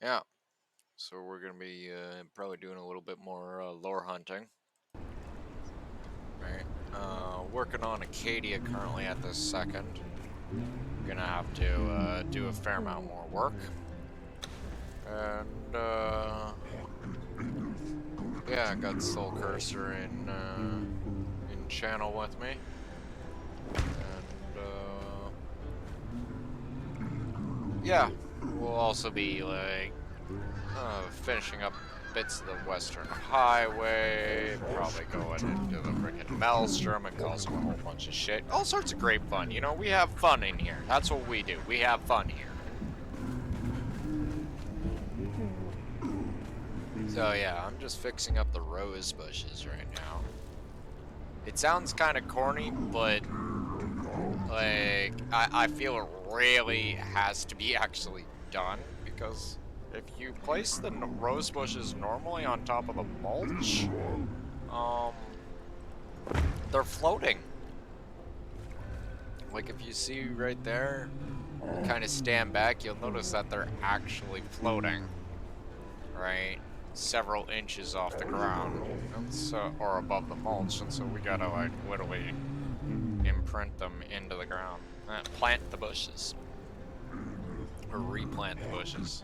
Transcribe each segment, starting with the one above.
Yeah, so we're gonna be probably doing a little bit more lore hunting. Right. Working on Acadia currently at this second. Gonna have to do a fair amount more work. And yeah, I got Soul Cursor in channel with me. And yeah, we'll also be like finishing up bits of the Western Highway, probably going into the freaking Maelstrom and causing a whole bunch of shit. All sorts of great fun, you know, we have fun in here. That's what we do. We have fun here. So yeah, I'm just fixing up the rose bushes right now. It sounds kind of corny, but like I feel it really has to be actually done because if you place the rose bushes normally on top of the mulch, they're floating. Like if you see right there, kind of stand back, you'll notice that they're actually floating, right? Several inches off the ground, and so, or above the mulch, and so we gotta like literally imprint them into the ground. Plant the bushes. Or replant the bushes.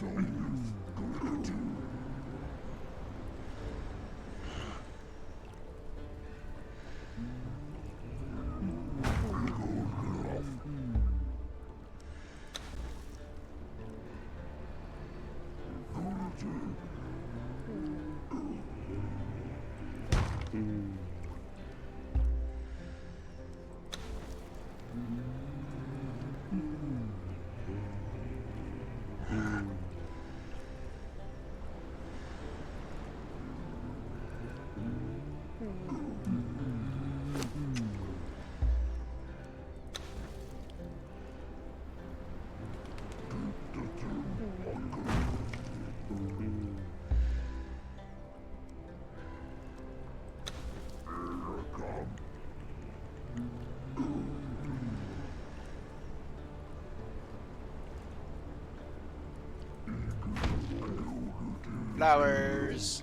Flowers.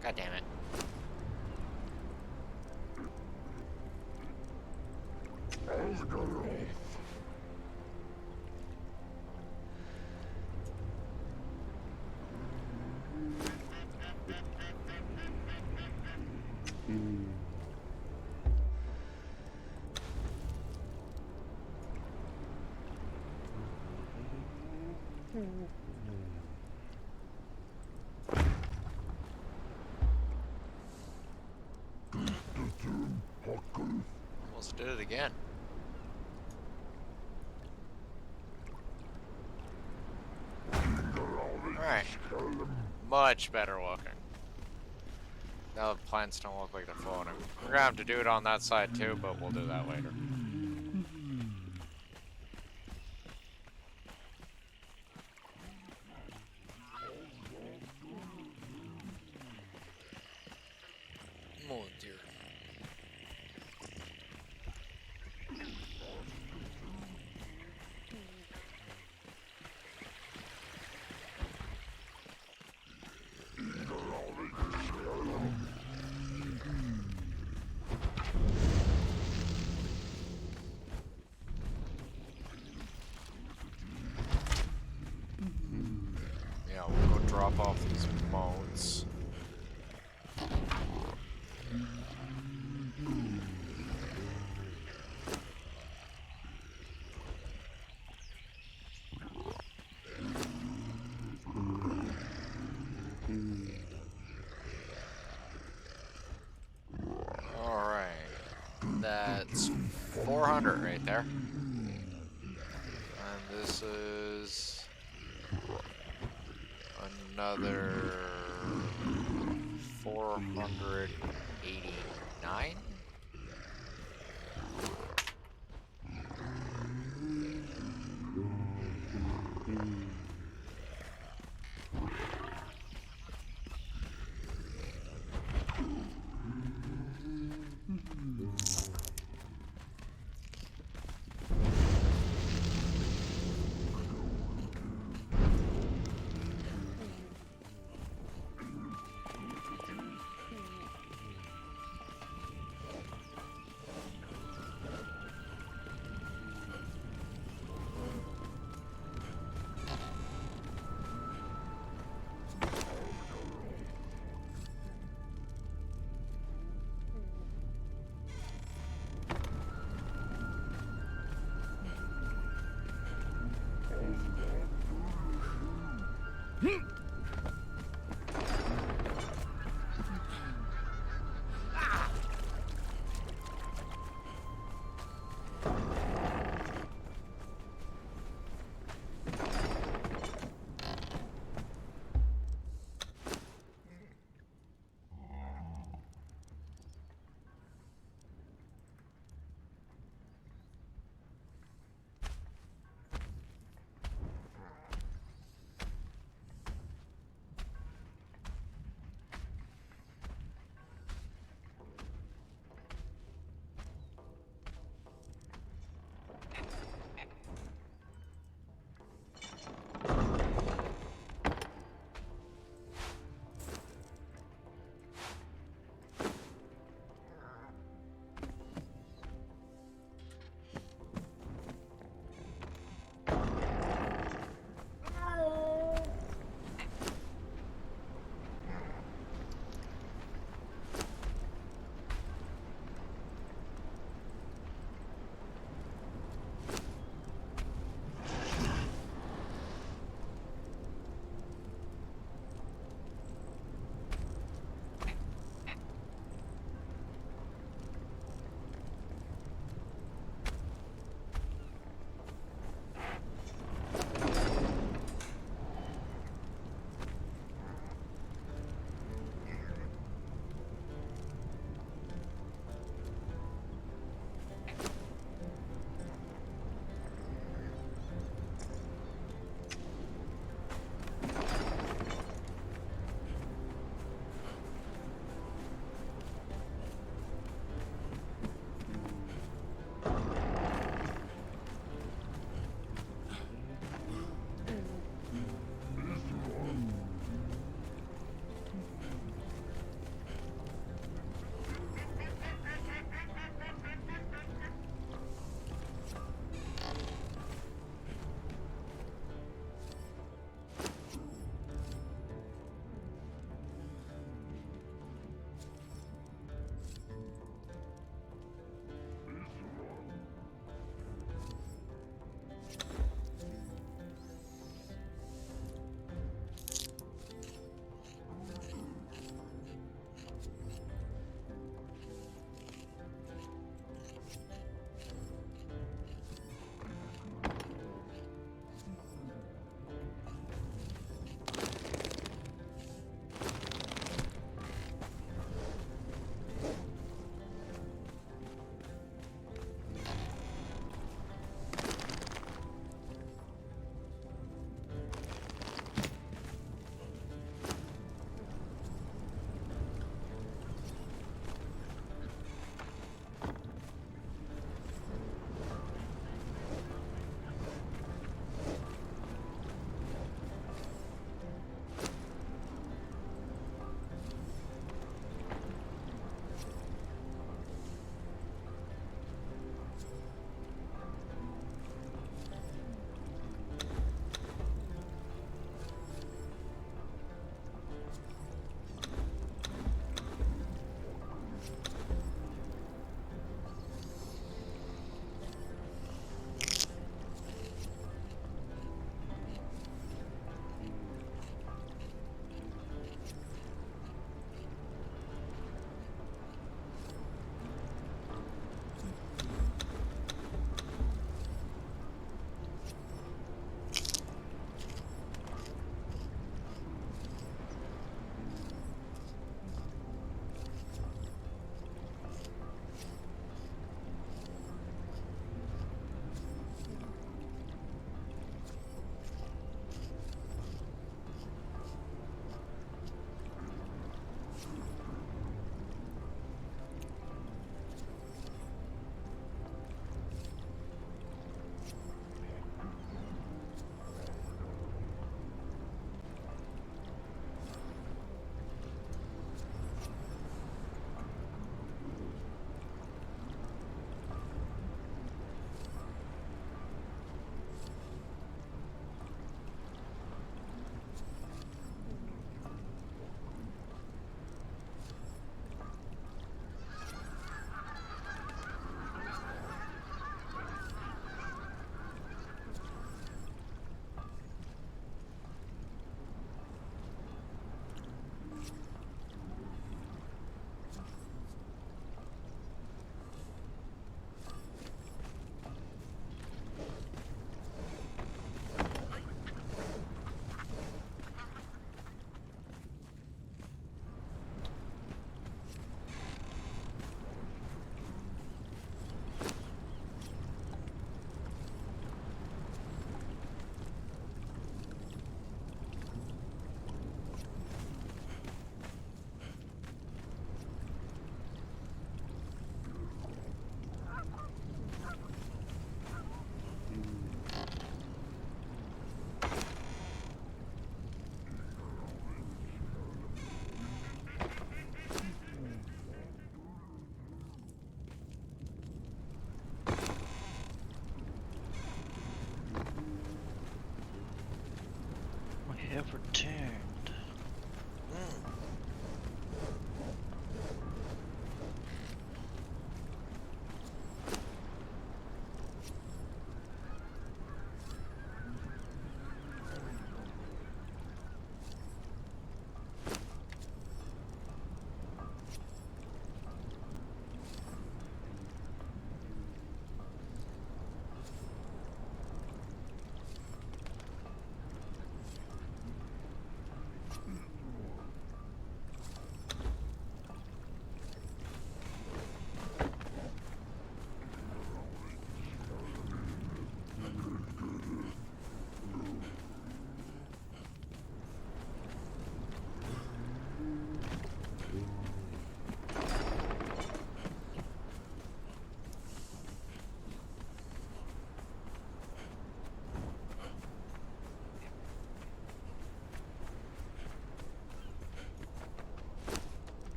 God damn it. Almost did it again. Alright. Much better looking. Now the plants don't look like they're floating. We're gonna have to do it on that side too, but we'll do that later. Oh dear. Yeah, we'll go drop off these modes. Alright. That's 400 right there. And this is another 489.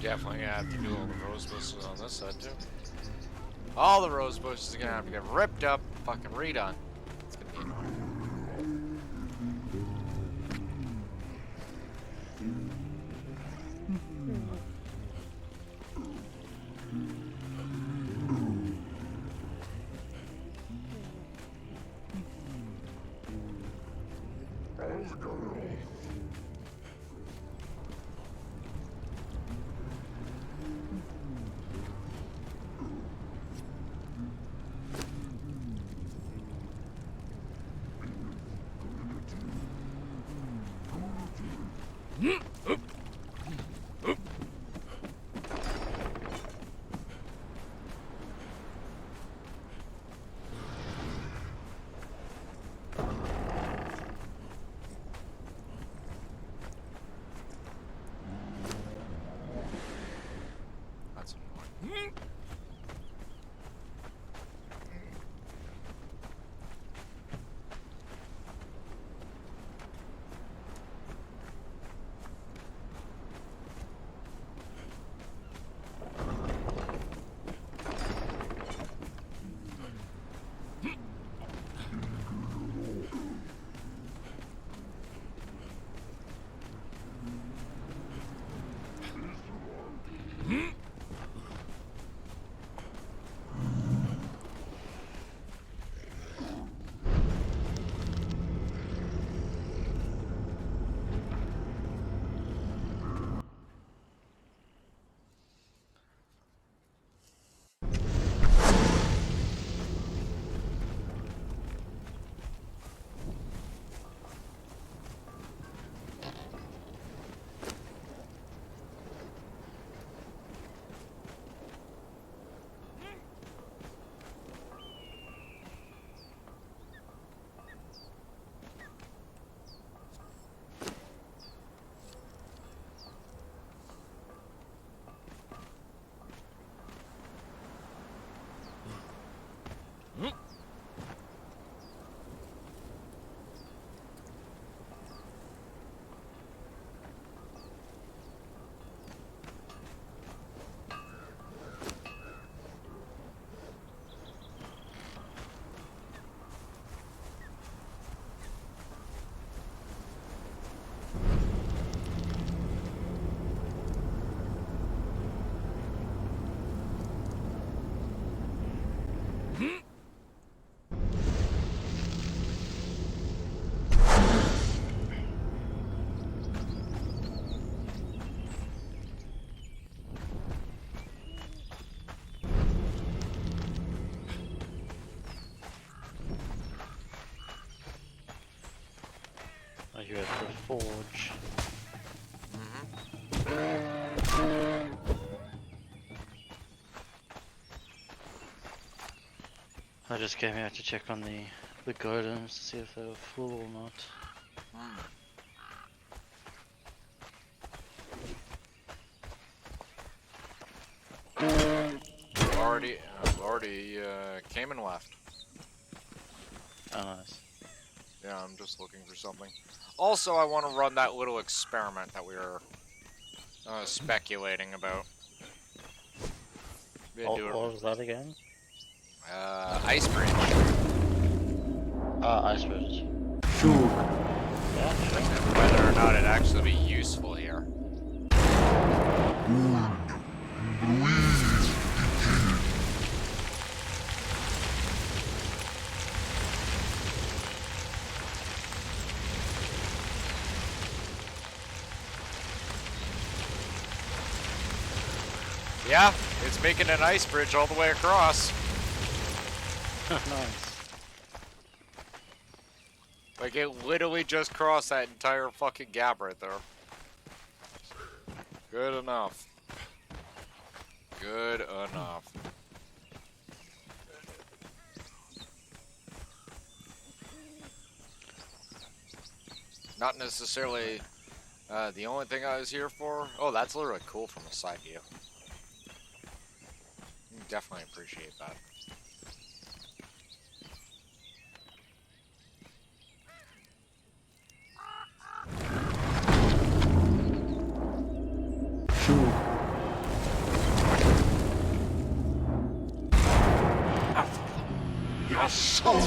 Definitely gonna have to do all the rose bushes on this side too. All the rose bushes are gonna have to get ripped up, fucking redone. It's gonna be annoying. you're at the forge. I just came out to check on the golems to see if they were full or not. Already came and left. Oh, nice. Yeah, I'm just looking for something. Also, I want to run that little experiment that we were speculating about. What was that again? Ice bridge. Ah, ice bridge. Sure. Yeah, sure. And whether or not it'd actually be useful here. Yeah, it's making an ice bridge all the way across. Nice. Like, it literally just crossed that entire fucking gap right there. Good enough. Good enough. Not necessarily the only thing I was here for. Oh, that's literally cool from a side view. Definitely appreciate that. Sure. Your soul.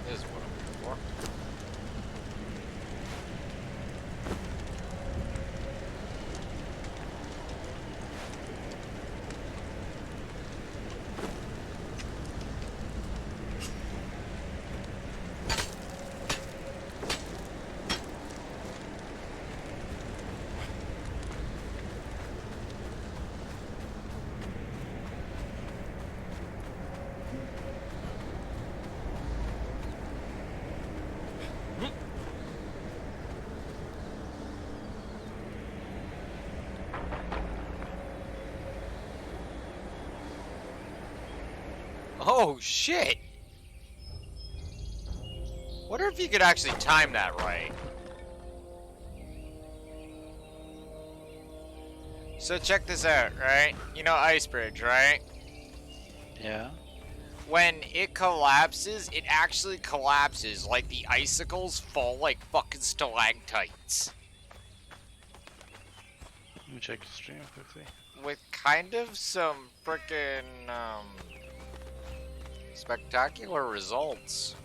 Is what I'm here for. Oh, shit! Wonder if you could actually time that right. So check this out, right? You know Ice Bridge, right? Yeah. When it collapses, it actually collapses like the icicles fall like fucking stalactites. Let me check the stream quickly. With kind of some frickin' spectacular results.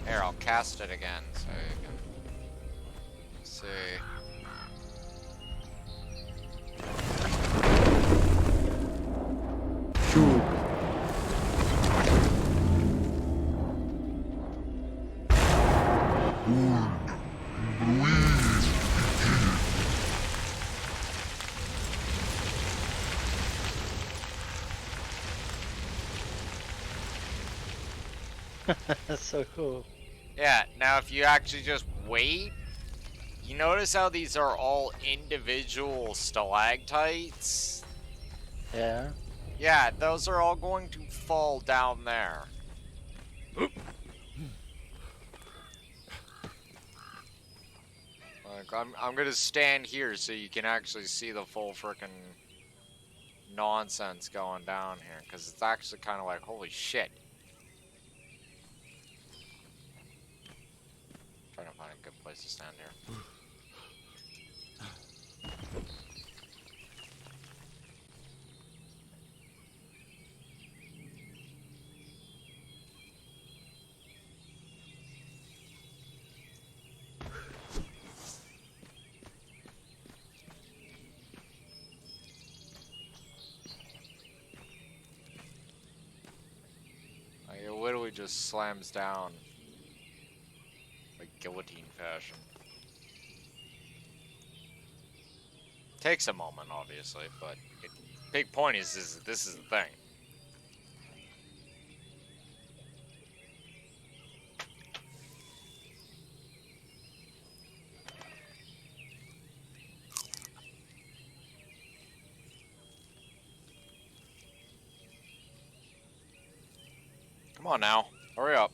Here, I'll cast it again so you can see. Sure. That's so cool. Yeah, now if you actually just wait, you notice how these are all individual stalactites? Yeah. Yeah, those are all going to fall down there. Like, I'm gonna stand here so you can actually see the full frickin' nonsense going down here, because it's actually kind of like, holy shit. Trying to find a good place to stand here. just slams down like guillotine fashion. Takes a moment, obviously, but big point is this is the thing. Come on now, hurry up.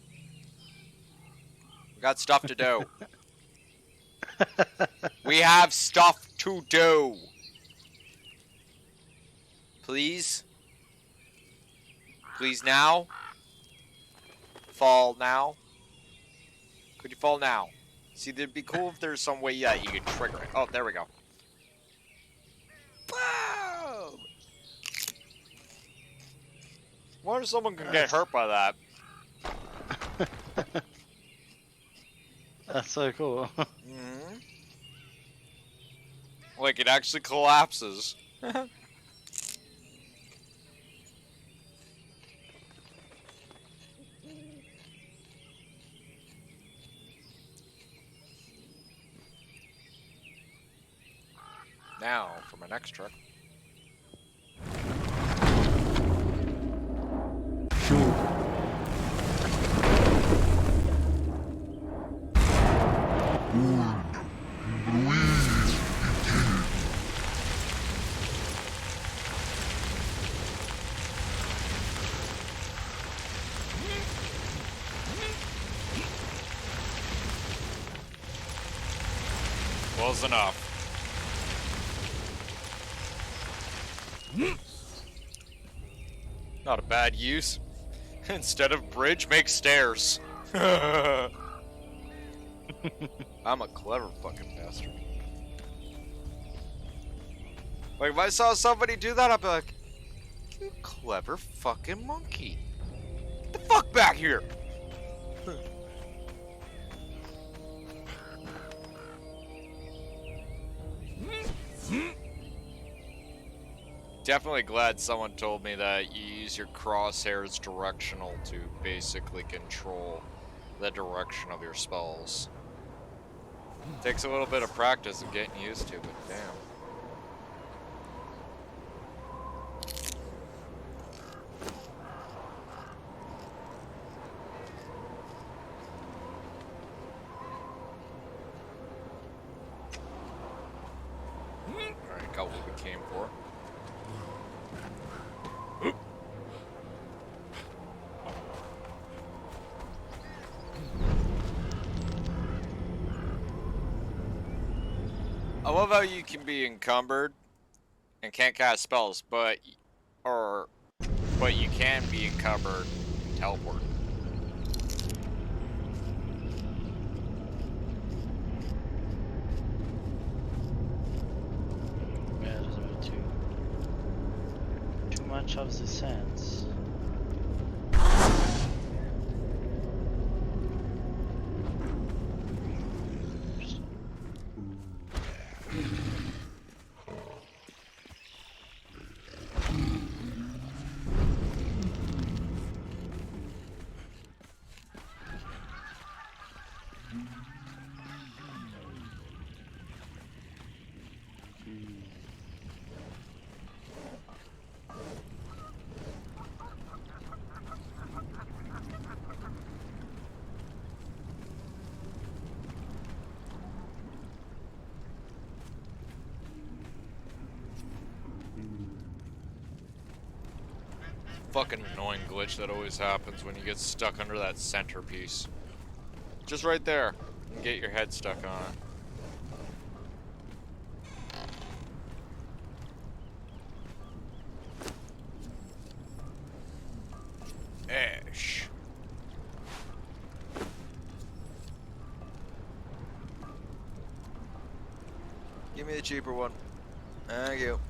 We got stuff to do. We have stuff to do. Please? Please now? Fall now? Could you fall now? See, it'd be cool if there's some way that you could trigger it. Oh, there we go. Boom! What if someone can get hurt by that? That's so cool. Mm-hmm. Like, it actually collapses. Now, for my next trick. Close enough. Not a bad use. Instead of bridge, make stairs. I'm a clever fucking bastard. Like, if I saw somebody do that, I'd be like, you clever fucking monkey. Get the fuck back here! Definitely glad someone told me that you use your crosshairs directional to basically control the direction of your spells. Takes a little bit of practice and getting used to, but damn. Alright, got what we came for. I love how you can be encumbered and can't cast spells, but you can be encumbered and teleport. Yeah, it doesn't make too much of the sense. Fucking annoying glitch that always happens when you get stuck under that centerpiece. Just right there. And get your head stuck on it. Ash. Give me the cheaper one. Thank you.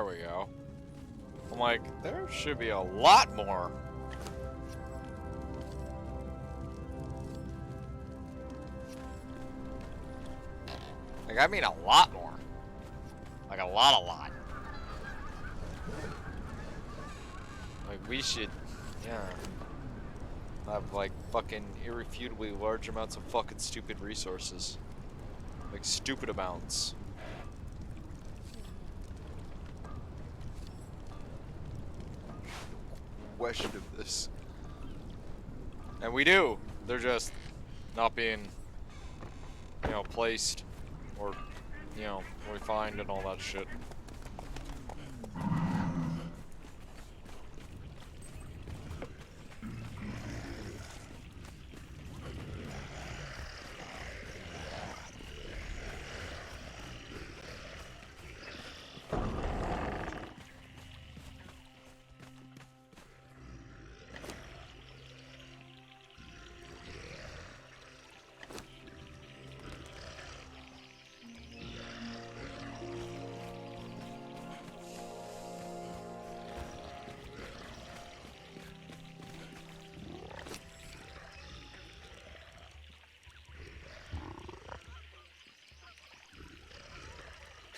There we go. I'm like, there should be a lot more. Like, I mean a lot more. Like, a lot. Like, we should, yeah, have, like, fucking irrefutably large amounts of fucking stupid resources. Like, stupid amounts. Question of this. And we do. They're just not being, you know, placed or, you know, refined and all that shit.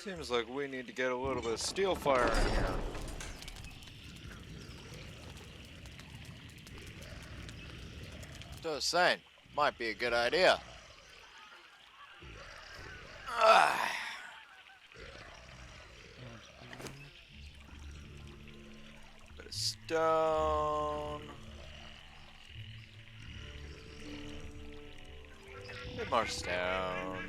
Seems like we need to get a little bit of steel fire in here. Just saying, might be a good idea. Bit of stone. Bit more stone.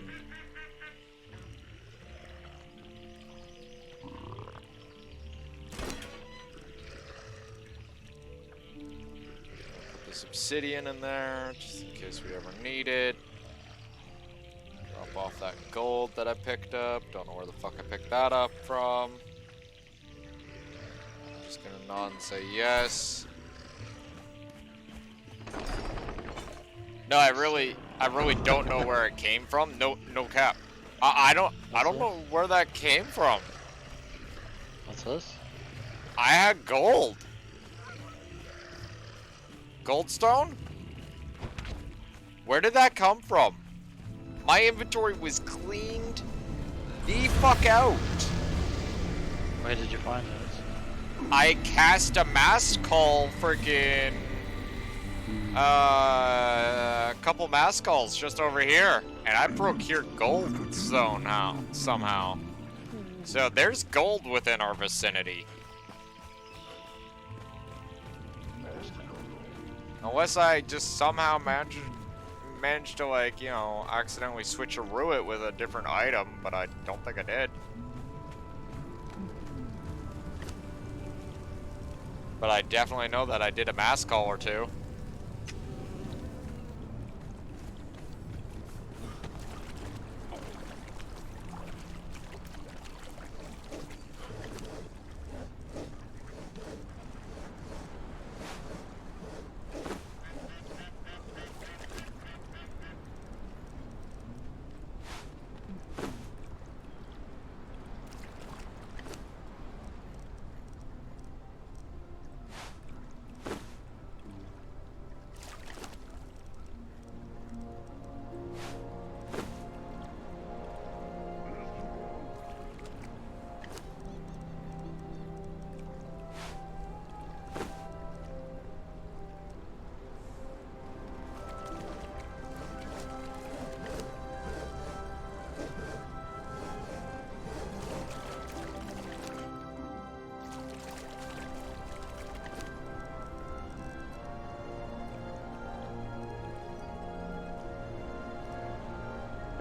Obsidian in there, just in case we ever need it. Drop off that gold that I picked up. Don't know where the fuck I picked that up from. Just gonna nod and say yes. No, I really don't know where it came from. No cap. I don't know where that came from. What's this? I had gold. Goldstone? Where did that come from? My inventory was cleaned the fuck out. Where did you find it? I cast a mass call friggin' a couple mass calls just over here. And I procured goldstone now, somehow. So there's gold within our vicinity. Unless I just somehow managed to, like, you know, accidentally switcheroo it with a different item, but I don't think I did. But I definitely know that I did a mass call or two.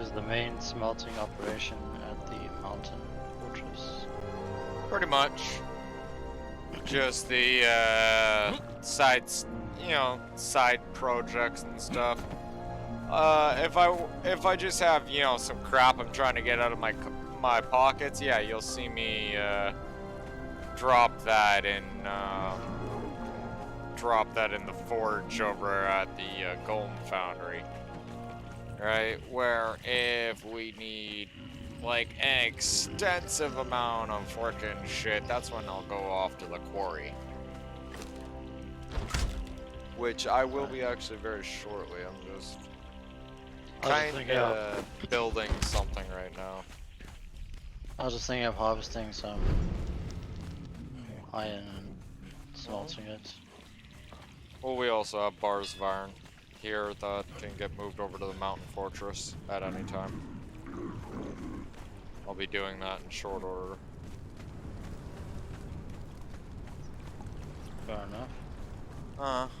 Is the main smelting operation at the mountain fortress? Pretty much. Just the sides, you know, side projects and stuff. If I just have, you know, some crap I'm trying to get out of my pockets, yeah, you'll see me drop that in the forge over at the Golem Foundry. Right, where if we need like an extensive amount of freaking shit, that's when I'll go off to the quarry. Which I will be actually very shortly. I'm just kinda building something right now. I was just thinking of harvesting some iron and smelting it. Well, we also have bars of iron here that can get moved over to the mountain fortress at any time. I'll be doing that in short order. Fair enough.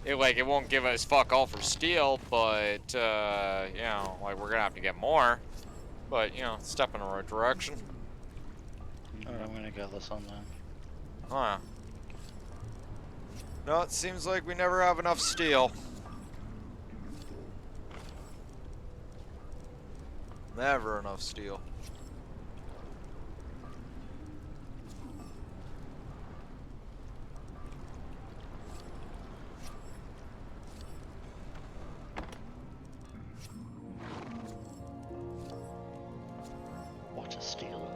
It won't give us fuck all for steel, but, you know, like, we're gonna have to get more. But, you know, step in the right direction. Alright, I'm gonna get this on then. Huh. No, it seems like we never have enough steel. Never enough steel. What a steal.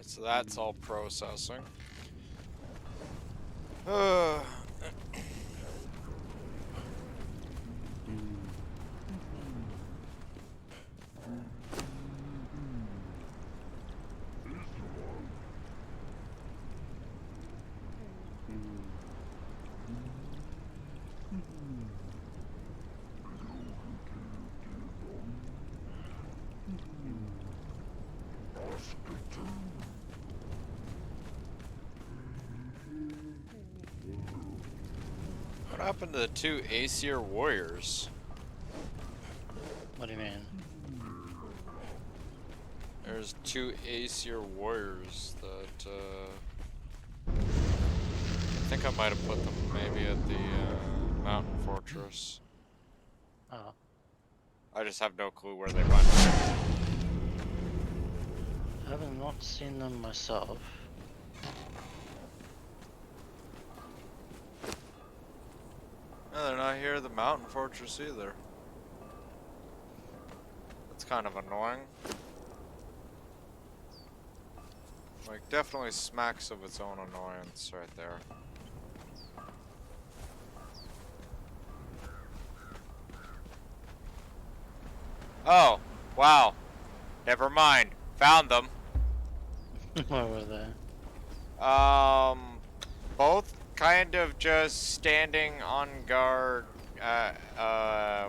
Alright, so that's all processing. What happened to the 2 Aesir warriors? What do you mean? There's 2 Aesir warriors that, I think I might have put them maybe at the, mountain fortress. Oh. I just have no clue where they went. I have not seen them myself. No, they're not here at the mountain fortress either. That's kind of annoying. Like, definitely smacks of its own annoyance right there. Oh, wow. Never mind. Found them. Where were they? Both kind of just standing on guard,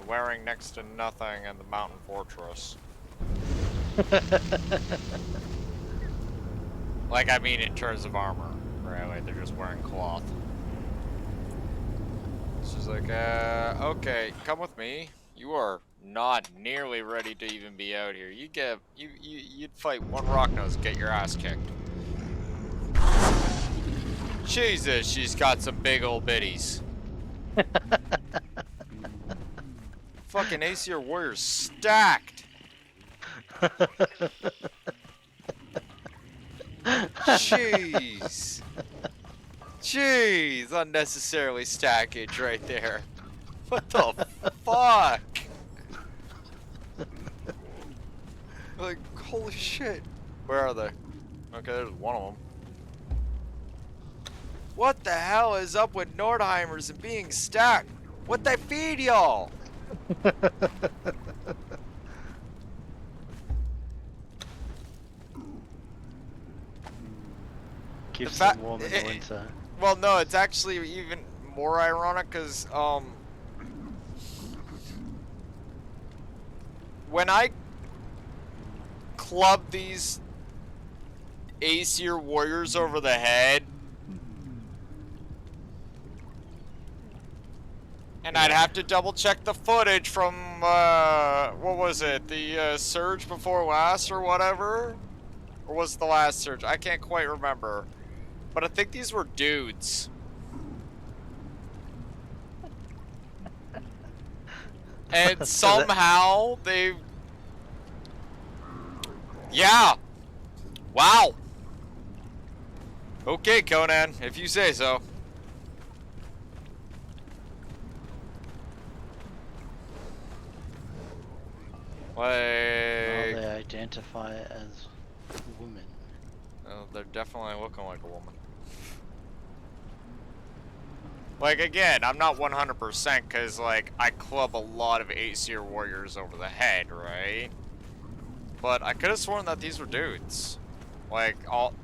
wearing next to nothing in the mountain fortress. Like, I mean in terms of armor, right? Like, they're just wearing cloth. She's like, okay, come with me. You are not nearly ready to even be out here. You'd fight one rock nose and get your ass kicked. Jesus, she's got some big old bitties. Fucking Aesir warriors stacked. Jeez. Jeez, unnecessarily stackage right there. What the fuck? Like, holy shit. Where are they? Okay, there's one of them. What the hell is up with Nordheimers and being stacked? What they feed y'all? Keeps them warm in the winter. Well, no, it's actually even more ironic because, when I club these Aesir warriors over the head, and I'd have to double check the footage from, what was it, the surge before last or whatever? Or was it the last surge? I can't quite remember. But I think these were dudes. And somehow they... Yeah! Wow! Okay, Conan, if you say so. Like... Well, they identify as women. Oh, they're definitely looking like a woman. Like, again, I'm not 100% because, like, I club a lot of Aesir warriors over the head, right? But I could have sworn that these were dudes. Like,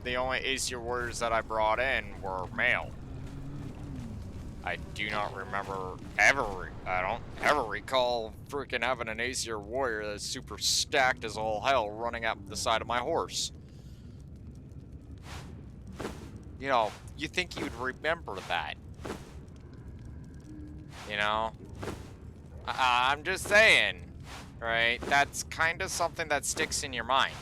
the only Aesir warriors that I brought in were male. I do not remember I don't ever recall freaking having an Aesir warrior that's super stacked as all hell running up the side of my horse. You know, you think you'd remember that. You know? I'm just saying, right? That's kind of something that sticks in your mind.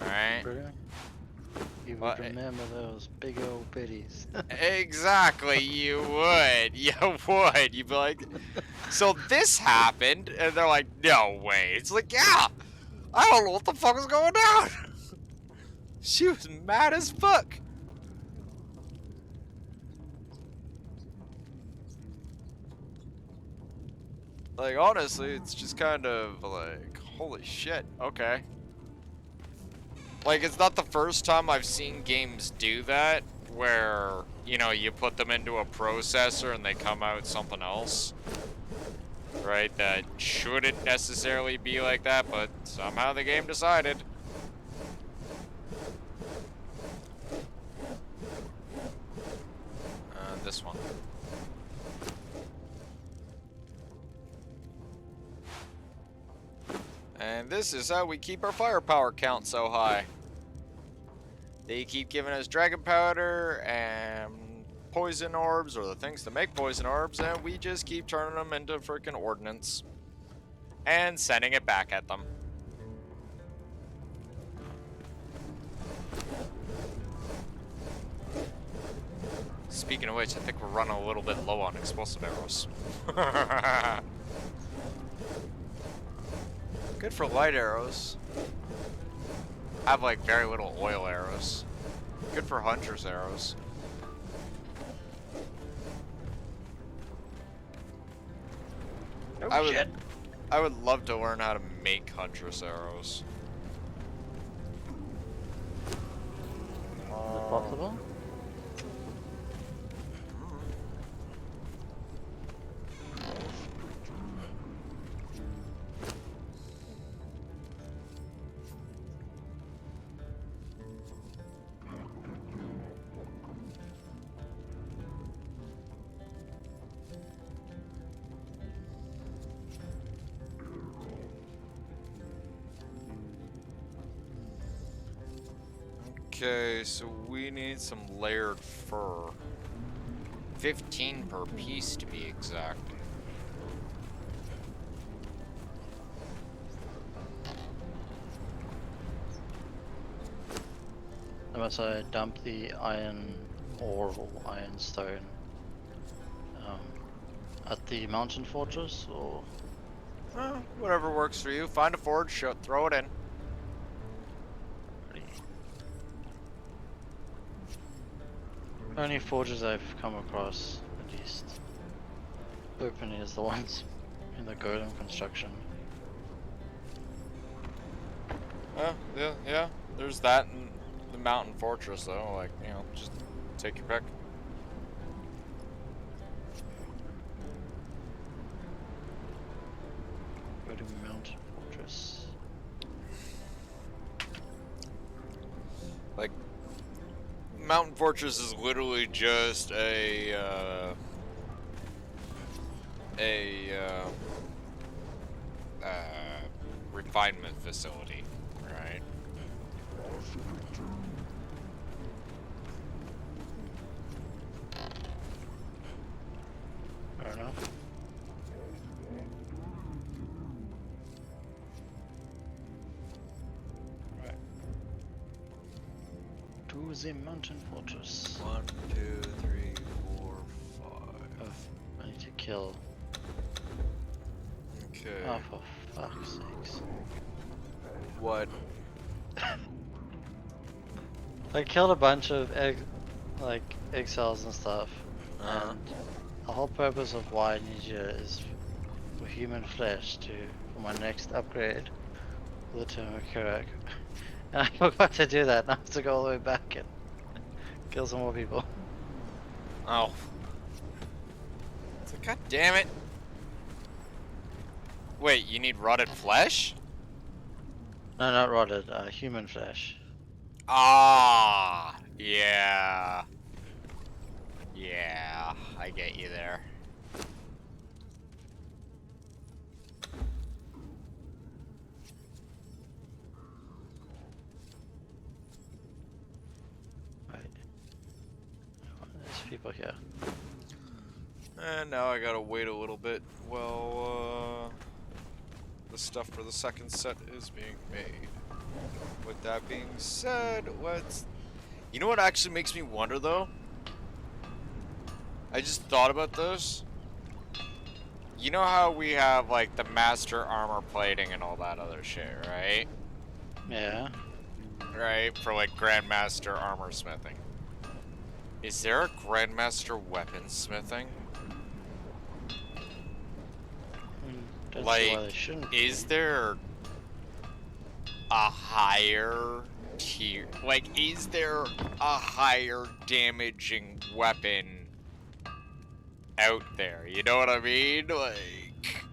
Right? Really? You would remember those big old biddies. Exactly, you would. You would. You'd be like, so this happened? And they're like, no way. It's like, yeah. I don't know what the fuck is going on. She was mad as fuck. Like, honestly, it's just kind of like, holy shit, okay. Like, it's not the first time I've seen games do that, where, you know, you put them into a processor and they come out something else. Right? That shouldn't necessarily be like that, but somehow the game decided. This one. And this is how we keep our firepower count so high. They keep giving us dragon powder and poison orbs, or the things to make poison orbs, and we just keep turning them into freaking ordnance. And sending it back at them. Speaking of which, I think we're running a little bit low on explosive arrows. Good for light arrows. I have like very little oil arrows. Good for hunter's arrows. Oh shit. I would love to learn how to make huntress arrows. Is it possible? Okay, so we need some layered fur. 15 per piece to be exact. Unless I dump the iron ore or iron stone at the mountain fortress, or Whatever works for you. Find a forge, throw it in. only forges I've come across, at least openly, is the ones in the golem construction. Yeah. There's that in the mountain fortress, though. Like, you know, just take your pick. Golem mountain fortress. Like, mountain fortress is literally just a refinement facility, right? Fair enough. Right. To the mountain fortress. 1, 2, 3, 4, 5. Oh, I need to kill. Okay. Oh, for fuck's sakes. What? I killed a bunch of exiles and stuff, Uh-huh. and the whole purpose of why I need you is for human flesh for my next upgrade for the Thermocurak. And I forgot to do that, and I have to go all the way back and kill some more people. Oh. It's like, God damn it. Wait, you need rotted flesh? No, not rotted, human flesh. Ah, yeah. Yeah, I get you there. Right. There's people here. And now I gotta wait a little bit while the stuff for the second set is being made. With that being said, let's... You know what actually makes me wonder, though? I just thought about this. You know how we have, like, the master armor plating and all that other shit, right? Yeah. Right? For, like, grandmaster armor smithing. Is there a grandmaster weapon smithing? Don't see why they shouldn't Is be. there a higher tier? Like, is there a higher damaging weapon out there? You know what I mean? Like,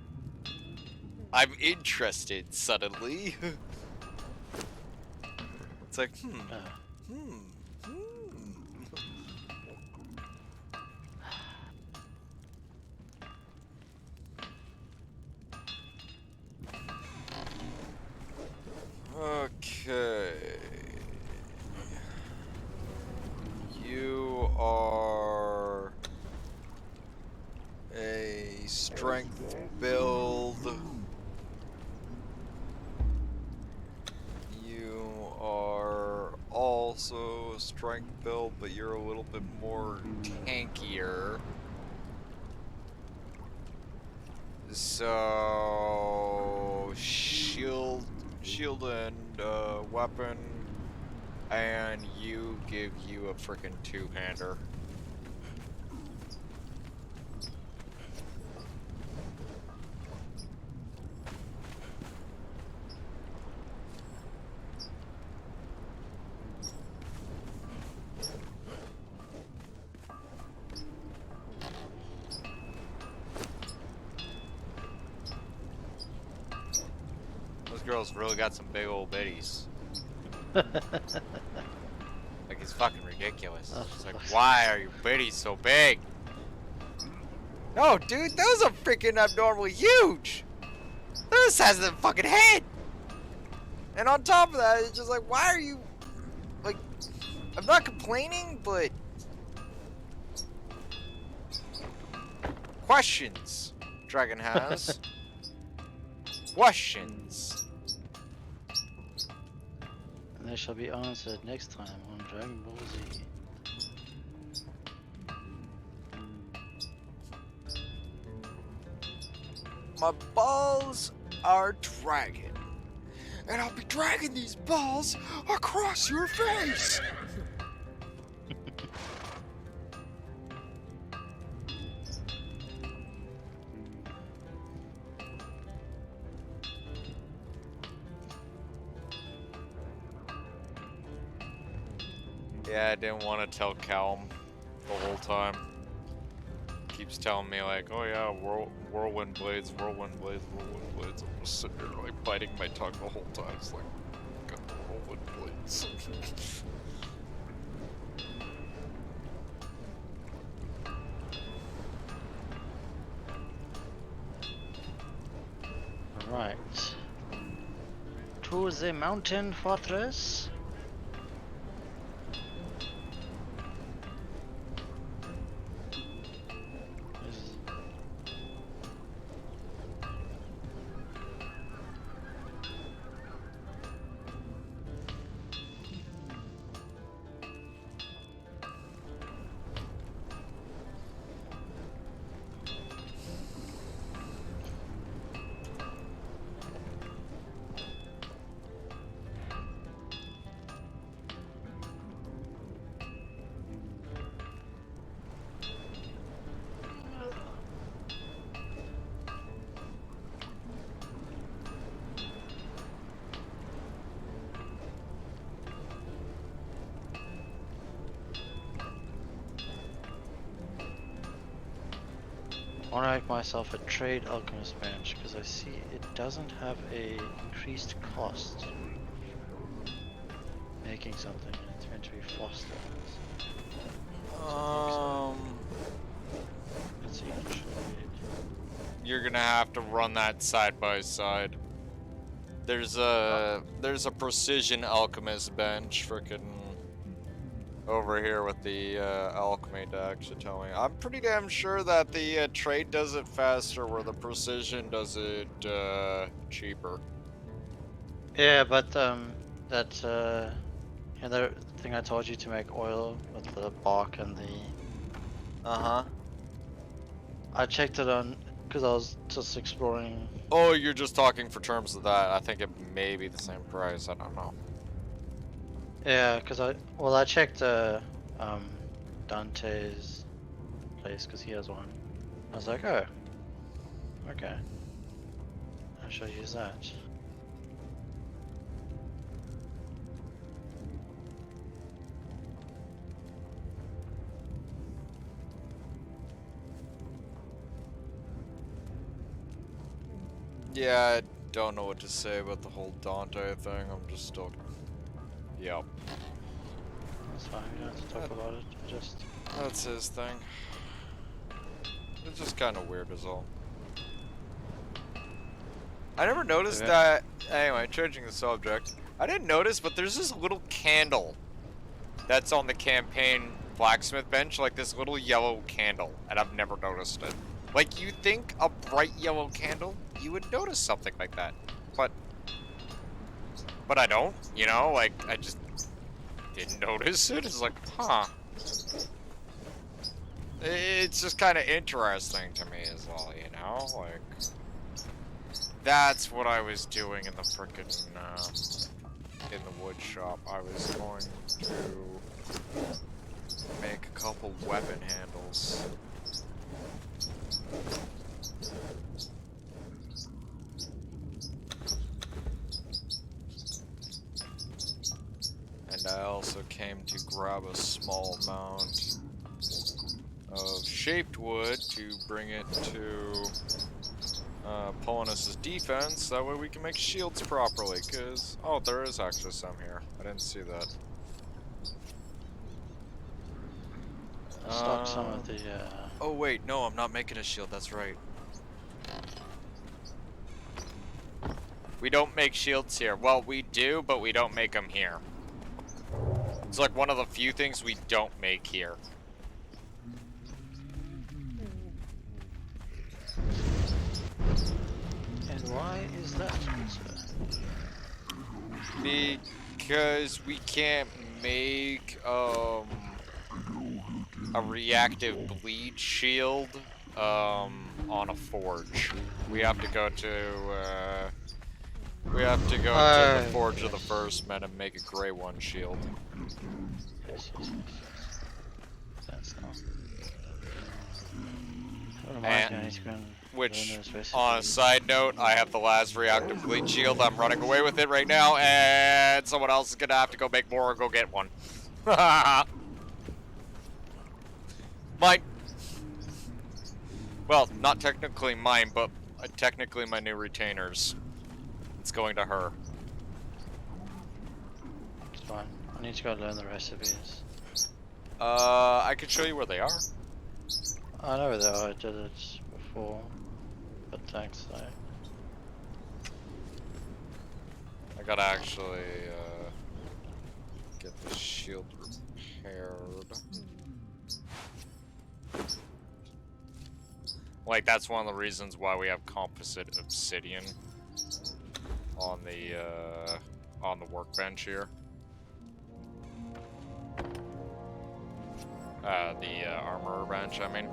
I'm interested suddenly. It's like, hmm. Okay. You are a strength build. You are also a strength build, but you're a little bit more tankier. So shield and weapon, and you give you a freaking two-hander. Those girls really got some big old bitties. Like, it's fucking ridiculous. Oh, It's like, why are your bitties so big? No, dude, those are freaking abnormally huge! This has a fucking head! And on top of that, it's just like, why are you... Like, I'm not complaining, but... Questions, Dragon has. Questions. And they shall be answered next time on Dragon Ball Z. My balls are dragging. And I'll be dragging these balls across your face! Yeah, I didn't want to tell Calm the whole time. Keeps telling me like, oh yeah, whirlwind blades, whirlwind blades, whirlwind blades. I'm just sitting there like biting my tongue the whole time. It's like, got the whirlwind blades. Right. To the mountain fortress. I want to make myself a trade alchemist bench because I see it doesn't have a increased cost making something, and it's meant to be fostered. Let's see. Trade. You're gonna have to run that side by side. There's a precision alchemist bench, frickin' over here with the alchemy deck. Should tell me. I'm pretty damn sure that the trade does it faster, where the precision does it cheaper. Yeah, but that other thing I told you to make oil with the bark and the. I checked it on because I was just exploring. Oh, you're just talking for terms of that. I think it may be the same price. I don't know. Yeah, because I checked Dante's place because he has one. I was like, oh, okay, I shall use that. Yeah, I don't know what to say about the whole Dante thing. I'm just still. Yep. That's fine, we don't have to talk about it. Just. That's his thing. It's just kind of weird, is all. I never noticed Okay. that. Anyway, changing the subject. I didn't notice, but there's this little candle that's on the campaign blacksmith bench, like this little yellow candle, and I've never noticed it. Like, you think a bright yellow candle, you would notice something like that, but I don't. You know, like I just didn't notice it. It's like, huh. It's just kind of interesting to me, is all. You know, like. That's what I was doing in the frickin' in the wood shop. I was going to make a couple weapon handles. And I also came to grab a small amount of shaped wood to bring it to Polonus's defense, that way we can make shields properly, cause... Oh, there is actually some here. I didn't see that. Stock some of the, Oh wait, no, I'm not making a shield, that's right. We don't make shields here. Well, we do, but we don't make them here. It's like one of the few things we don't make here. And why is that, sir? Because we can't make, a reactive bleed shield, on a forge. We have to go to, to the Forge of the First Men and make a Grey One shield. Yes. That's not. Which, on a side note, I have the last reactive bleed shield. I'm running away with it right now, and someone else is gonna have to go make more or go get one. Mine. Well, not technically mine, but technically my new retainers. It's going to her. It's fine. I need to go learn the recipes. I can show you where they are. I know where they are, I did it before. But thanks, I gotta actually, get the shield repaired. Like, that's one of the reasons why we have composite obsidian on the workbench here. The armorer bench, I mean.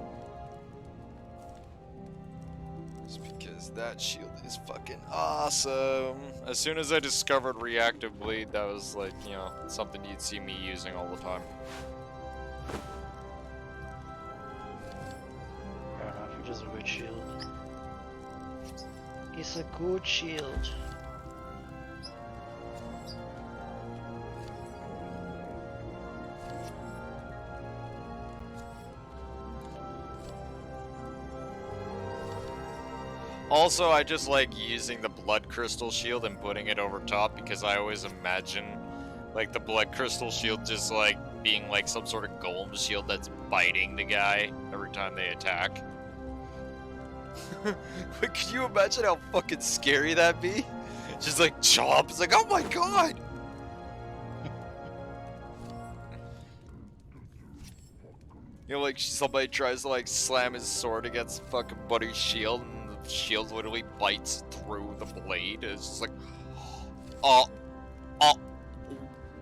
It's because that shield is fucking awesome. As soon as I discovered reactive bleed, that was like, you know, something you'd see me using all the time. fair enough, it is a good shield. It's a good shield. Also, I just like using the blood crystal shield and putting it over top because I always imagine like the blood crystal shield just like being like some sort of golem shield that's biting the guy every time they attack. But can you imagine how fucking scary that'd be? Just like chomp, it's like, oh my god! You know, like somebody tries to like slam his sword against fucking Buddy's shield and the shield literally bites through the blade. It's just like,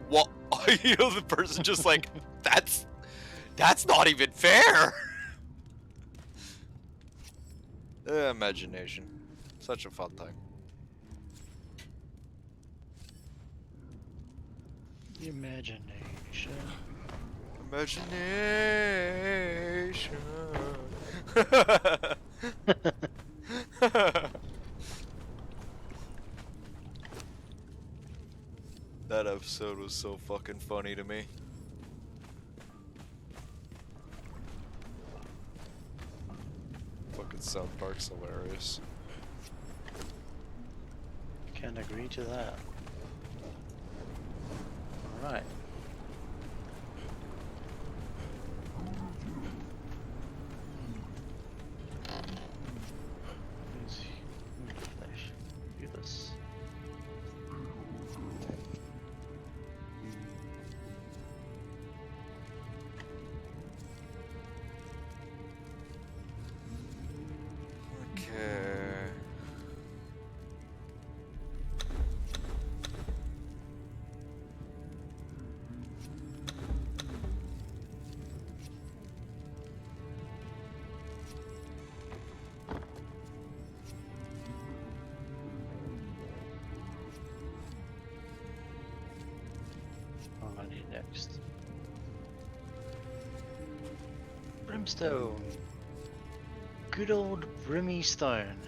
what? You know, the person just like, that's not even fair! Imagination. Such a fun thing. Imagination. Imagination. That episode was so fucking funny to me. Fucking South Park's hilarious. Can agree to that. Alright. Flesh. Do this. Okay. What do I need next? Brimstone. Good old Brimmy Stone.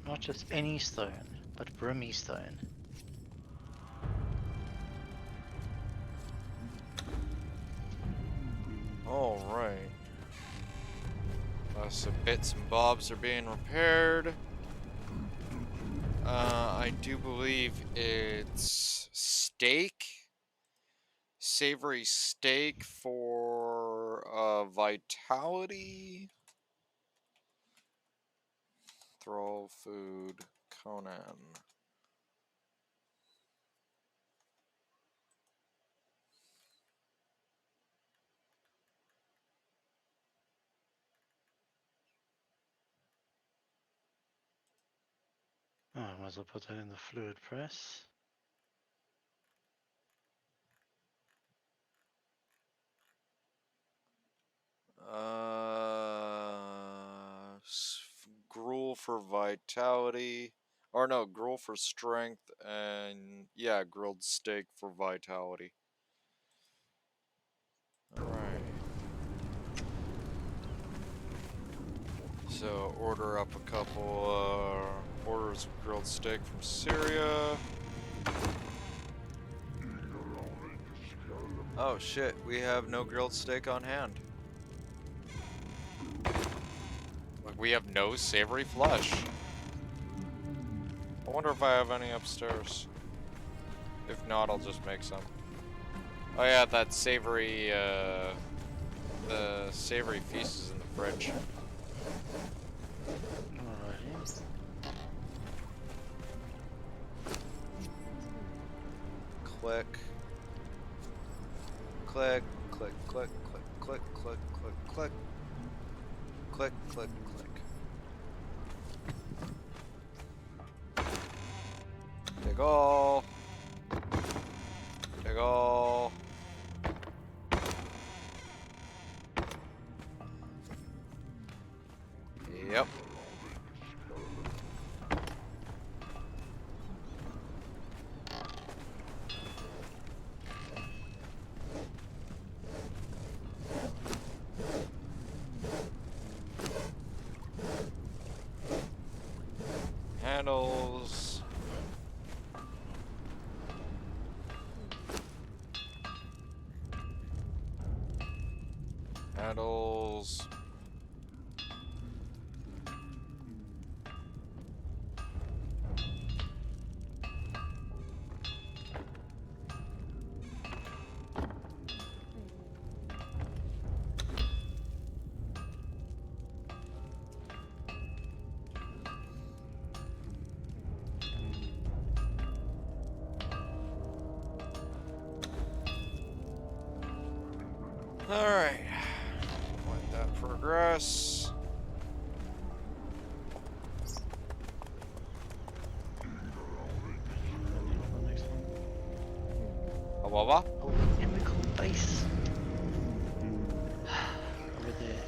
Not just any stone, but Brimmy Stone. All right. So bits and bobs are being repaired. I do believe it's steak. Savory steak for vitality. Thrall food, Conan. Oh, I might as well put that in the fluid press. Gruel for vitality. Or no, gruel for strength, and yeah, grilled steak for vitality. Alright. So, order up a couple orders of grilled steak from Syria. Oh shit, we have no grilled steak on hand. Like, we have no savory flesh. I wonder if I have any upstairs. If not, I'll just make some. Oh yeah, that savory, the savory feast is in the fridge. Alrighty. Click. Click, click, click, click, click, click, click, click. Click, click, click. Take all. Take all. Yep. Handles. Handles. Alright. Let that progress. The next one. Blah. Oh, chemical base. Over there.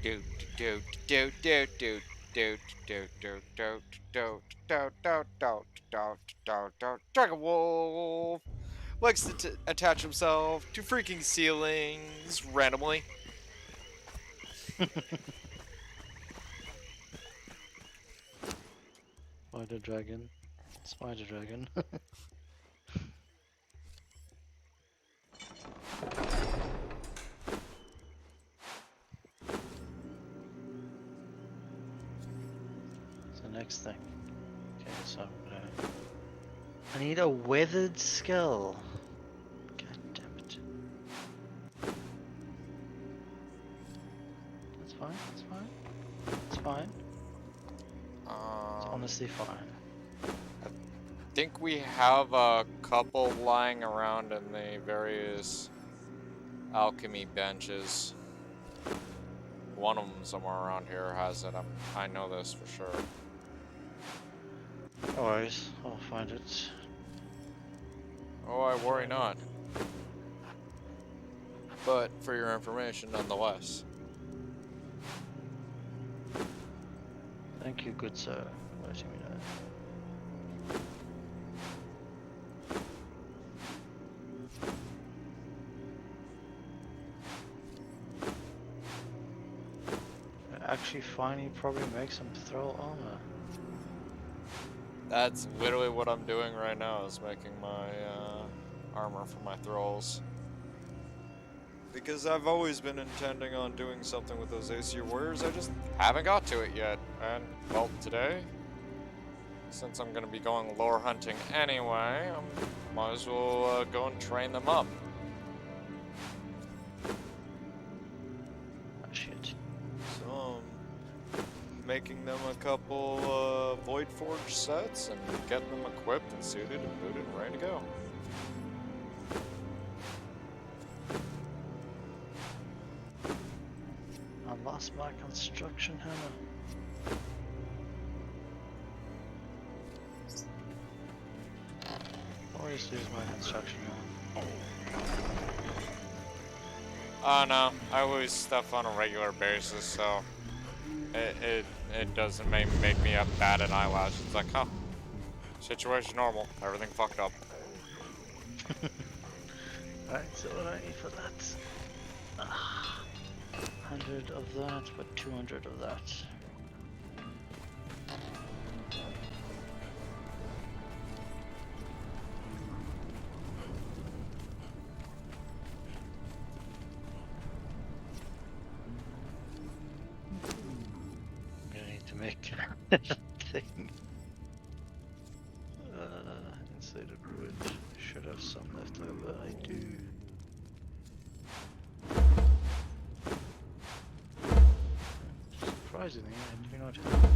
Do do do do do do do do do do do do do do do do. Dragon Wolf likes to attach himself to freaking ceilings randomly. Spider dragon. Spider dragon. next thing. Okay, so I'm gonna... I need a weathered skull. God damn it. That's fine, that's fine. It's fine. It's honestly fine. I think we have a couple lying around in the various alchemy benches. One of them somewhere around here has it. I know this for sure. No worries, I'll find it. Oh, I worry not. But for your information, nonetheless. Thank you, good sir, for letting me know. I actually finally probably make some throw armor. That's literally what I'm doing right now, is making my armor for my thralls. Because I've always been intending on doing something with those AC warriors, I just haven't got to it yet. And, well, today, since I'm going to be going lore hunting anyway, I might as well go and train them up. Ah, shit. So, making them a couple Void Forge sets and getting them equipped and suited and booted and ready to go. I lost my construction hammer. Always lose my construction hammer. Oh no, I lose stuff on a regular basis, so it doesn't make me up bad at eyelash. It's like, huh, situation normal, everything fucked up. Right, so what do I need for that? 100 of that, but 200 of that. I'm gonna need to make that thing. Insulated wood. I should have some left over. I do. Surprisingly, I do not have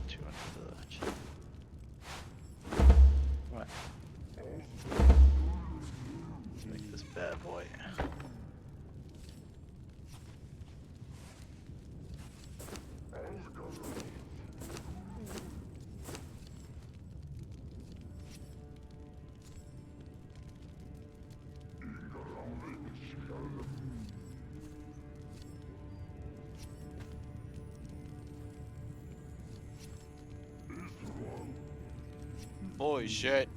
200 of that. Right. Let's make this bad boy. Holy shit.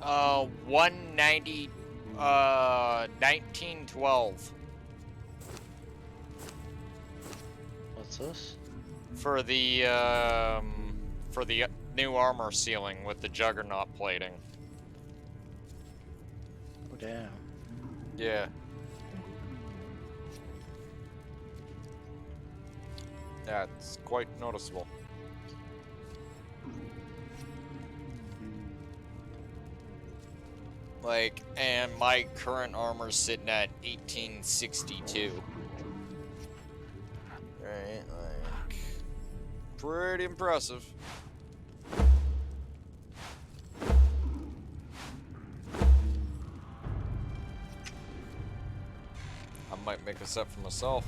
Uh, 190, 1912 What's this? for the new armor ceiling with the juggernaut plating. Oh damn. Yeah. Yeah, it's quite noticeable. Like, and my current armor's sitting at 1862. Right, like, pretty impressive. I might make a set for myself.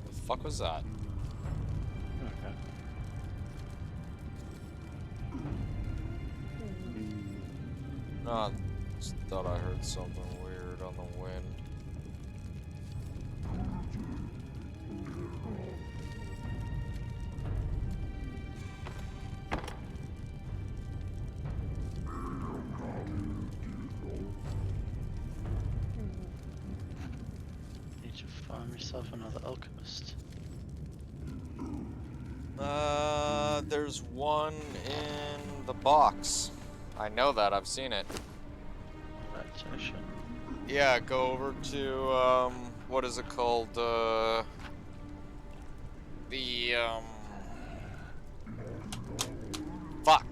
The fuck was that? Okay. No, I just thought I heard something weird on the wind. find myself another alchemist. There's one in the box. I know that, I've seen it. Right station. Yeah, go over to, what is it called, fuck.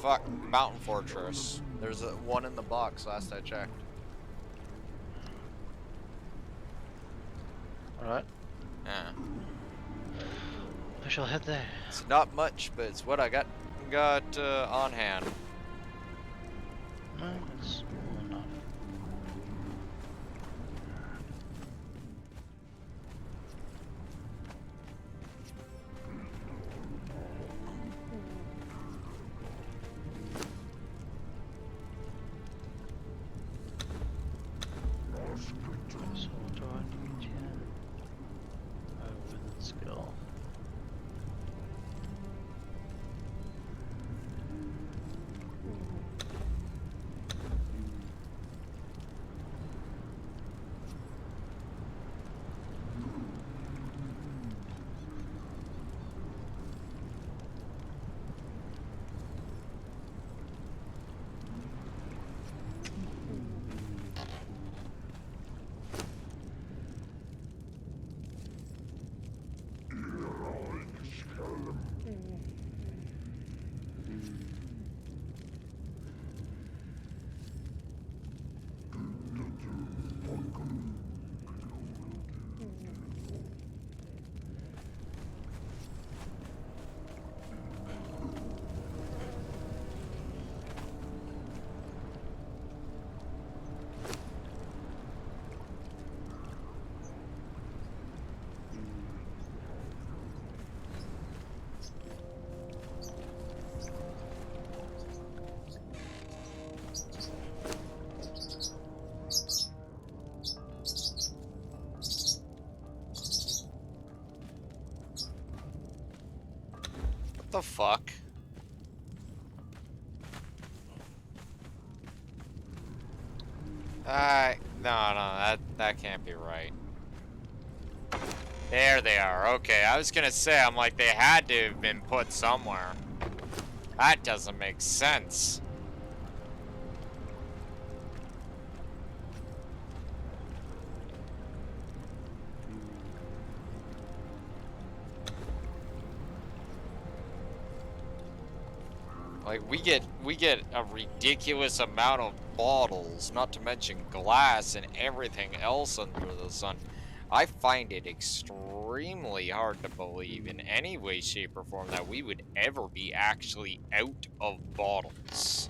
Fuck, Mountain Fortress. There's one in the box, last I checked. Alright, Yeah. I shall head there. It's not much, but it's what I got on hand. No, it's more than enough. So what do I need here? Oh, with skill. What the fuck? No, that can't be right. There they are. Okay, I was gonna say, I'm like, they had to have been put somewhere. That doesn't make sense. Like, we get a ridiculous amount of bottles, not to mention glass and everything else under the sun. I find it extremely hard to believe in any way, shape, or form that we would ever be actually out of bottles.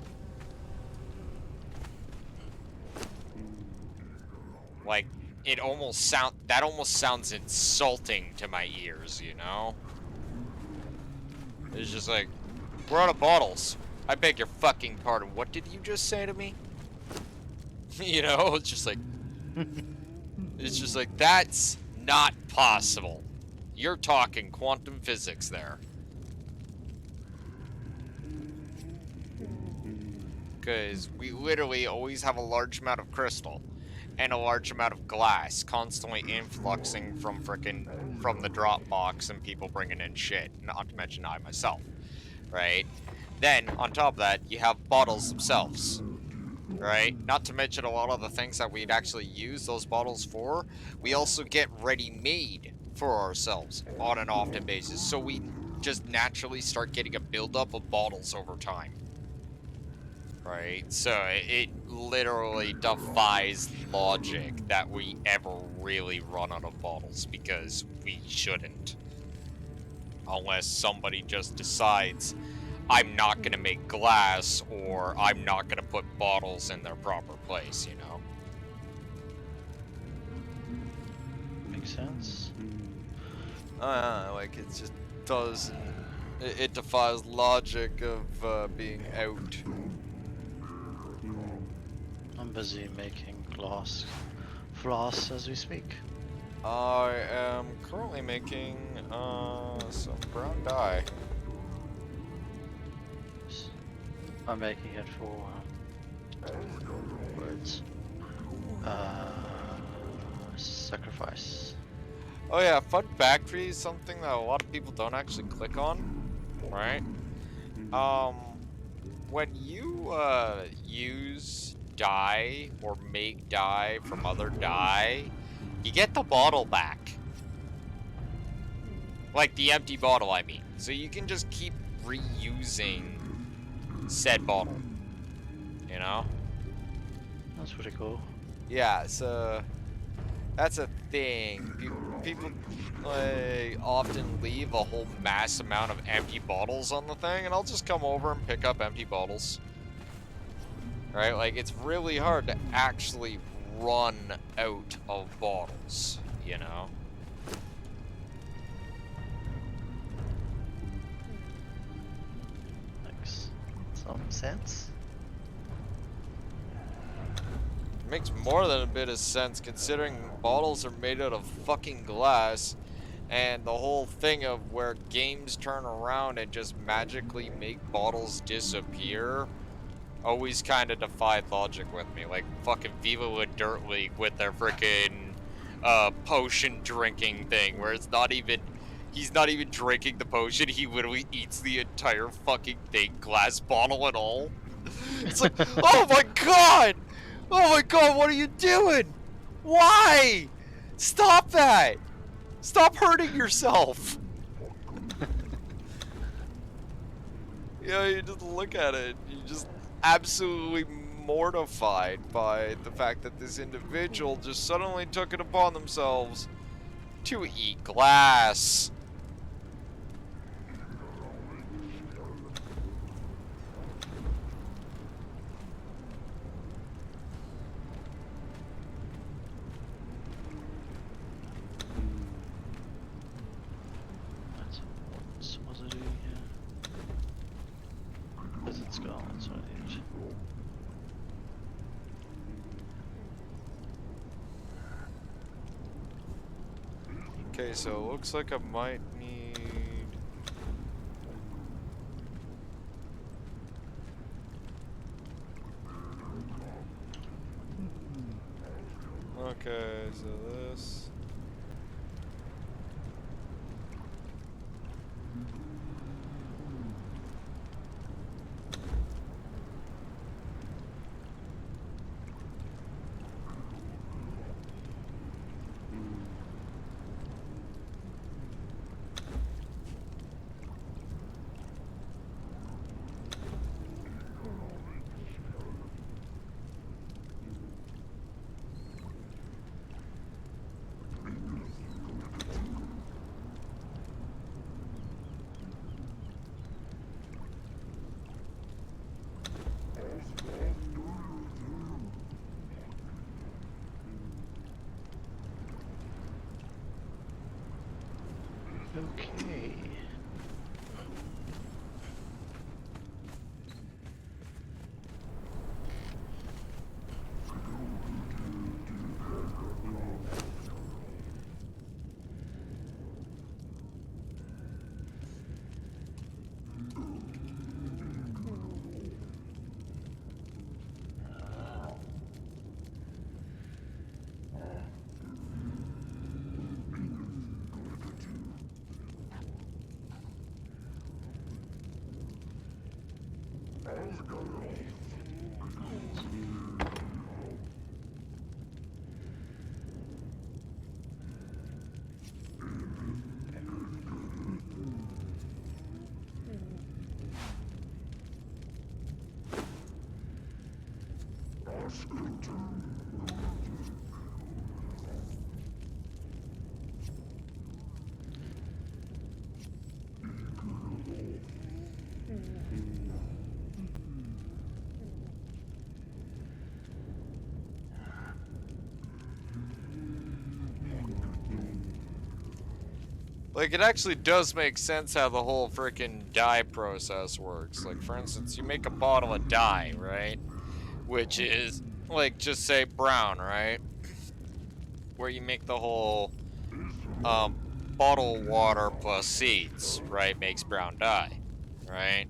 Like, that almost sounds insulting to my ears, you know? It's just like, we're out of bottles. I beg your fucking pardon. What did you just say to me? You know, it's just like, that's not possible. You're talking quantum physics there. Because we literally always have a large amount of crystal and a large amount of glass constantly influxing from from the drop box and people bringing in shit. Not to mention I myself, right? Then, on top of that, you have bottles themselves, right? Not to mention a lot of the things that we'd actually use those bottles for. We also get ready-made for ourselves on an often basis. So we just naturally start getting a buildup of bottles over time. Right? So it literally defies logic that we ever really run out of bottles, because we shouldn't. Unless somebody just decides, I'm not going to make glass, or I'm not going to put bottles in their proper place, you know? Makes sense. Like, it just doesn't... It defies logic of being out. I'm busy making glass floss as we speak. I am currently making, some brown dye. I'm making it for words. Sacrifice. Oh yeah, fun fact for you, something that a lot of people don't actually click on, right? Um, when you use dye or make dye from other dye, you get the bottle back. Like the empty bottle, I mean. So you can just keep reusing said bottle, you know? That's pretty cool. Yeah, so that's a thing. People like often leave a whole mass amount of empty bottles on the thing, and I'll just come over and pick up empty bottles. Right? Like, it's really hard to actually run out of bottles, you know? Makes some sense. Makes more than a bit of sense considering bottles are made out of fucking glass, and the whole thing of where games turn around and just magically make bottles disappear always kind of defied logic with me. Like fucking Viva La Dirt League with their freaking potion drinking thing, where it's not even, he's not even drinking the potion, he literally eats the entire fucking thing, glass bottle and all. It's like, oh my god! Oh my god, what are you doing? Why? Stop that! Stop hurting yourself! You know, you just look at it, you just absolutely mortified by the fact that this individual just suddenly took it upon themselves to eat glass. That's what's it doing here? Because it's gone, that's what I need. Okay, so it looks like I might need... Okay, so this... Okay. Like, it actually does make sense how the whole freaking dye process works. Like, for instance, you make a bottle of dye, right? Which is, like, just say brown, right? Where you make the whole, bottle water plus seeds, right? Makes brown dye, right?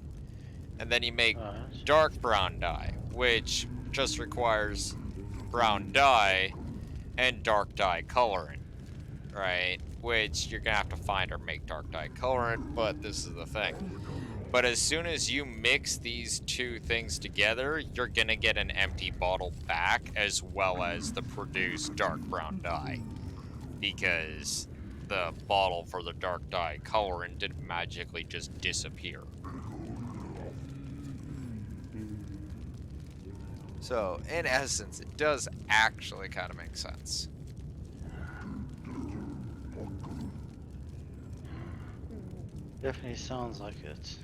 And then you make Alright. dark brown dye, which just requires brown dye and dark dye colorant, right? Which you're gonna have to find or make dark dye colorant, but this is the thing. But as soon as you mix these two things together, you're gonna get an empty bottle back as well as the produced dark brown dye. Because the bottle for the dark dye colorant didn't magically just disappear. So, in essence, it does actually kind of make sense. Definitely sounds like it.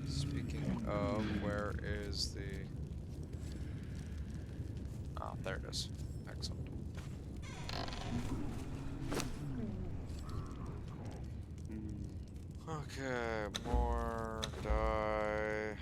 Speaking of, where is the... Oh, there it is. Excellent. Okay, more dye.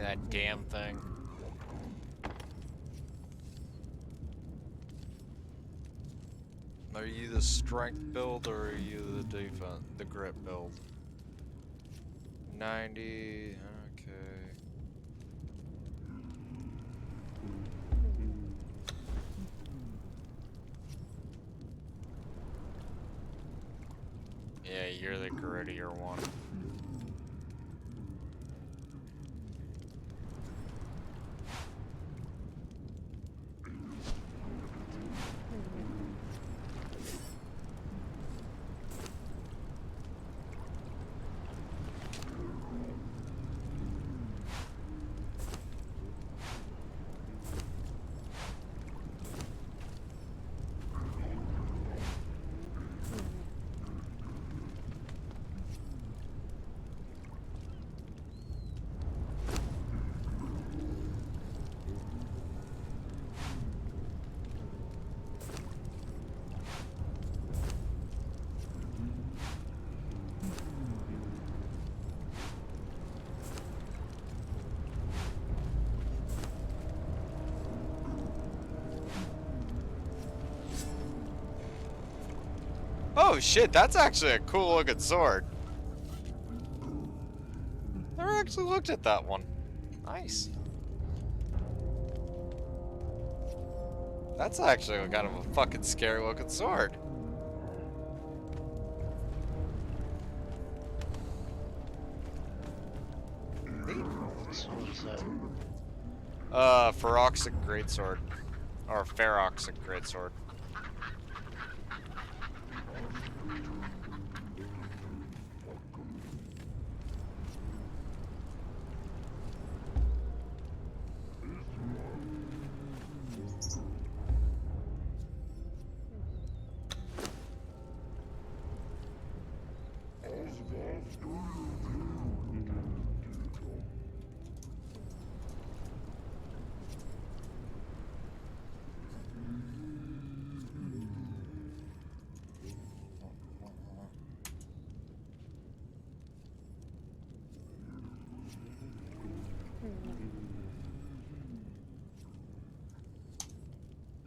that damn thing. Are you the strength build or are you the defense, the grit build? 90, okay. Yeah, you're the grittier one. Oh shit, that's actually a cool looking sword. Never actually looked at that one. Nice. That's actually kind of a fucking scary looking sword. Neat. What is that? Feroxic greatsword. Or Feroxic greatsword.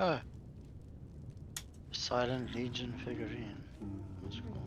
Oh, Silent Legion figurine. That's cool.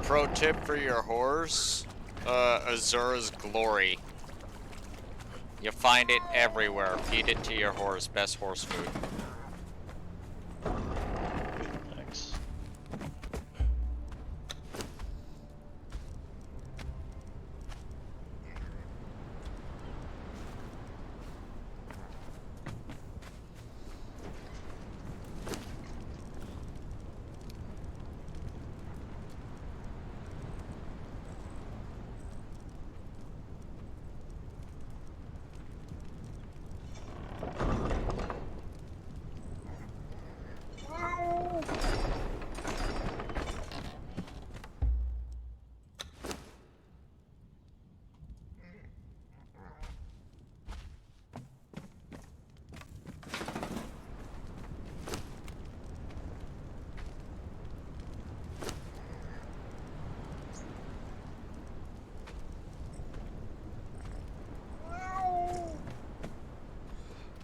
Pro tip for your horse, Azura's Glory. You find it everywhere. Feed it to your horse. Best horse food. Thanks.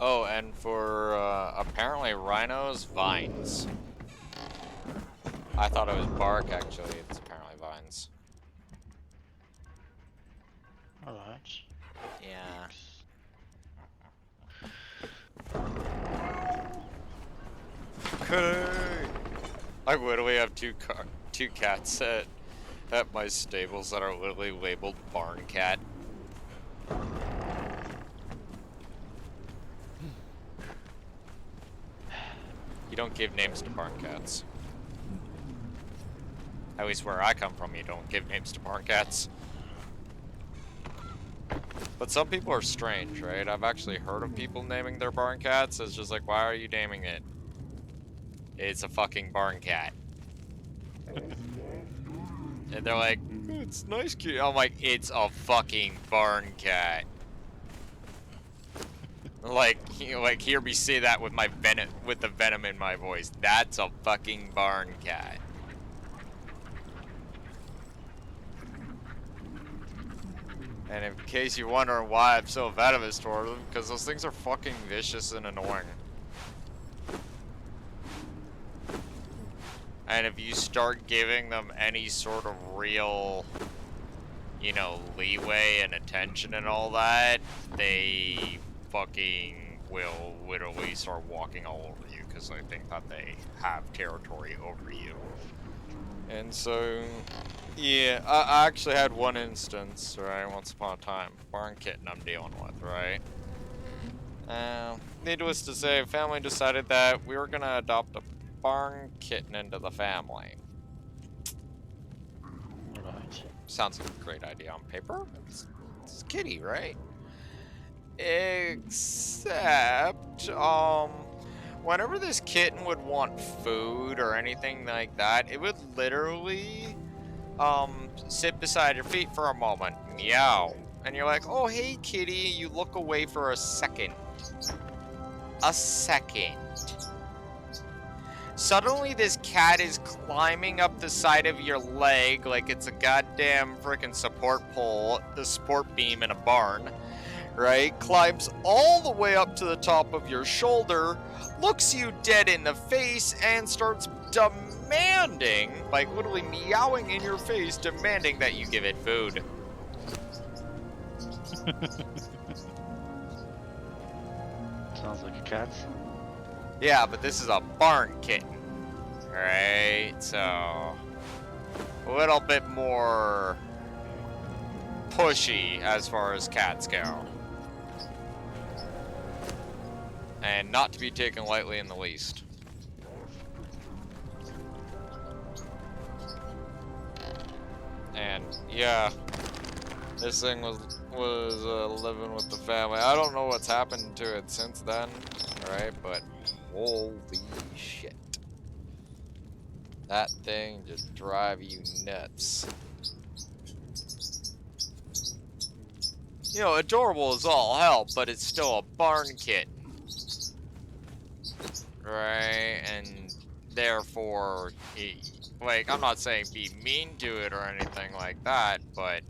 Oh, and for apparently rhinos, vines. I thought it was bark, actually. It's apparently vines. Alright. Yeah. I literally have two cats at my stables that are literally labeled barn cat. You don't give names to barn cats. At least where I come from, you don't give names to barn cats. But some people are strange, right? I've actually heard of people naming their barn cats. It's just like, why are you naming it? It's a fucking barn cat. And they're like, it's nice kid. I'm like, it's a fucking barn cat. Like hear me say that with my with the venom in my voice. That's a fucking barn cat. And in case you're wondering why I'm so venomous toward them, because those things are fucking vicious and annoying. And if you start giving them any sort of real, you know, leeway and attention and all that, they fucking will literally start walking all over you because they think that they have territory over you. And so, yeah, I actually had one instance, right, once upon a time, barn kitten I'm dealing with, right? Needless to say, family decided that we were gonna adopt a barn kitten into the family. Right. Sounds like a great idea on paper. It's a kitty, right? Except, whenever this kitten would want food or anything like that, it would literally, sit beside your feet for a moment, meow. And you're like, oh, hey, kitty. You look away for a second. A second. Suddenly, this cat is climbing up the side of your leg like it's a goddamn freaking support pole, the support beam in a barn, right? Climbs all the way up to the top of your shoulder, looks you dead in the face, and starts demanding, like literally meowing in your face, demanding that you give it food. Sounds like a cat. Yeah, but this is a barn kitten, right? So, a little bit more pushy as far as cats go. And not to be taken lightly in the least. And, yeah, this thing was living with the family. I don't know what's happened to it since then, right? But holy shit. That thing just drive you nuts. You know, adorable as all hell, but it's still a barn kitten. Right? And therefore, like, I'm not saying be mean to it or anything like that, but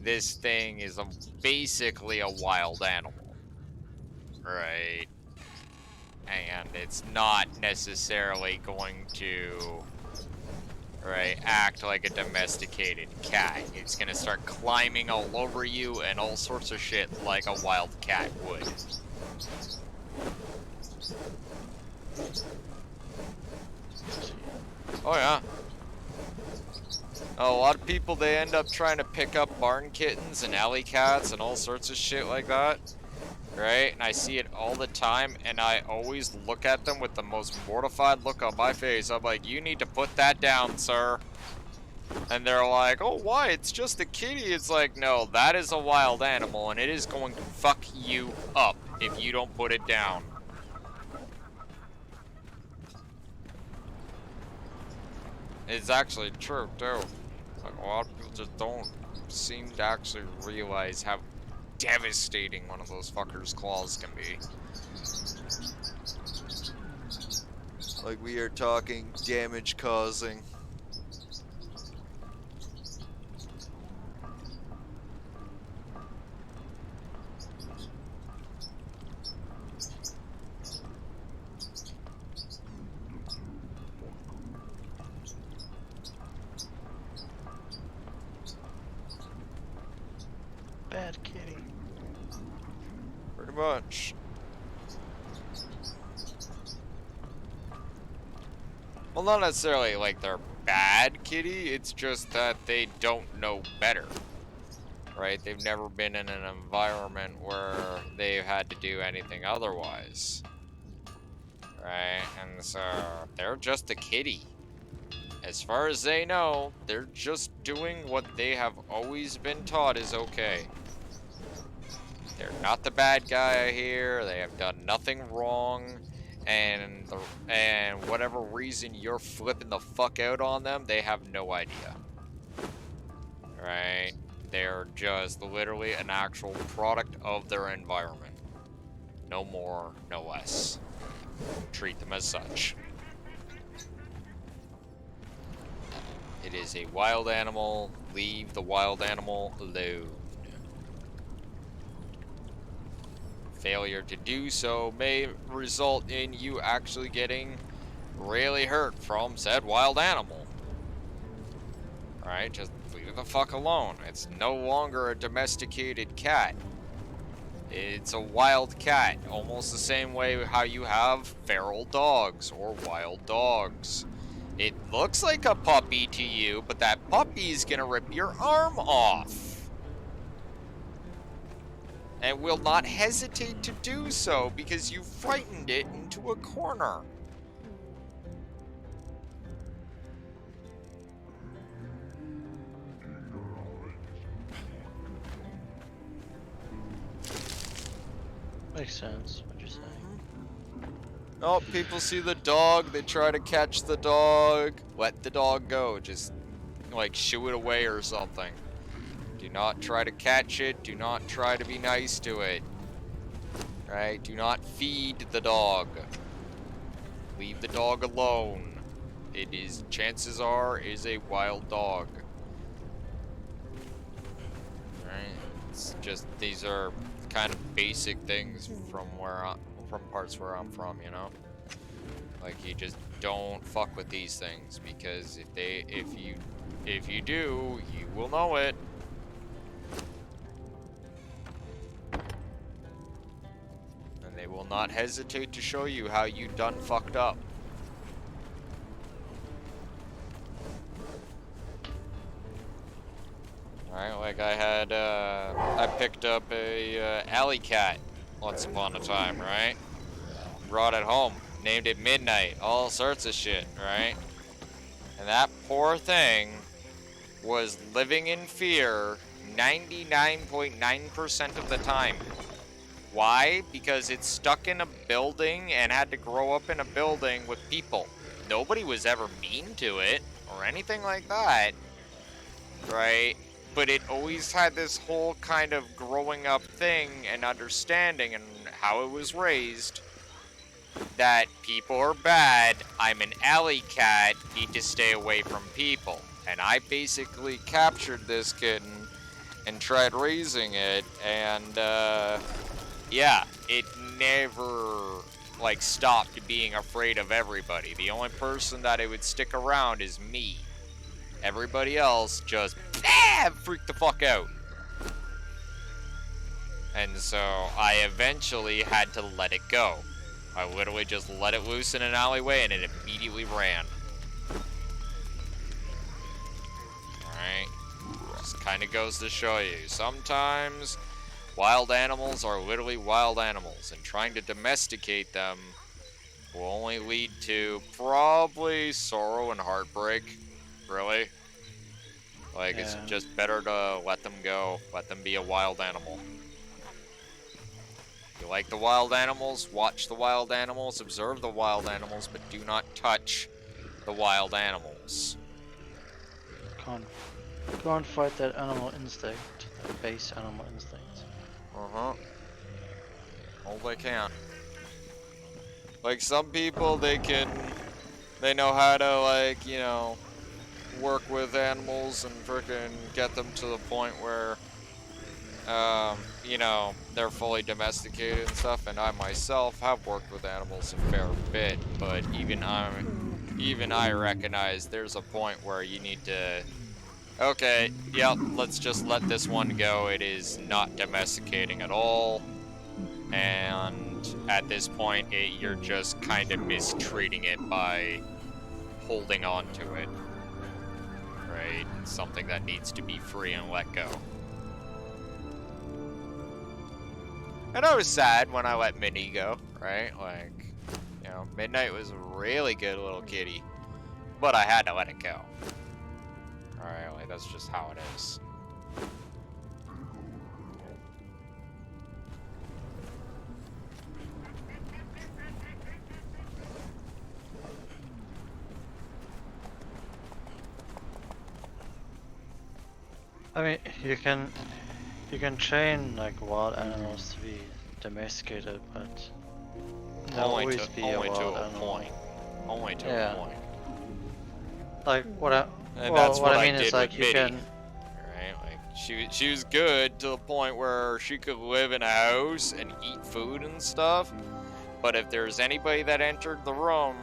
this thing is basically a wild animal. Right? And it's not necessarily going to, right, act like a domesticated cat. It's gonna start climbing all over you and all sorts of shit like a wild cat would. Oh yeah. A lot of people, they end up trying to pick up barn kittens and alley cats and all sorts of shit like that. Right? And I see it all the time, and I always look at them with the most mortified look on my face. I'm like, you need to put that down, sir. And they're like, oh, why? It's just a kitty. It's like, no, that is a wild animal, and it is going to fuck you up if you don't put it down. It's actually true, too. Like, a lot of people just don't seem to actually realize how devastating one of those fuckers' claws can be. Like, we are talking damage causing. Bad kitty. Pretty much. Well, not necessarily like they're bad kitty, it's just that they don't know better. Right? They've never been in an environment where they've had to do anything otherwise. Right? And so they're just a kitty. As far as they know, they're just doing what they have always been taught is okay. They're not the bad guy here. They have done nothing wrong. And whatever reason you're flipping the fuck out on them, they have no idea. Right? They're just literally an actual product of their environment. No more, no less. Treat them as such. It is a wild animal. Leave the wild animal alone. Failure to do so may result in you actually getting really hurt from said wild animal. Right? Just leave it the fuck alone. It's no longer a domesticated cat. It's a wild cat, almost the same way how you have feral dogs or wild dogs. It looks like a puppy to you, but that puppy is gonna rip your arm off. And will not hesitate to do so because you frightened it into a corner. Makes sense what you're saying. Oh, people see the dog, they try to catch the dog. Let the dog go, just like shoo it away or something. Do not try to catch it, do not try to be nice to it. Right? Do not feed the dog. Leave the dog alone. It is, chances are, is a wild dog. Right? It's just, these are kind of basic things from from parts where I'm from, you know? Like, you just don't fuck with these things because if you do, you will know it. And they will not hesitate to show you how you done fucked up. Alright, like I picked up a alley cat once upon a time, right? Brought it home, named it Midnight, all sorts of shit, right? And that poor thing was living in fear 99.9% of the time. Why? Because it's stuck in a building and had to grow up in a building with people. Nobody was ever mean to it or anything like that, right? But it always had this whole kind of growing up thing and understanding and how it was raised that people are bad, I'm an alley cat, need to stay away from people. And I basically captured this kitten and tried raising it, and yeah, it never like stopped being afraid of everybody. The only person that it would stick around is me. everybody else just freaked the fuck out. And so I eventually had to let it go. I literally just let it loose in an alleyway and it immediately ran. Alright. Just kind of goes to show you. Sometimes wild animals are literally wild animals, and trying to domesticate them will only lead to probably sorrow and heartbreak. Really. Like, it's just better to let them go. Let them be a wild animal. If you like the wild animals, watch the wild animals, observe the wild animals, but do not touch the wild animals. Can't fight that animal instinct, that base animal instinct. Uh-huh. All they can. Like, some people, they know how to, like, you know, work with animals and frickin' get them to the point where, you know, they're fully domesticated and stuff, and I myself have worked with animals a fair bit, but even I recognize there's a point where you need to, okay, yep, let's just let this one go. It is not domesticating at all, and at this point, you're just kind of mistreating it by holding on to it, right? It's something that needs to be free and let go. And I was sad when I let Minnie go, right? Like, you know, Midnight was a really good little kitty, but I had to let it go. Alright, like, that's just how it is. I mean, you can train like wild animals to be domesticated, but they'll always be a wild animal. Only to a point. Like what I And well, that's what what I mean I is did like with you Mitty. can. Right? Like she was good to the point where she could live in a house and eat food and stuff. But if there's anybody that entered the room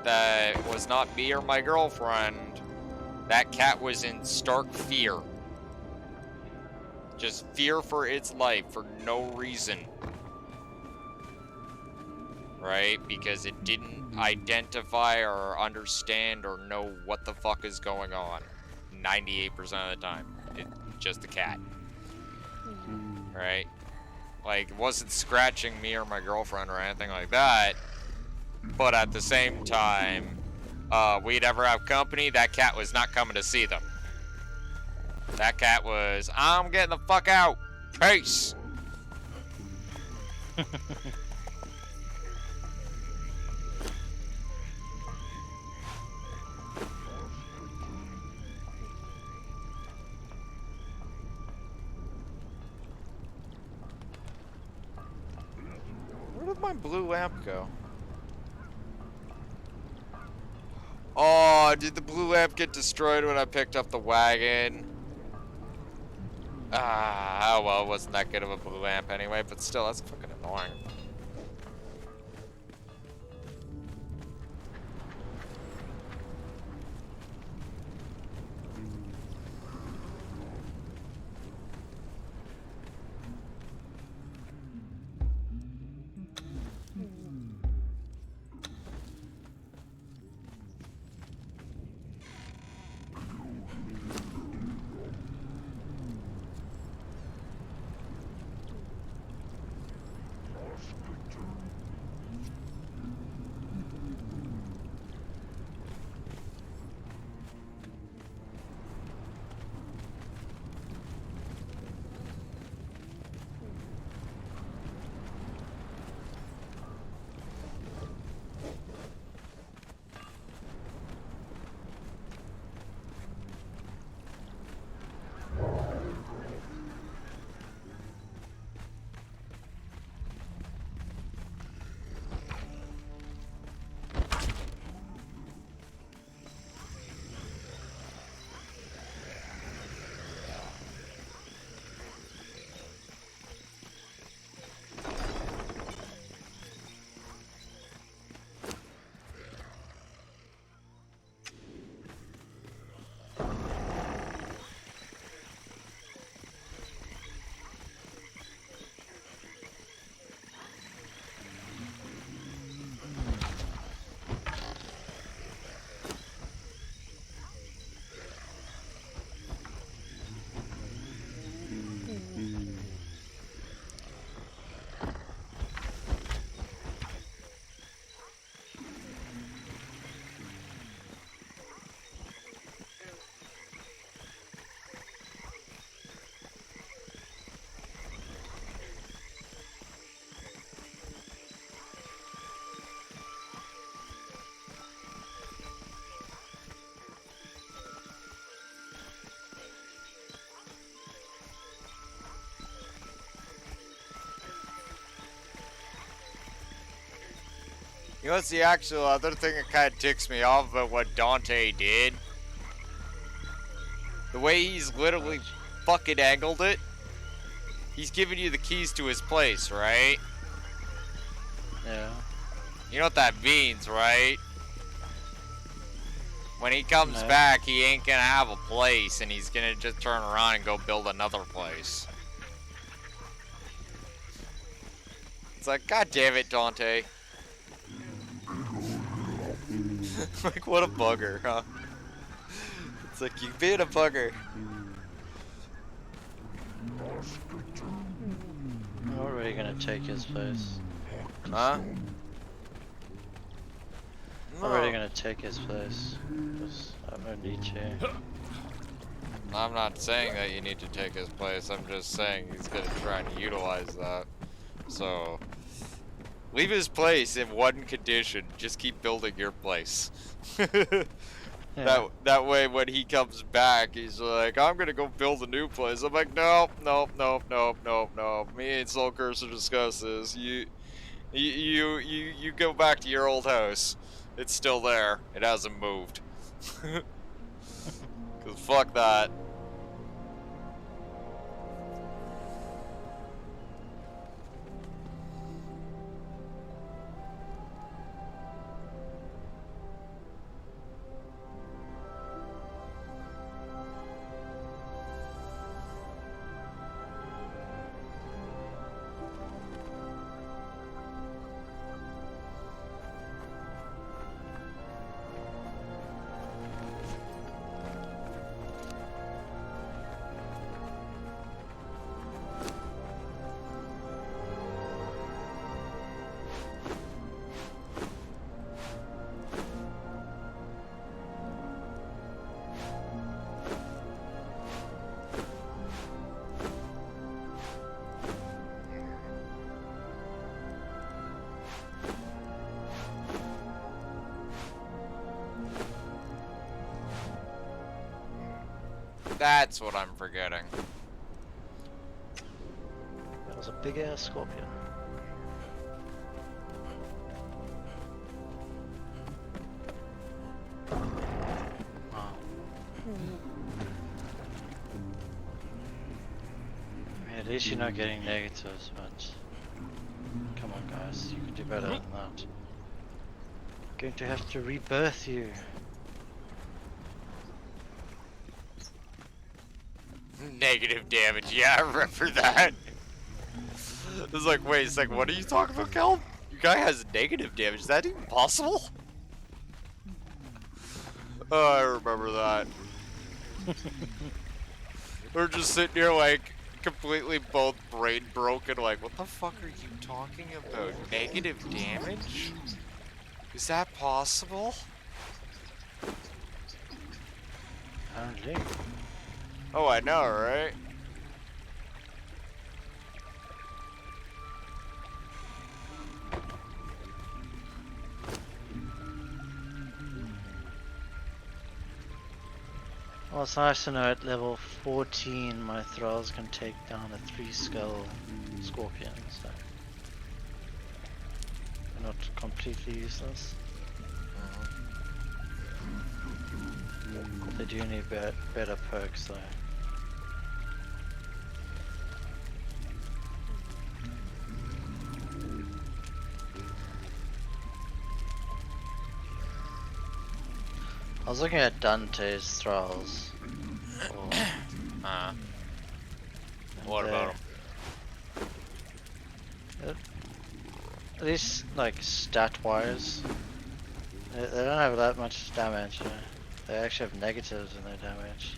that was not me or my girlfriend, that cat was in stark fear. Just fear for its life for no reason. Right? Because it didn't identify or understand or know what the fuck is going on. 98% of the time. It's just a cat. Right? Like, it wasn't scratching me or my girlfriend or anything like that. But at the same time, we'd ever have company, that cat was not coming to see them. That cat was, I'm getting the fuck out. Peace. Where did my blue lamp go? Oh, did the blue lamp get destroyed when I picked up the wagon? Ah, oh well, it wasn't that good of a blue lamp anyway, but still, that's fucking annoying. You know what's the actual other thing that kind of ticks me off about what Dante did? The way he's literally Right. fucking angled it. He's giving you the keys to his place, right? Yeah. You know what that means, right? When he comes No. back, he ain't gonna have a place, and he's gonna just turn around and go build another place. It's like, God damn it, Dante. Like, what a bugger, huh? It's like, you being a bugger. I'm not really gonna take his place. Huh? I'm really No. gonna take his place. Because I don't need to. I'm not saying that you need to take his place. I'm just saying he's gonna try and utilize that. So, leave his place in one condition. Just keep building your place. Yeah. That way, when he comes back, he's like, I'm gonna go build a new place. I'm like, nope, nope, nope, nope, nope, nope. Me and Soul Cursor discuss this. You go back to your old house. It's still there. It hasn't moved. Cause fuck that. That's what I'm forgetting. That was a big ass scorpion. Wow. At least you're not getting negatives, but come on guys, you can do better than that. Going to have to rebirth you. Negative damage. Yeah, I remember that. It was like, wait a second, what are you talking about, Kel? Your guy has negative damage. Is that even possible? Oh, I remember that. We're just sitting here like completely both brain broken, like, what the fuck are you talking about? Negative damage? Is that possible? Apparently. Oh, I know, right? Well, it's nice to know at level 14 my thralls can take down a 3-skull scorpion, so they're not completely useless. They do need better perks though. I was looking at Dante's thralls. What about him? At least, like, stat-wise, they don't have that much damage. They actually have negatives in their damage,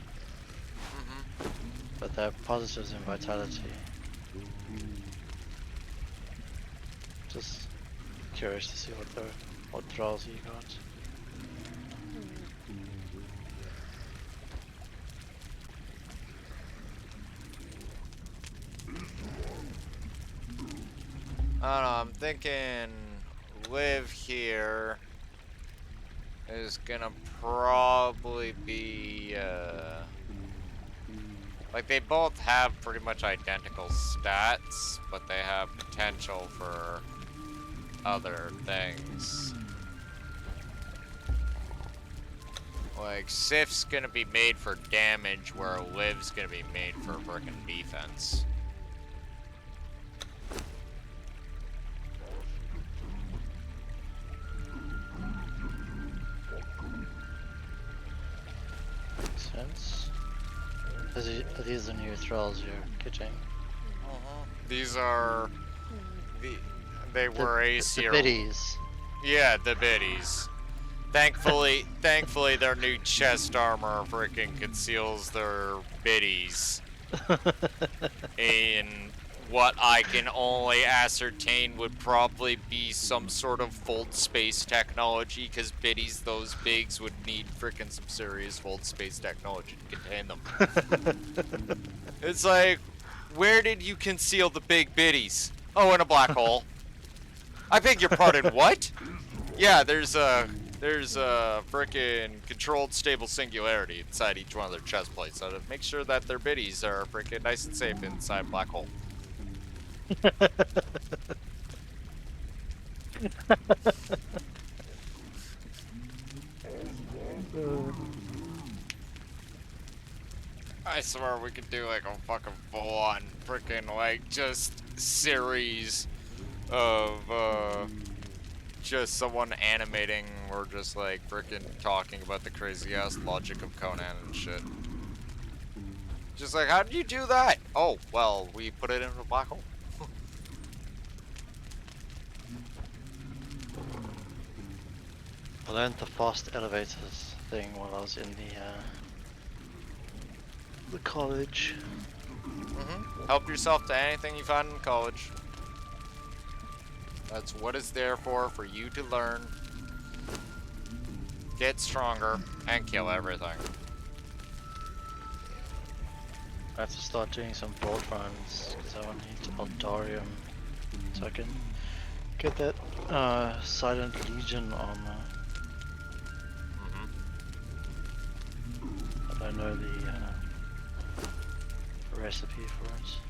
but they have positives in vitality. Just curious to see what thralls you got. I don't know, I'm thinking live here is gonna probably be, like they both have pretty much identical stats, but they have potential for other things. Like, Sif's gonna be made for damage, where Liv's gonna be made for frickin' defense. Makes sense. Are these the new thralls you're kitching? These are... They were The ACR. biddies. Yeah, the biddies. Thankfully, their new chest armor freaking conceals their biddies in what I can only ascertain would probably be some sort of fold space technology, because biddies those bigs would need freaking some serious fold space technology to contain them. It's like, where did you conceal the big biddies? Oh, in a black hole. I beg your pardon, what? Yeah, there's a frickin' controlled stable singularity inside each one of their chest plates, so to make sure that their biddies are frickin' nice and safe inside a black hole. I swear we could do like a fucking full-on frickin' like just series of just someone animating or just like frickin' talking about the crazy ass logic of Conan and shit. Just like, how did you do that? Oh, well, we put it in a black hole. I learned the fast elevators thing while I was in the college. Help yourself to anything you find in college. That's what it's there for you to learn, get stronger, and kill everything. I have to start doing some bolt runs because I need Aldarium so I can get that Silent Legion armor. I don't know the recipe for it.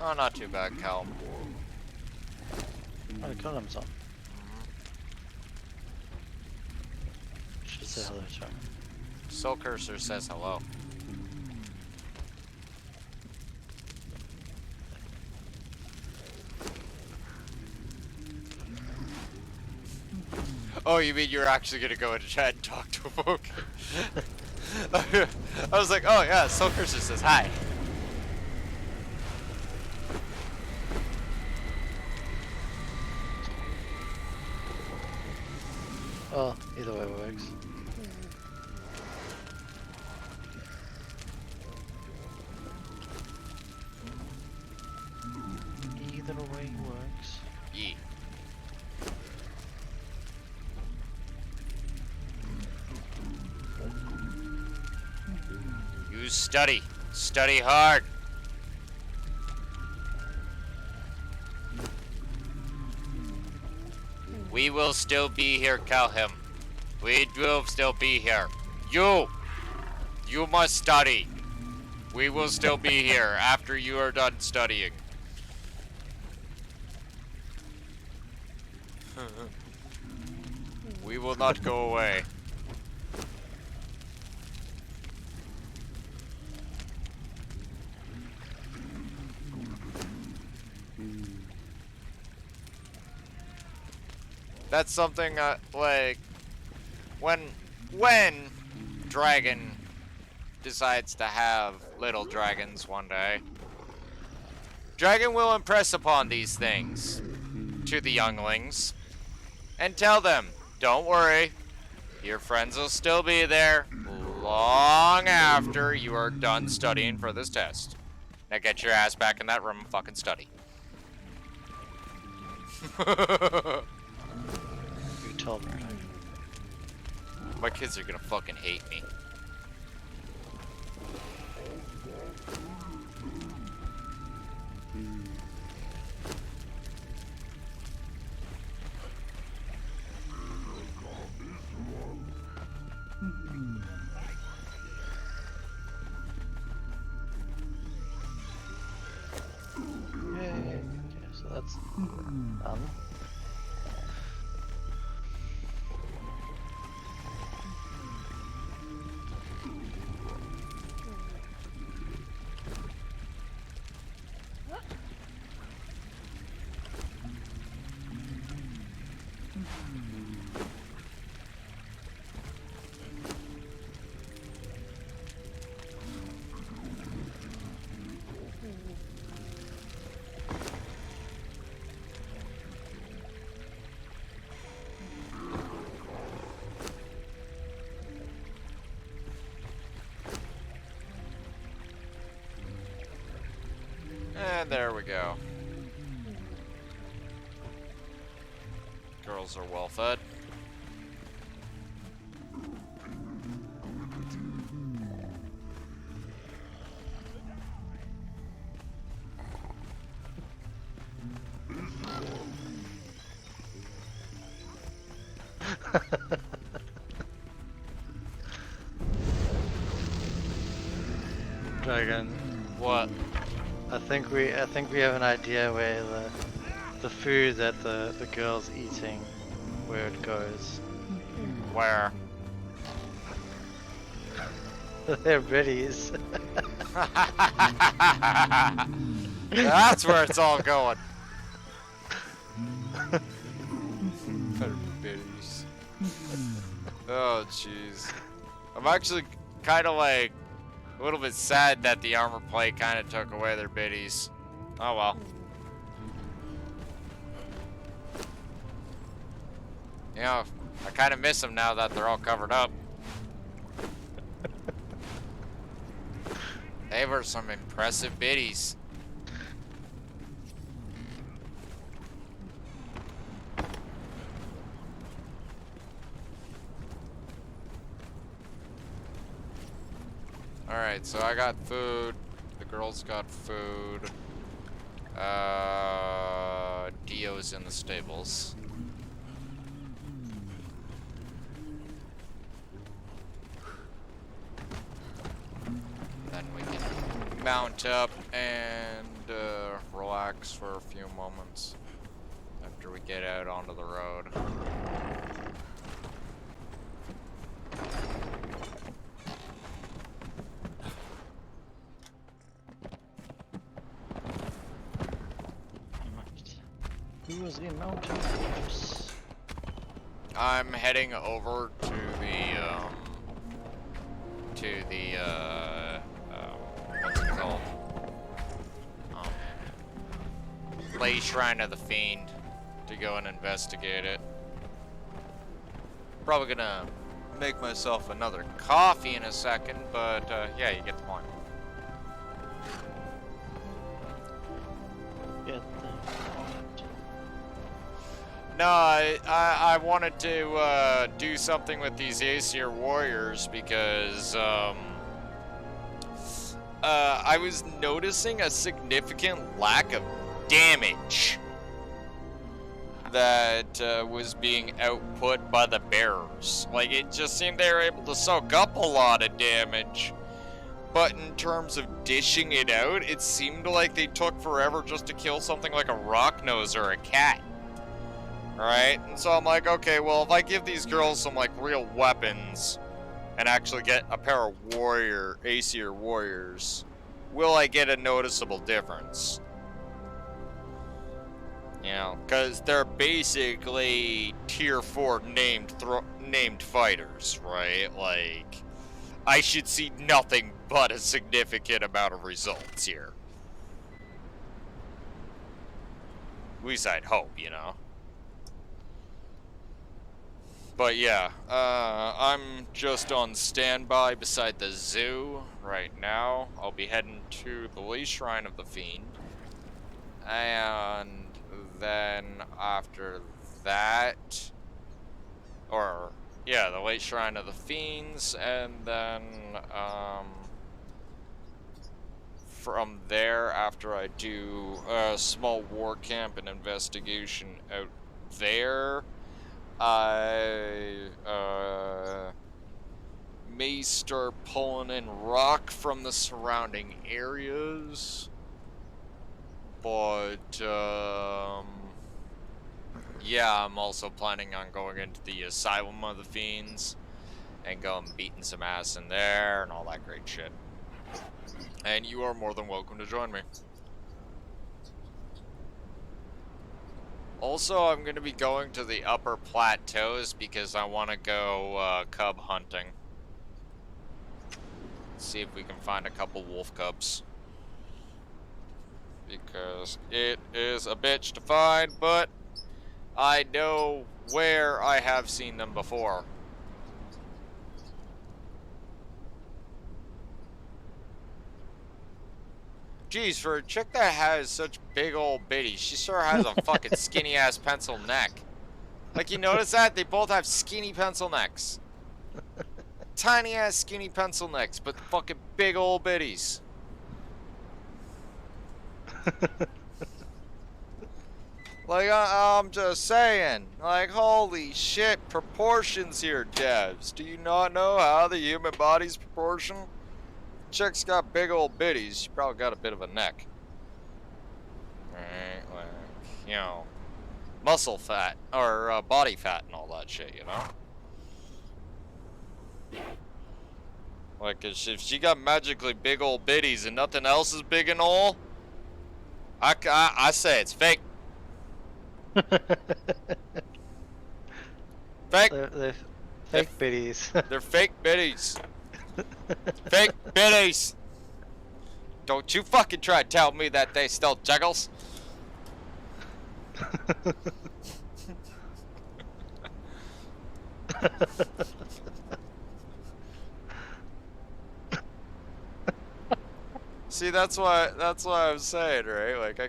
Oh, not too bad, Cal. Oh, the column's on. Should say hello to him. Soul Cursor says hello. Oh, you mean you're actually gonna go into chat and talk to him? Okay. I was like, oh yeah, Soul Cursor says hi. Oh, either way works. Either way works. Yee. You study. Study hard. We will still be here, Calhim. We will still be here. You must study. We will still be here after you are done studying. We will not go away. That's something like when dragon decides to have little dragons one day, dragon will impress upon these things to the younglings and tell them, don't worry, your friends will still be there long after you are done studying for this test. Now get your ass back in that room and fucking study. You told me. My kids are gonna fucking hate me. Yay. Okay, so that's done. And there we go. Girls are well fed. Dragon. What? I think we have an idea where the food that the girl's eating, where it goes. Where? They're biddies. That's where it's all going. Biddies. Oh, jeez. I'm actually kind of like a little bit sad that the armor plate kind of took away their biddies. Oh well. You know, I kind of miss them now that they're all covered up. They were some impressive biddies. Alright, so I got food. The girls got food. Dio's in the stables. Then we can mount up and relax for a few moments after we get out onto the road. Who was in mountains? I'm heading over to the what's it called? Lay Shrine of the Fiend to go and investigate it. Probably gonna make myself another coffee in a second, but yeah, you get the point. Get the No, I wanted to do something with these Aesir warriors because I was noticing a significant lack of damage that was being output by the bearers. Like, it just seemed they were able to soak up a lot of damage, but in terms of dishing it out, it seemed like they took forever just to kill something like a rock nose or a cat. Right? And so I'm like, okay, well, if I give these girls some, like, real weapons and actually get a pair of Aesir warriors, will I get a noticeable difference? You know, because they're basically tier 4 named fighters, right? Like, I should see nothing but a significant amount of results here. At least I'd hope, you know. But yeah, I'm just on standby beside the zoo right now. I'll be heading to the Lee Shrine of the Fiend. And then after that, or yeah, the Late Shrine of the Fiends, and then from there, after I do a small war camp and investigation out there, I may start pulling in rock from the surrounding areas, but yeah, I'm also planning on going into the Asylum of the Fiends and going beating some ass in there and all that great shit. And you are more than welcome to join me. Also, I'm going to be going to the upper plateaus because I want to go cub hunting. See if we can find a couple wolf cubs. Because it is a bitch to find, but I know where I have seen them before. Geez, for a chick that has such big old bitties, she sure has a fucking skinny ass pencil neck. Like, you notice that? They both have skinny pencil necks. Tiny ass skinny pencil necks, but fucking big old bitties. Like, I'm just saying. Like, holy shit, proportions here, devs. Do you not know how the human body's proportion? Chick's got big old bitties. She probably got a bit of a neck. Right, like, you know, muscle fat, or body fat and all that shit, you know? Like, if she got magically big old bitties and nothing else is big and all, I say it's fake. Fake. They're fake biddies. They're fake bitties. Fake bitties. Don't you fucking try to tell me that they still juggles. See, that's why I'm saying, right? Like,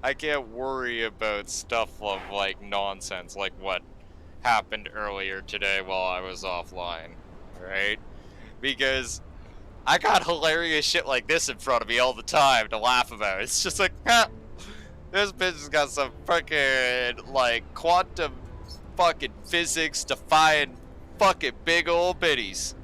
I can't worry about stuff of like nonsense like what happened earlier today while I was offline, right? Because I got hilarious shit like this in front of me all the time to laugh about. It's just like, ha, this bitch has got some fucking like quantum fucking physics defying fucking big old bitties.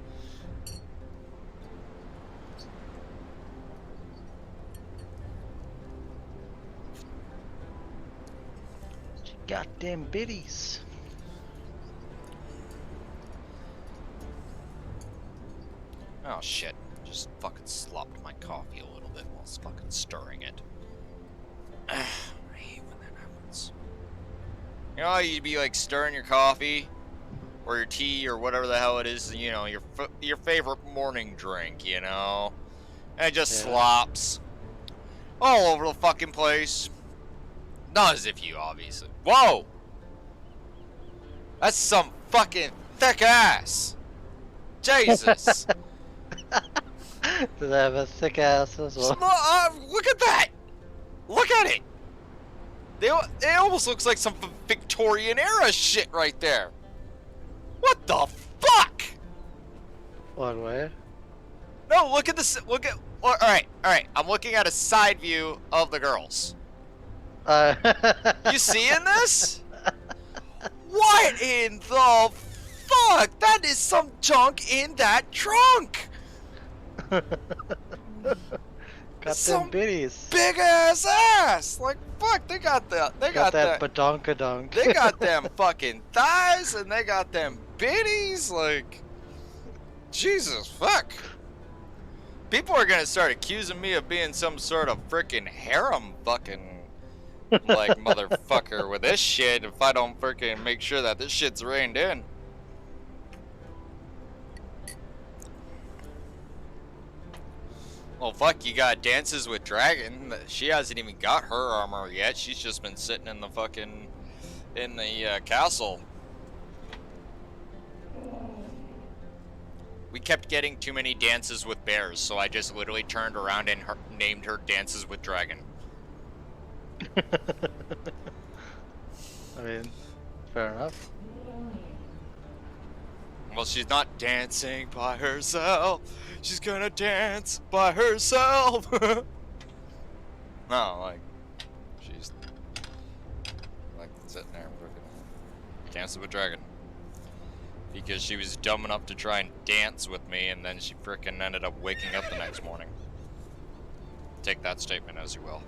Goddamn biddies. Oh shit, just fucking slopped my coffee a little bit while fucking stirring it. I hate when that happens. You know how you'd be like stirring your coffee or your tea or whatever the hell it is, you know, your favorite morning drink, you know? And it just slops all over the fucking place. Not as if you obviously. Whoa! That's some fucking thick ass! Jesus! Do they have a thick ass as well? Look at that! Look at it! It almost looks like some Victorian era shit right there. What the fuck? What way? No, look at this. Look at. All right. I'm looking at a side view of the girls. You seeing this? What in the fuck? That is some junk in that trunk. Got them biddies. Big ass. Like fuck, they got that. They got that badonkadonk. They got them fucking thighs and they got them bitties. Like Jesus fuck. People are gonna start accusing me of being some sort of freaking harem fucking like motherfucker with this shit if I don't freaking make sure that this shit's reined in. Well, fuck, you got Dances with Dragon. She hasn't even got her armor yet. She's just been sitting in the fucking... in the castle. We kept getting too many dances with bears, so I just literally turned around and named her Dances with Dragon. I mean, fair enough. Well, she's not dancing by herself. She's gonna dance by herself. No, like, she's like sitting there freaking dancing with Dragon. Because she was dumb enough to try and dance with me, and then she frickin' ended up waking up the next morning. Take that statement as you will.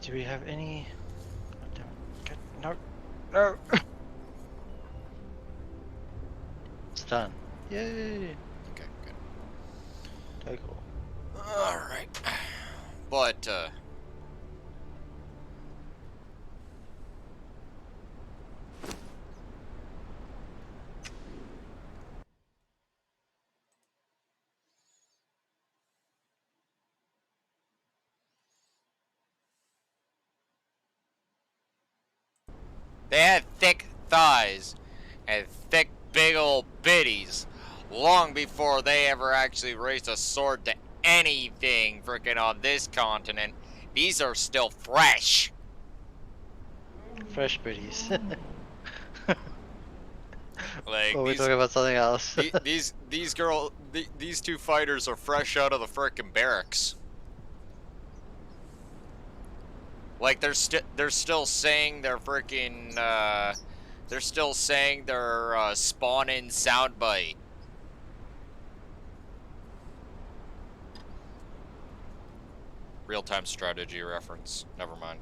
Do we have any? Oh, damn it. No, no. It's done. Yay! Okay, good. Okay, cool. Alright. But, they had thick thighs and thick big old bitties long before they ever actually raised a sword to anything frickin' on this continent. These are still fresh. Fresh booties. Like, Well, we're talking about something else. these two fighters are fresh out of the frickin' barracks. Like, they're still saying they're frickin' they're still saying their spawn-in soundbite. Real-time strategy reference. Never mind.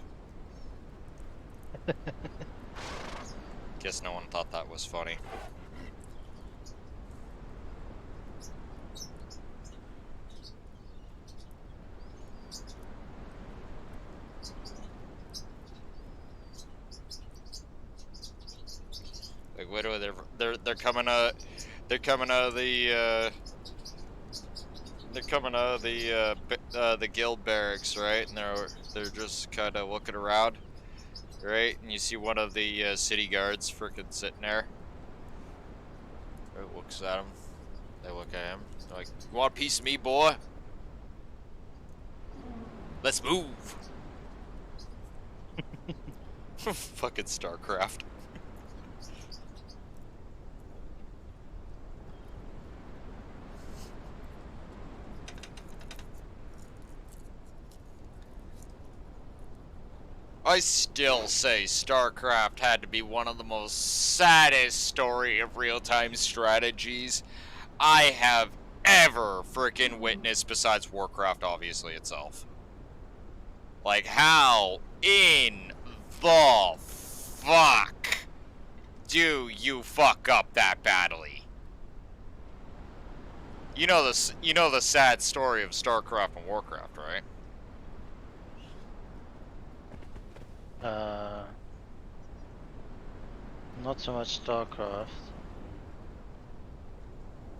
Guess no one thought that was funny. Like, literally, they're coming out of the they're coming out of the guild barracks, right? And they're just kind of looking around, right? And you see one of the city guards frickin' sitting there. Right, looks at him. They look at him. They're like, "You want a piece of me, boy? Let's move." Fucking StarCraft. I still say StarCraft had to be one of the most saddest story of real-time strategies I have ever frickin' witnessed, besides Warcraft, obviously, itself. Like, how in the fuck do you fuck up that badly? You know the sad story of StarCraft and Warcraft, right? Not so much StarCraft.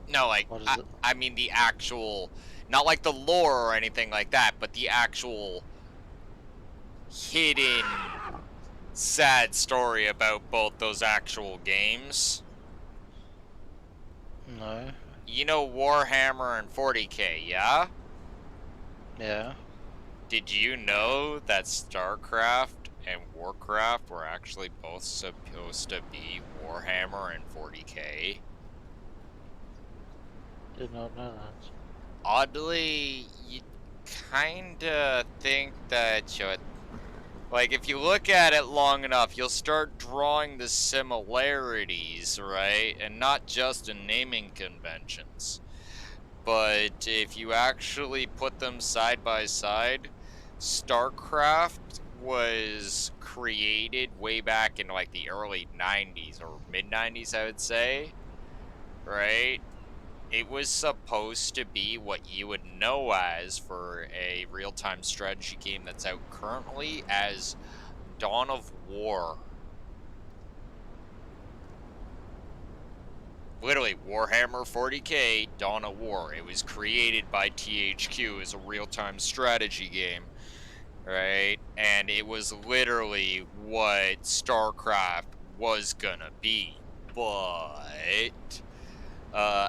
No, like, What is it? I mean the actual, not like the lore or anything like that, but the actual hidden sad story about both those actual games. No. You know Warhammer and 40K, yeah? Yeah. Did you know that StarCraft and Warcraft were actually both supposed to be Warhammer and 40K? Did not know that. Oddly, you kinda think that like, if you look at it long enough, you'll start drawing the similarities, right? And not just in naming conventions. But if you actually put them side by side, StarCraft was created way back in like the early 90s or mid 90s, I would say, right? It was supposed to be what you would know as, for a real-time strategy game that's out currently, as Dawn of War. Literally, Warhammer 40k, Dawn of War. It was created by THQ as a real-time strategy game, right? And it was literally what StarCraft was gonna be. But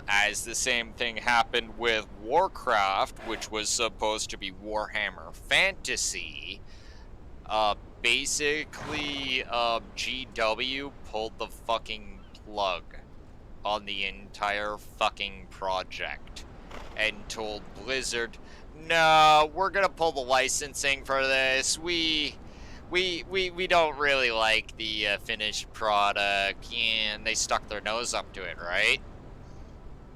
as the same thing happened with Warcraft, which was supposed to be Warhammer Fantasy, basically, GW pulled the fucking plug on the entire fucking project and told Blizzard, no, we're gonna pull the licensing for this. We don't really like the finished product, and they stuck their nose up to it, right?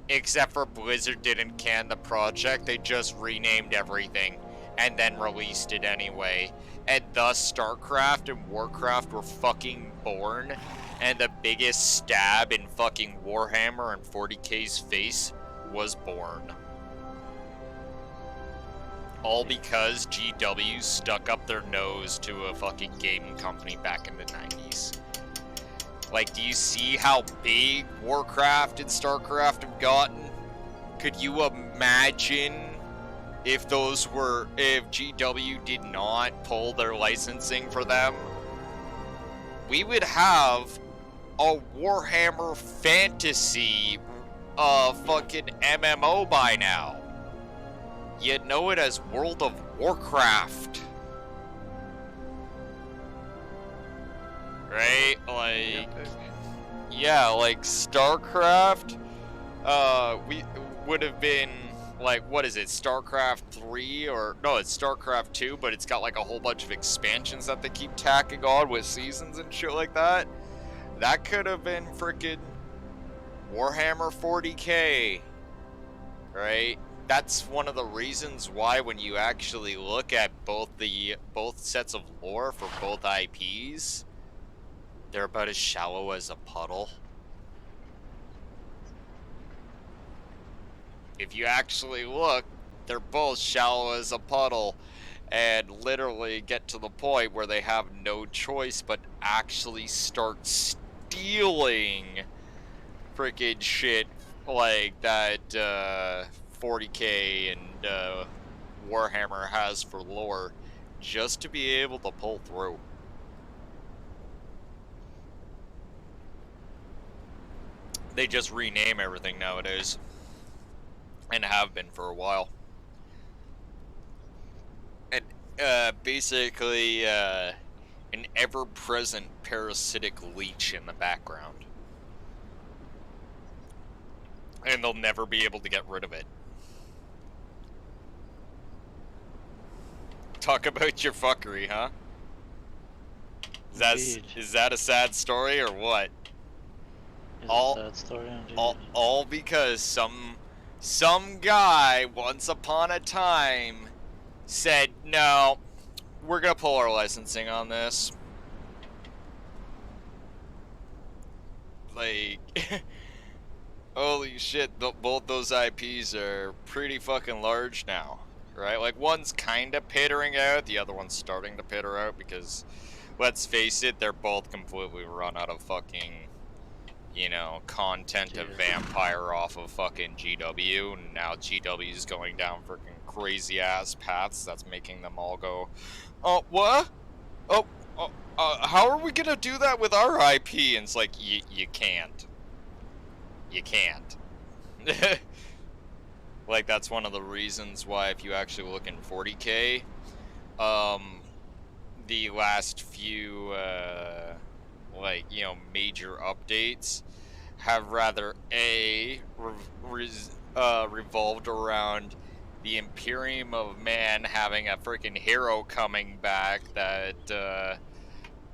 Except for Blizzard didn't can the project, they just renamed everything and then released it anyway. And thus StarCraft and Warcraft were fucking born, and the biggest stab in fucking Warhammer and 40k's face was born. All because GW stuck up their nose to a fucking gaming company back in the 90s. Like, do you see how big Warcraft and StarCraft have gotten? Could you imagine if GW did not pull their licensing for them? We would have a Warhammer Fantasy fucking MMO by now. You'd know it as World of Warcraft. Right? Like, yeah, like StarCraft, we would have been, like, what is it, StarCraft 3, or, no, it's StarCraft 2, but it's got, like, a whole bunch of expansions that they keep tacking on with seasons and shit like that. That could have been frickin' Warhammer 40k, right? That's one of the reasons why when you actually look at both sets of lore for both IPs, they're about as shallow as a puddle. If you actually look, they're both shallow as a puddle, and literally get to the point where they have no choice but actually start stealing freaking shit like that 40k and Warhammer has for lore, just to be able to pull through. They just rename everything nowadays, and have been for a while. And basically an ever-present parasitic leech in the background. And they'll never be able to get rid of it. Talk about your fuckery, huh? Is that a sad story or what? It's a sad story, indeed. All because some guy once upon a time said, no, we're gonna pull our licensing on this. Like, holy shit, both those IPs are pretty fucking large now, right? Like, one's kinda petering out, the other one's starting to peter out, because, let's face it, they're both completely run out of fucking, you know, content of Vampire off of fucking GW, and now GW's going down freaking crazy ass paths that's making them all go, oh, what? Oh, how are we gonna do that with our IP? And it's like, you can't. You can't. Like, that's one of the reasons why, if you actually look in 40k, the last few, like, you know, major updates have rather revolved around the Imperium of Man having a freaking hero coming back that,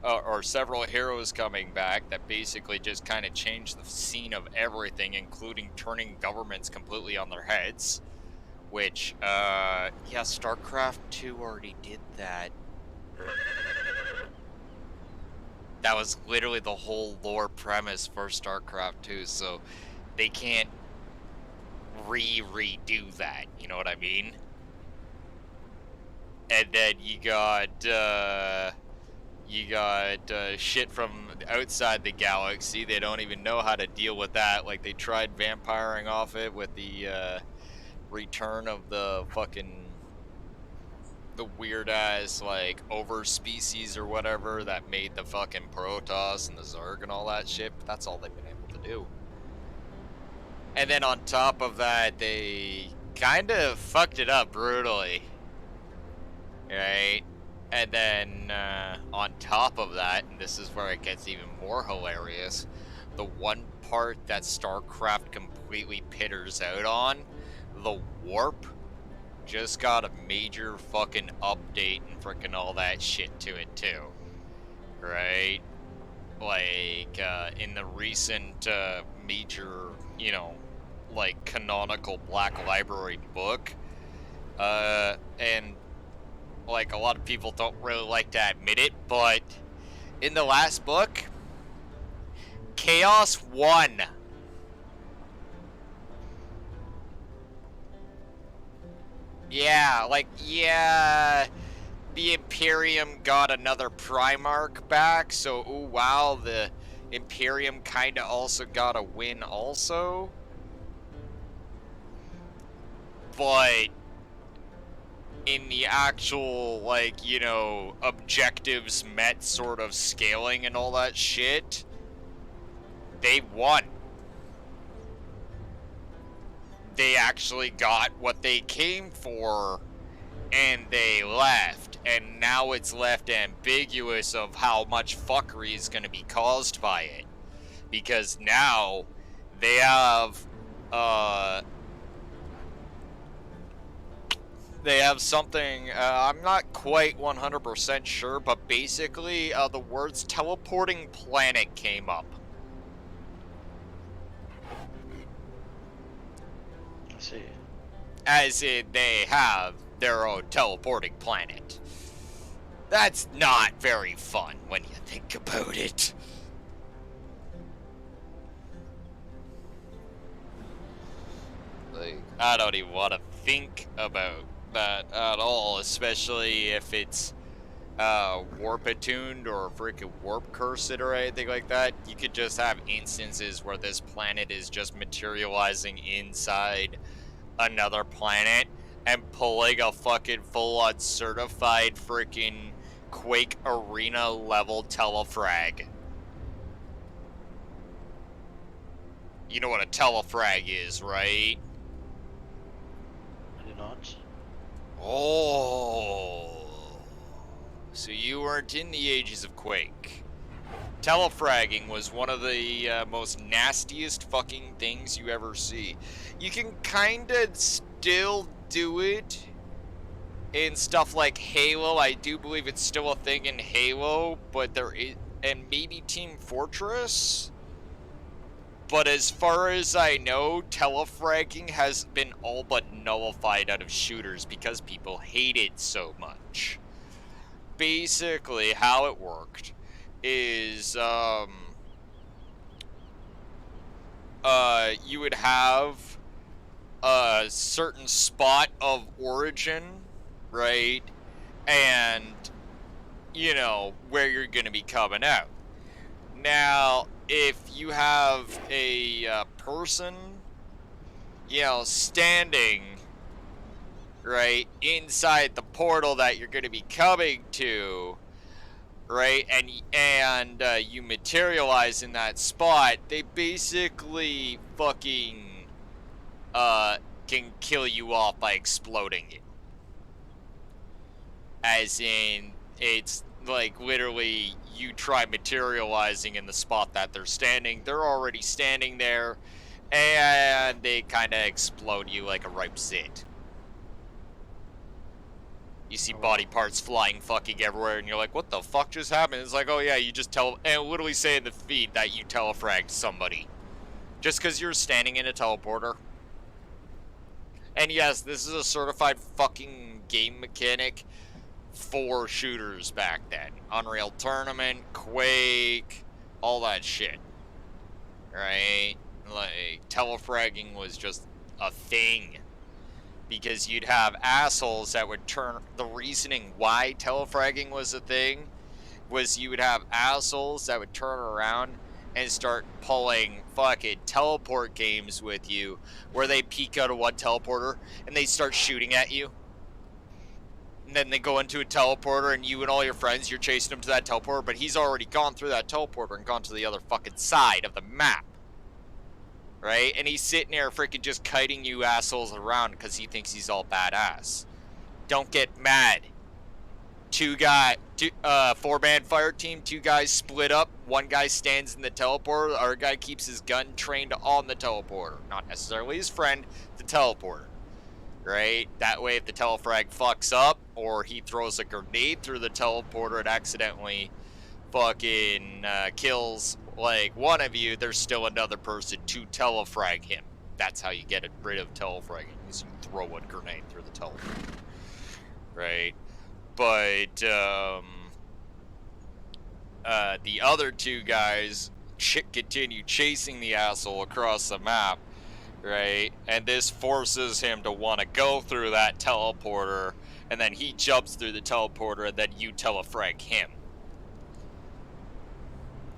or several heroes coming back that basically just kind of changed the scene of everything, including turning governments completely on their heads. Which, yeah, StarCraft 2 already did that. That was literally the whole lore premise for StarCraft 2, so they can't redo that, you know what I mean? And then you got, You got shit from outside the galaxy. They don't even know how to deal with that. Like, they tried vampiring off it with the return of the weird ass, like, over species or whatever that made the fucking Protoss and the Zerg and all that shit. But that's all they've been able to do. And then on top of that, they kind of fucked it up brutally. Right? And then on top of that, and this is where it gets even more hilarious, the one part that StarCraft completely pitters out on, the warp, just got a major fucking update and freaking all that shit to it too. Right? Like in the recent major, you know, like canonical Black Library book, and like, a lot of people don't really like to admit it, but in the last book, Chaos won. Yeah, like, yeah, the Imperium got another Primarch back, so, ooh, wow, the Imperium kinda also got a win also. But in the actual, like, you know, objectives met sort of scaling and all that shit, they won. They actually got what they came for, and they left. And now it's left ambiguous of how much fuckery is going to be caused by it. Because now they have, something, I'm not quite 100% sure, but basically the words teleporting planet came up. I see. As in, they have their own teleporting planet. That's not very fun when you think about it. Like, I don't even want to think about that at all, especially if it's warp attuned or freaking warp cursed or anything like that. You could just have instances where this planet is just materializing inside another planet and pulling a fucking full-on certified freaking Quake Arena level telefrag. You know what a telefrag is, right? I do not. Oh. So you weren't in the ages of Quake. Telefragging was one of the most nastiest fucking things you ever see. You can kinda still do it in stuff like Halo. I do believe it's still a thing in Halo, but there is, and maybe Team Fortress. But as far as I know, telefragging has been all but nullified out of shooters because people hate it so much. Basically, how it worked is, you would have a certain spot of origin, right? And, you know, where you're going to be coming out. Now, if you have a person, you know, standing, right, inside the portal that you're going to be coming to, right, and you materialize in that spot, they basically fucking can kill you off by exploding you. As in, it's like literally you try materializing in the spot that they're standing. They're already standing there, and they kind of explode you like a ripe zit. You see body parts flying fucking everywhere, and you're like, what the fuck just happened? It's like, oh yeah, you just and literally say in the feed that you telefragged somebody. Just because you're standing in a teleporter. And yes, this is a certified fucking game mechanic for shooters back then. Unreal Tournament, Quake, all that shit. Right? Like, telefragging was just a thing. Because you'd have assholes that would turn the reasoning why telefragging was a thing was you would have assholes that would turn around and start pulling fucking teleport games with you, where they peek out of one teleporter and they start shooting at you. And then they go into a teleporter, and you and all your friends, you're chasing him to that teleporter, but he's already gone through that teleporter and gone to the other fucking side of the map. Right? And he's sitting there freaking just kiting you assholes around because he thinks he's all badass. Don't get mad. 4-man fire team, 2 guys split up, 1 guy stands in the teleporter, the other guy keeps his gun trained on the teleporter. Not necessarily his friend, the teleporter. Right? That way if the telefrag fucks up, or he throws a grenade through the teleporter and accidentally fucking kills like one of you, there's still another person to telefrag him. That's how you get rid of telefragging, is you throw a grenade through the teleporter. Right? But the other 2 guys continue chasing the asshole across the map, right? And this forces him to want to go through that teleporter, and then he jumps through the teleporter, and then you telefrag him.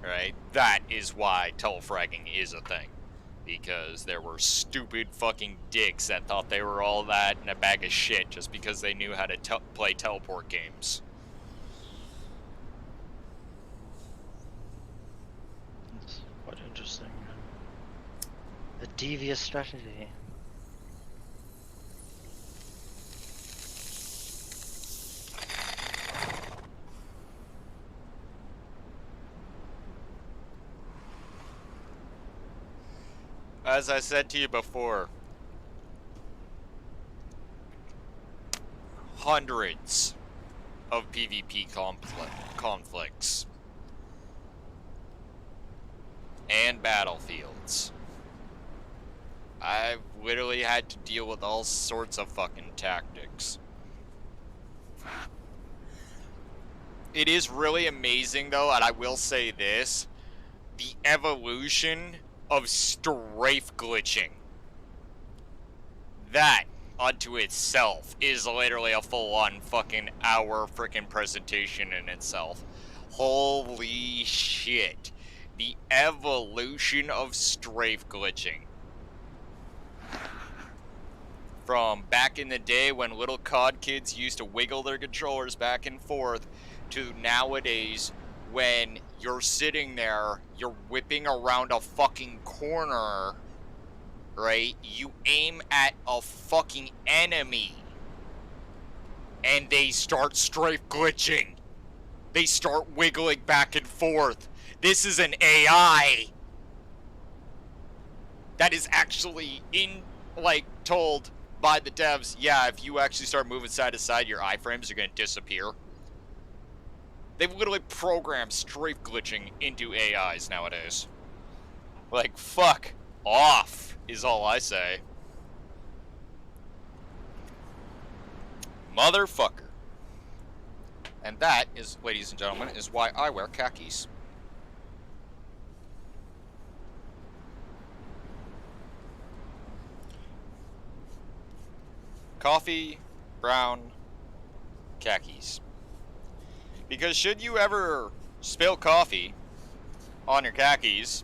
Right? That is why telefragging is a thing. Because there were stupid fucking dicks that thought they were all that in a bag of shit just because they knew how to play teleport games. That's quite interesting. A devious strategy. As I said to you before, hundreds of PvP conflicts and battlefields. I've literally had to deal with all sorts of fucking tactics. It is really amazing though, and I will say this, the evolution of strafe glitching. That unto itself is literally a full-on fucking hour freaking presentation in itself. Holy shit. The evolution of strafe glitching. From back in the day when little COD kids used to wiggle their controllers back and forth, to nowadays when you're sitting there, you're whipping around a fucking corner, right? You aim at a fucking enemy, and they start strafe glitching. They start wiggling back and forth. This is an AI that is actually told by the devs, yeah, if you actually start moving side to side, your iframes are gonna disappear. They've literally programmed strafe glitching into AIs nowadays. Like, fuck off, is all I say. Motherfucker. And that is, ladies and gentlemen, is why I wear khakis. Coffee, brown, khakis. Because should you ever spill coffee on your khakis,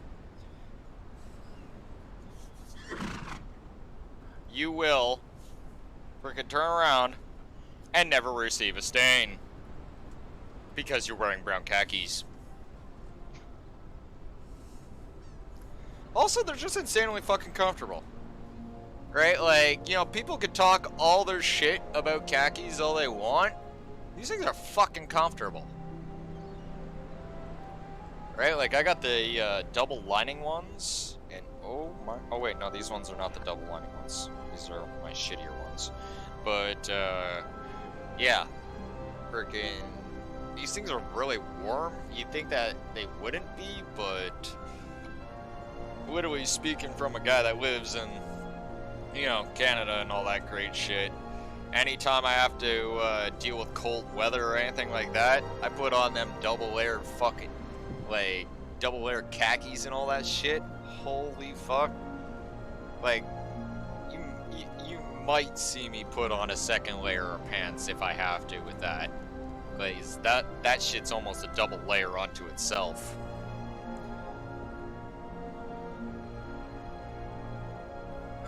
you will freaking turn around and never receive a stain. Because you're wearing brown khakis. Also, they're just insanely fucking comfortable. Right? Like, you know, people could talk all their shit about khakis all they want. These things are fucking comfortable. Right? Like, I got the double lining ones. And, oh wait, no, these ones are not the double lining ones. These are my shittier ones. But, yeah. Freaking, these things are really warm. You'd think that they wouldn't be, but literally speaking from a guy that lives in, you know, Canada and all that great shit, anytime I have to deal with cold weather or anything like that, I put on them double layered fucking, like, double layered khakis and all that shit. Holy fuck. Like, you might see me put on a second layer of pants if I have to with that. Because that shit's almost a double layer onto itself.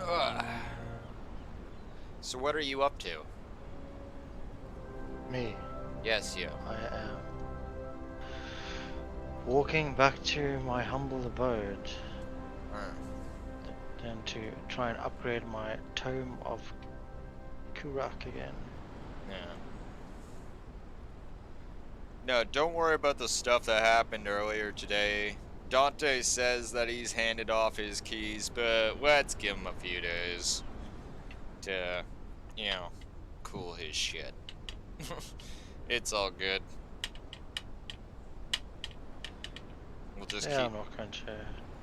Ugh. So what are you up to? Me, Yes, you. I am walking back to my humble abode, then to try and upgrade my Tome of Kurak again. Yeah. No, don't worry about the stuff that happened earlier today. Dante says that he's handed off his keys, but let's give him a few days to, you know, cool his shit. It's all good. We'll just Yeah, keep... I'm not going to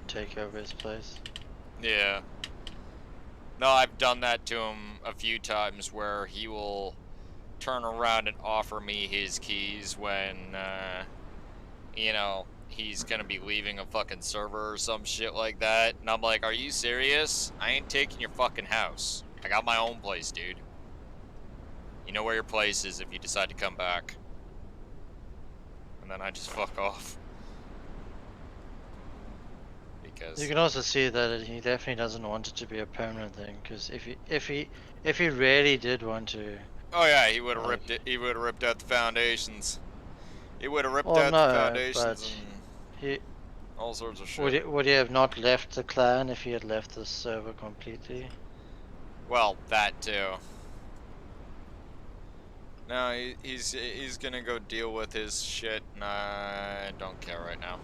take over his place. Yeah. No, I've done that to him a few times where he will turn around and offer me his keys when, you know, he's gonna be leaving a fucking server or some shit like that. And I'm like, are you serious? I ain't taking your fucking house. I got my own place, dude. You know where your place is if you decide to come back. And then I just fuck off. Because... You can also see that he definitely doesn't want it to be a permanent thing, because if he really did want to, Oh yeah, he would have like, ripped it. He would have ripped out the foundations. He would have ripped well, out the no, foundations but and he all sorts of shit. would he have not left the clan if he had left the server completely? Well, that too. No, he's gonna go deal with his shit, and I don't care right now.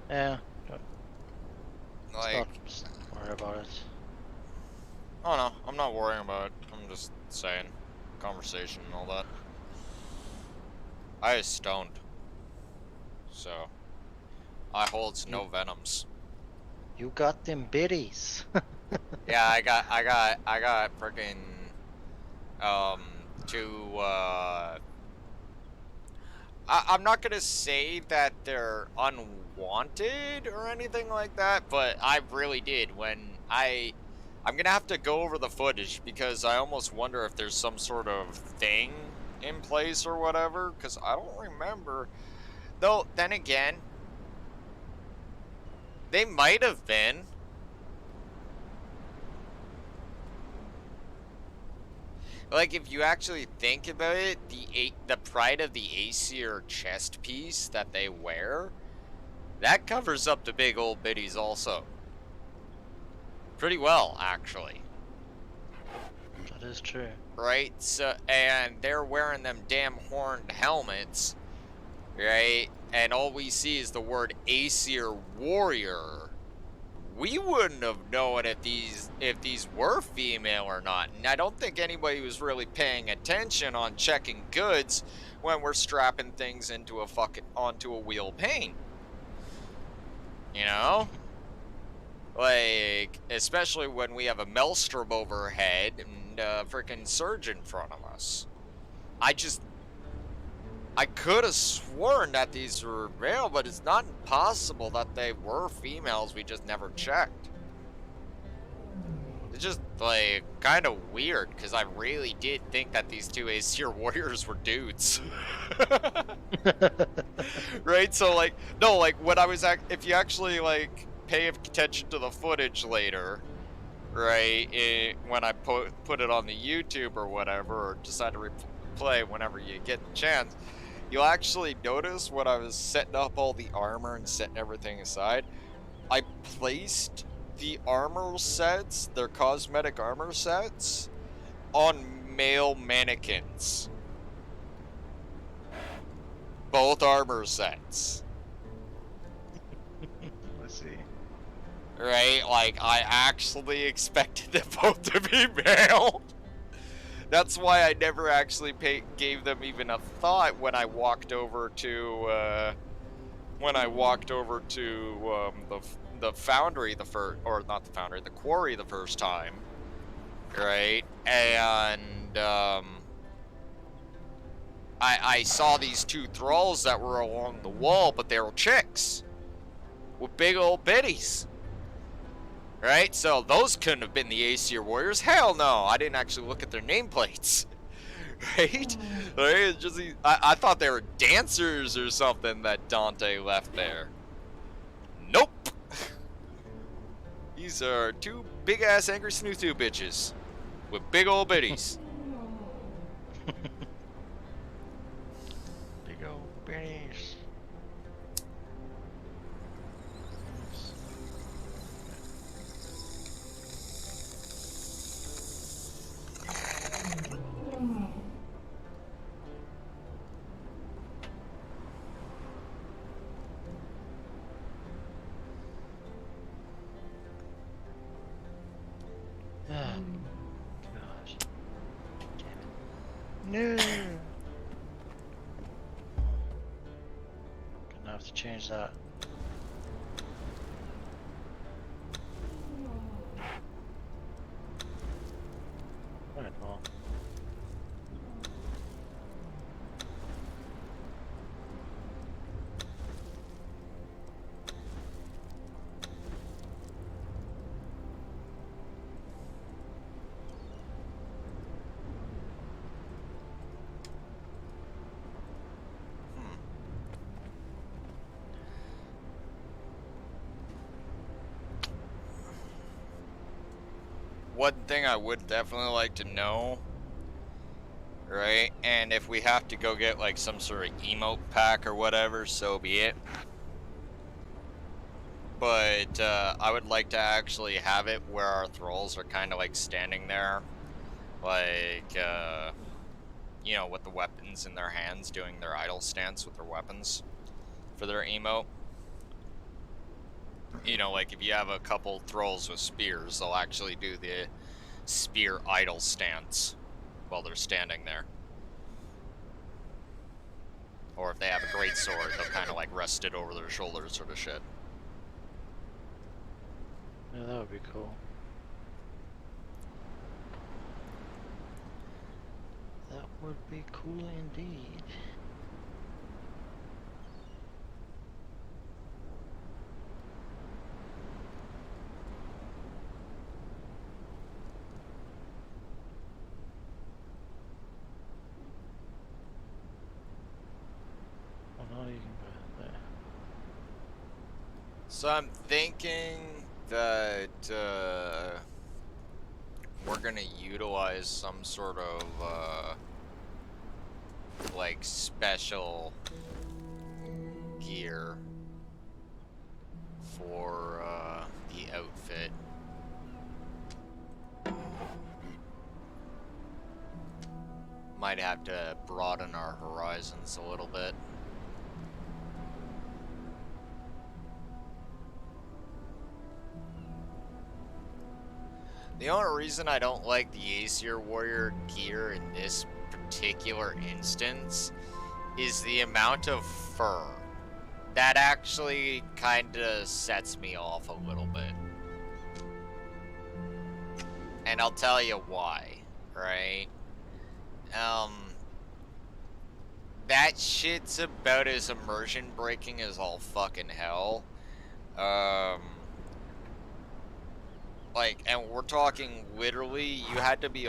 Yeah, Like, just worry about it. oh no, I'm not worrying about it. I'm just saying, conversation and all that. I is stoned, so I holds no venoms. You got them biddies. Yeah, I got freaking two I'm not gonna say that they're unwanted or anything like that, but I really did when I'm gonna have to go over the footage because I almost wonder if there's some sort of thing in place or whatever, because I don't remember. Though, then again, they might have been. Like, if you actually think about it, the pride of the Aesir chest piece that they wear, that covers up the big old biddies also. Pretty well, actually. That is true. Right? So, and they're wearing them damn horned helmets, right? And all we see is the word Aesir Warrior. We wouldn't have known if these were female or not. And I don't think anybody was really paying attention on checking goods when we're strapping things into onto a wheel paint. You know? Like, especially when we have a maelstrom overhead and a freaking surge in front of us. I could have sworn that these were male, but it's not impossible that they were females, we just never checked. It's just, like, kind of weird, because I really did think that these two Aesir warriors were dudes. Right? So, like, no, like, when I was if you actually, like, pay attention to the footage later, right, when I put it on the YouTube or whatever, or decide to replay whenever you get the chance, you'll actually notice when I was setting up all the armor and setting everything aside, I placed the armor sets, their cosmetic armor sets, on male mannequins. Both armor sets. Let's see. Right? Like, I actually expected them both to be male. That's why I never actually gave them even a thought when I walked over to, the foundry or not the foundry, the quarry the first time, right? And, I saw these two thralls that were along the wall, but they were chicks with big old biddies. Right? So those couldn't have been the Aesir warriors. Hell no. I didn't actually look at their nameplates. Right? Right? It's just I thought they were dancers or something that Dante left there. Nope. These are two big ass angry snoo bitches with big old bitties. Big old bitties. Oh, gosh. Damn it. No! Gonna have to change that. Alright, well. One thing I would definitely like to know, right? And if we have to go get like some sort of emote pack or whatever, so be it. But I would like to actually have it where our thralls are kind of like standing there, like, you know, with the weapons in their hands, doing their idle stance with their weapons for their emote. You know, like if you have a couple thralls with spears, they'll actually do the spear idle stance while they're standing there. Or if they have a great sword, they'll kind of like rest it over their shoulders sort of shit. Yeah, that would be cool. That would be cool indeed. Oh no, you can put it there. So I'm thinking that we're gonna utilize some sort of like special gear for the outfit. Might have to broaden our horizons a little bit. The only reason I don't like the Aesir Warrior gear in this particular instance is the amount of fur. That actually kinda sets me off a little bit. And I'll tell you why, right? That shit's about as immersion breaking as all fucking hell. Like, and we're talking literally, you had to be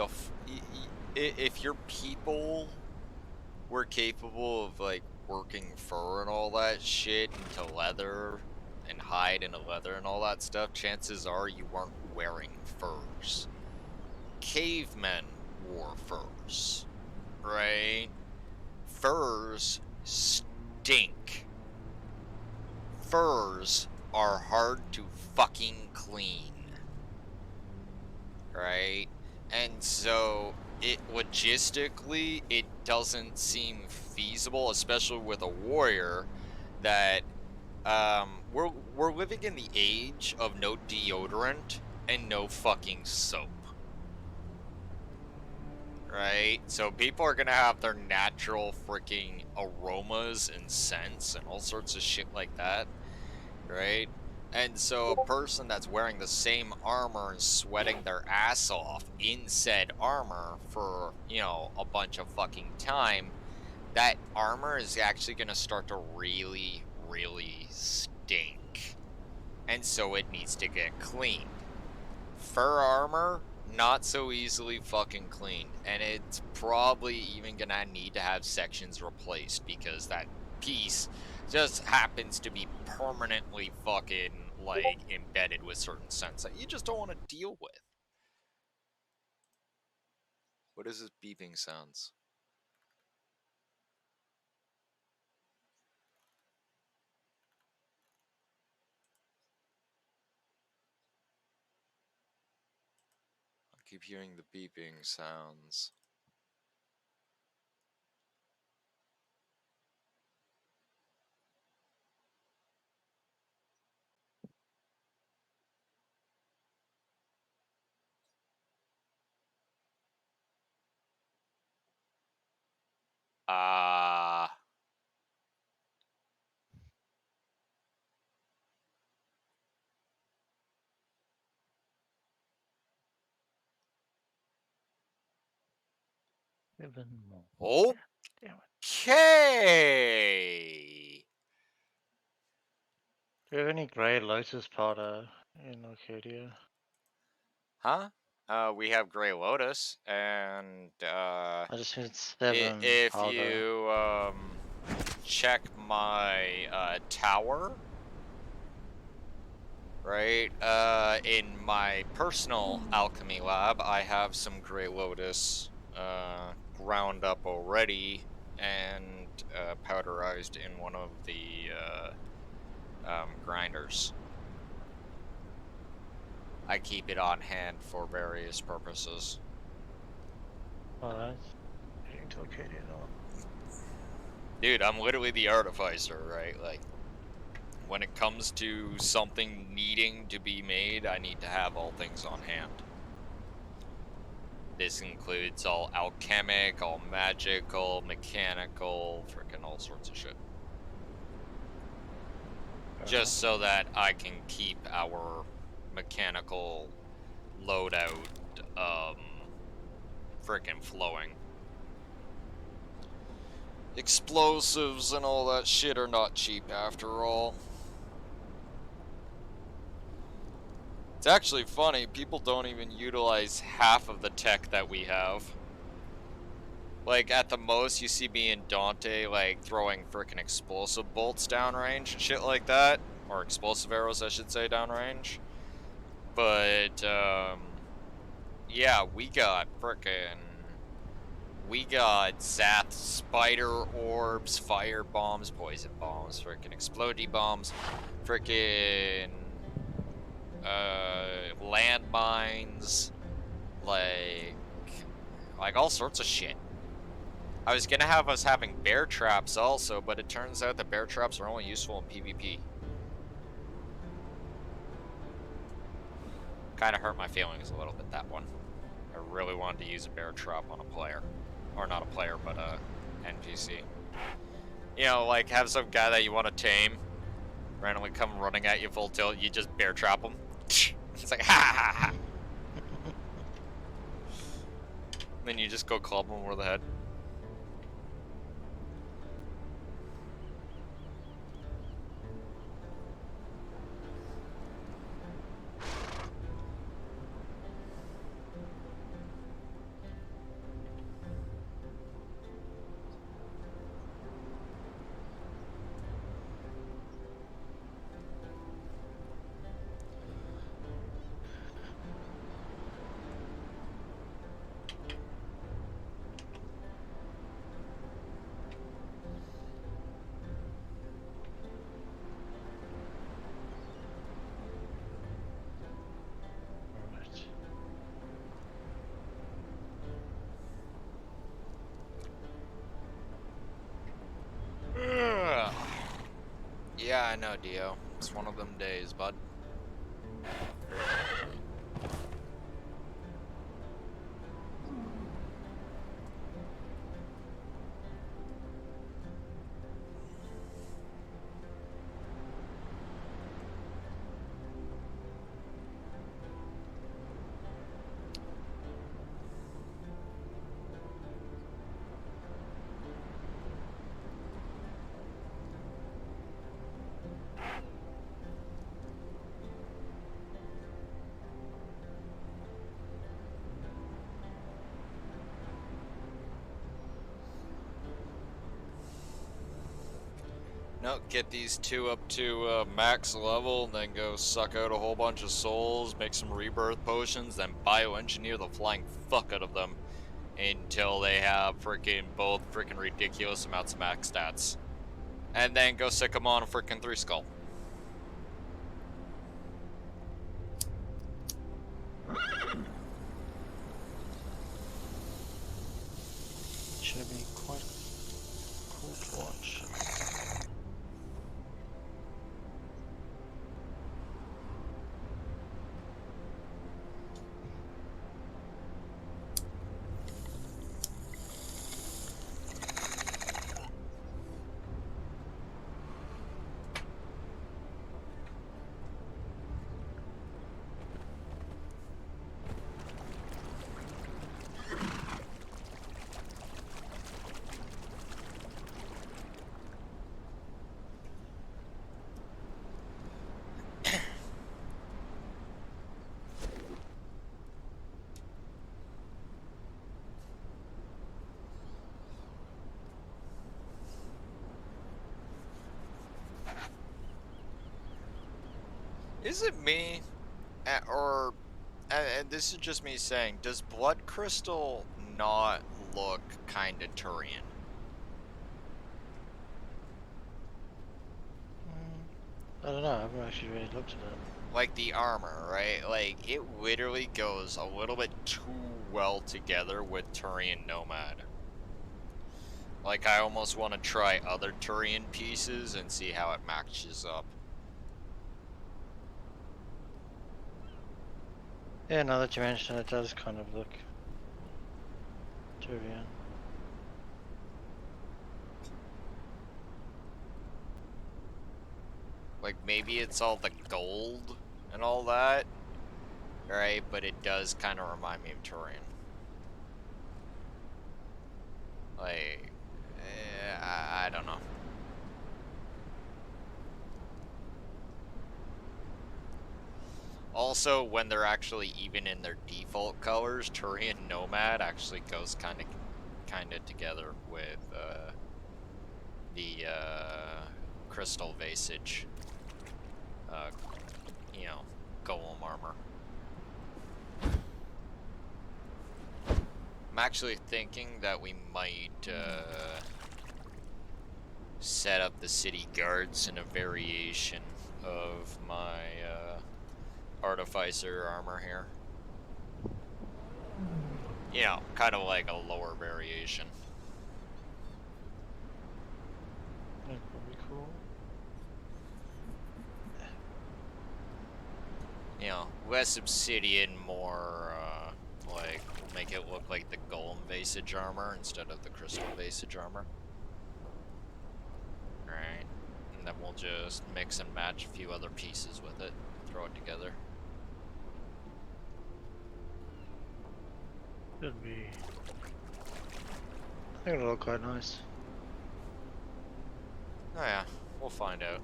if your people were capable of, like, working fur and all that shit into leather and hide into leather and all that stuff, chances are you weren't wearing furs. Cavemen wore furs, right? Furs stink. Furs are hard to fucking clean. Right? And so it logistically it doesn't seem feasible, especially with a warrior, that we're living in the age of no deodorant and no fucking soap. Right? So people are gonna have their natural freaking aromas and scents and all sorts of shit like that. Right? And so a person that's wearing the same armor and sweating their ass off in said armor for, you know, a bunch of fucking time, that armor is actually going to start to really, really stink. And so it needs to get cleaned. Fur armor not so easily fucking cleaned, and it's probably even gonna need to have sections replaced because that piece just happens to be permanently fucking like embedded with certain scents that you just don't want to deal with. What is this beeping sounds? I keep hearing the beeping sounds. Ah. Even more. Oh. Damn it. Okay. Do you have any grey lotus powder in Acadia? Huh? We have Grey Lotus, and I just need 7 if powder. you check my tower, right? In my personal alchemy lab, I have some Grey Lotus ground up already and powderized in one of the grinders. I keep it on hand for various purposes. Alright. Heading to Acadia now. Dude, I'm literally the artificer, right? Like, when it comes to something needing to be made, I need to have all things on hand. This includes all alchemic, all magical, mechanical, freaking all sorts of shit. Just so that I can keep our mechanical loadout freaking flowing. Explosives and all that shit are not cheap after all. It's actually funny, people don't even utilize half of the tech that we have. Like, at the most, you see me and Dante, like, throwing frickin' explosive bolts downrange and shit like that. Or explosive arrows, I should say, downrange. But, yeah, we got frickin'... We got Zath spider orbs, fire bombs, poison bombs, frickin' explodey bombs, frickin' landmines, like all sorts of shit. I was gonna have us having bear traps also, but it turns out that bear traps are only useful in PvP. Kind of hurt my feelings a little bit, that one. I really wanted to use a bear trap on a player. Or not a player, but a NPC. You know, like have some guy that you want to tame randomly come running at you full tilt, you just bear trap him. It's like, ha ha ha! Then you just go club him over the head. Yeah, I know, Dio. It's one of them days, bud. No, get these two up to max level, and then go suck out a whole bunch of souls, make some rebirth potions, then bioengineer the flying fuck out of them until they have both freaking ridiculous amounts of max stats. And then go sick them on a freaking 3 skull. Should be quite cool to watch. Is it me, and this is just me saying, does Blood Crystal not look kinda Turian? I don't know, I haven't actually really looked at it. Like the armor, right? Like, it literally goes a little bit too well together with Turian Nomad. Like, I almost want to try other Turian pieces and see how it matches up. Yeah, now that you mention it, it does kind of look Turian. Like, maybe it's all the gold and all that, right? But it does kind of remind me of Turian. Like, I don't know. Also, when they're actually even in their default colors, Turian Nomad actually goes kind of together with the crystal vasage, you know, golem armor. I'm actually thinking that we might set up the city guards in a variation of my artificer armor here. You know, kind of like a lower variation. That would be cool. You know, less obsidian, more like, make it look like the golem vasage armor instead of the crystal vasage armor. Alright, and then we'll just mix and match a few other pieces with it, throw it together. Should be. I think it'll look quite nice. Oh yeah, we'll find out.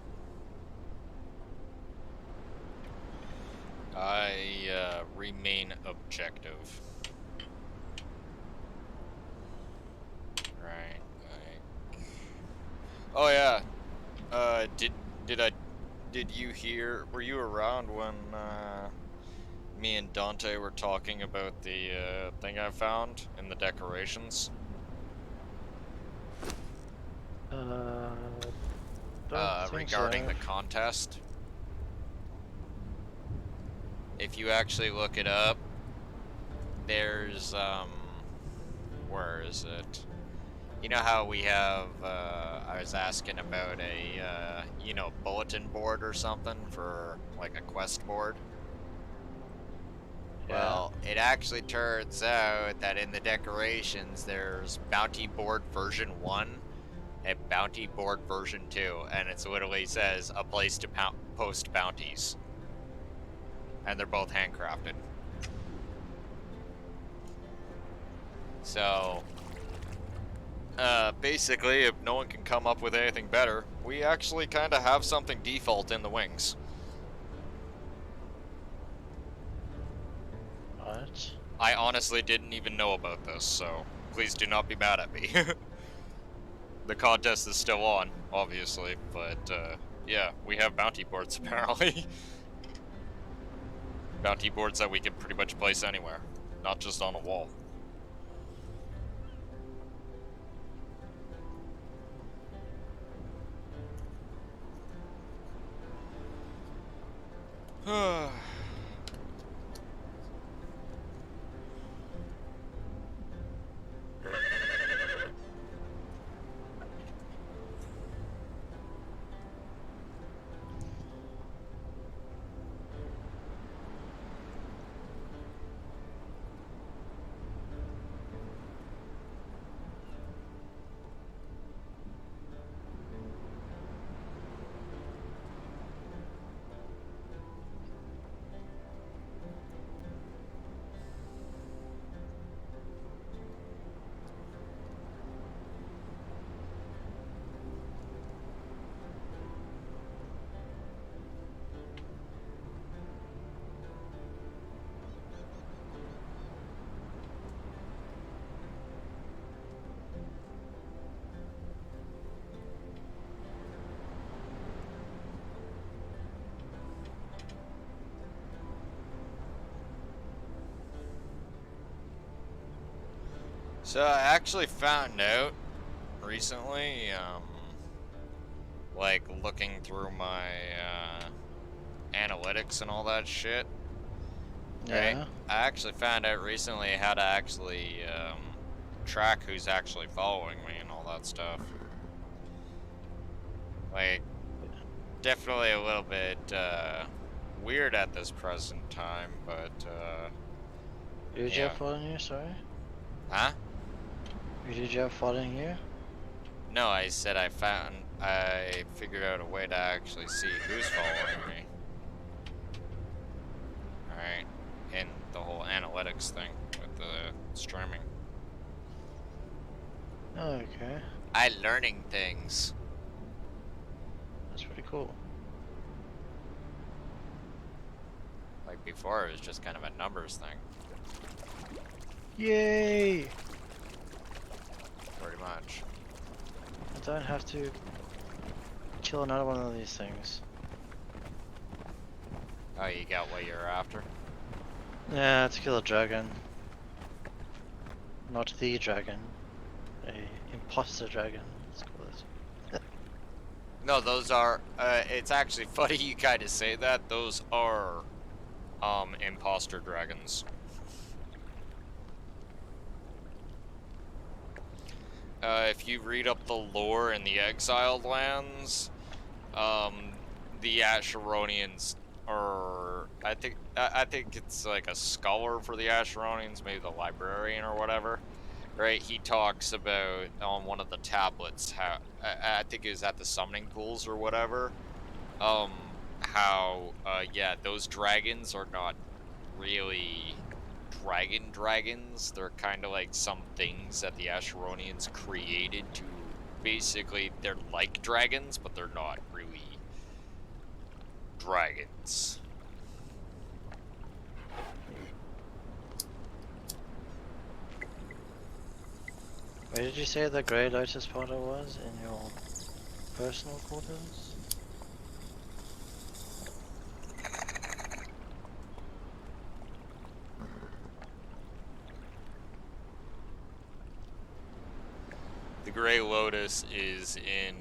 I remain objective. Right. Oh yeah. Did you hear? Were you around when me and Dante were talking about the thing I found in the decorations? Don't think Regarding so. the contest. If you actually look it up, there's where is it? You know how we have I was asking about a you know, bulletin board or something for like a quest board? Yeah. Well, it actually turns out that in the decorations there's bounty board version 1 and bounty board version 2, and it literally says a place to post bounties. And they're both handcrafted. So, basically, if no one can come up with anything better, we actually kind of have something default in the wings. Right. I honestly didn't even know about this, so please do not be mad at me. the contest is still on, obviously, but yeah, we have bounty boards apparently. Bounty boards that we can pretty much place anywhere, not just on a wall. So I actually found out recently, like looking through my analytics and all that shit, right? Yeah. I actually found out recently how to actually track who's actually following me and all that stuff. Like, definitely a little bit weird at this present time, but Who did you yeah. have following you, sorry? Huh? Who did you have following you? No, I said I figured out a way to actually see who's following me. Alright, and the whole analytics thing with the streaming. Oh, okay. I learning things. That's pretty cool. Like before, it was just kind of a numbers thing, Yay! pretty much. I don't have to kill another one of these things. Oh, you got what you're after? Yeah, to kill a dragon. Not the dragon. A imposter dragon, let's call it. No, those are, it's actually funny you kind of say that. Those are, imposter dragons. If you read up the lore in the Exiled lands, the Asheronians are, I think it's like a scholar for the Asheronians, maybe the librarian or whatever, right? He talks about on one of the tablets how, I think it was at the summoning pools or whatever, how, yeah, those dragons are not really dragons. They're kind of like some things that the Asheronians created to basically, they're like dragons, but they're not really dragons. Where did you say the Grey Lotus portal was? In your personal quarters? The Grey Lotus is in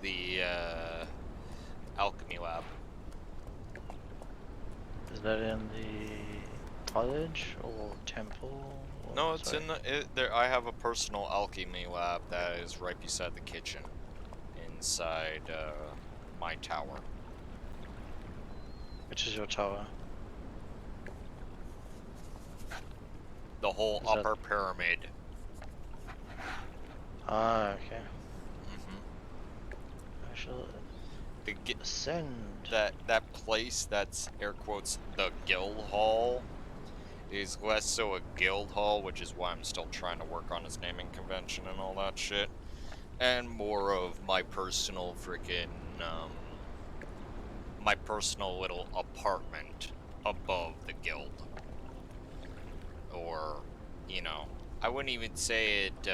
the alchemy lab. Is that in the college or temple? Or, No, it's sorry. in there. I have a personal alchemy lab that is right beside the kitchen, inside my tower. Which is your tower? The whole Is that- upper pyramid. Ah, okay. Mm-hmm. I shall The ascend. that place that's air quotes the guild hall is less so a guild hall, which is why I'm still trying to work on his naming convention and all that shit, and more of my personal freaking my personal little apartment above the guild. Or, you know, I wouldn't even say it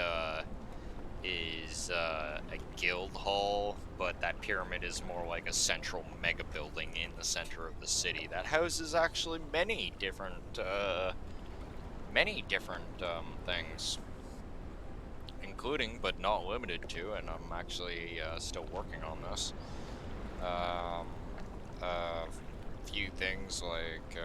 is a guild hall, but that pyramid is more like a central mega building in the center of the city that houses actually many different things, including but not limited to, and I'm actually still working on this. A few things like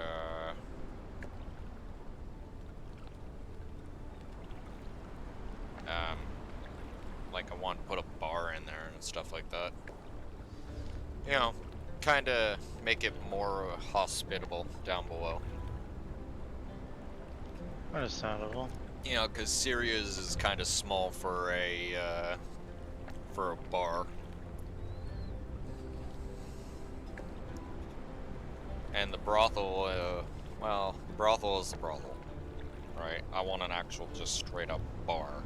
I want to put a bar in there and stuff like that. You know, kind of make it more hospitable down below. Understandable. You know, because Syria's is kind of small for a bar. And the brothel, well, the brothel is the brothel, right? I want an actual just straight up bar.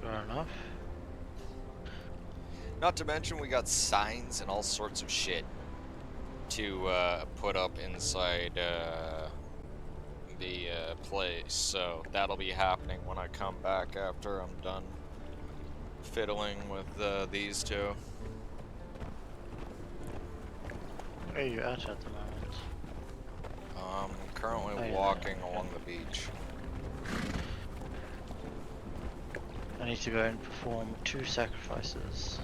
Fair enough. Not to mention we got signs and all sorts of shit to put up inside the place, so that'll be happening when I come back after I'm done fiddling with these two. Where are you at the moment? I'm currently Oh, yeah, walking okay. along the beach. I need to go and perform 2 sacrifices.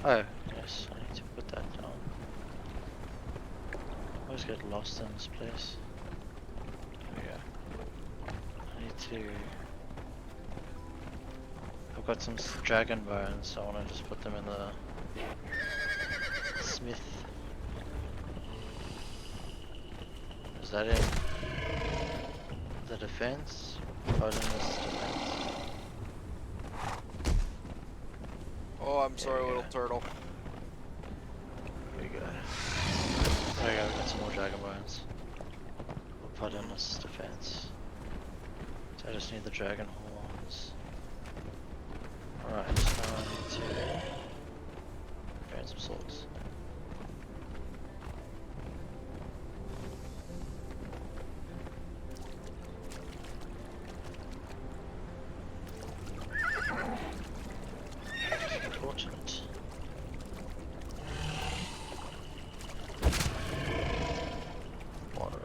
Oh, yes, I need to put that down. I always get lost in this place. There we go. I need to... I've got some dragon bones, so I want to just put them in the smith. Is that in the defense? Oh, in this defense. Oh, I'm sorry, little turtle. There we go. There we go, we got some more dragon bones. We'll put in this defense. So I just need the dragon horns. Alright, so I need to gain some swords. Unfortunate. Water.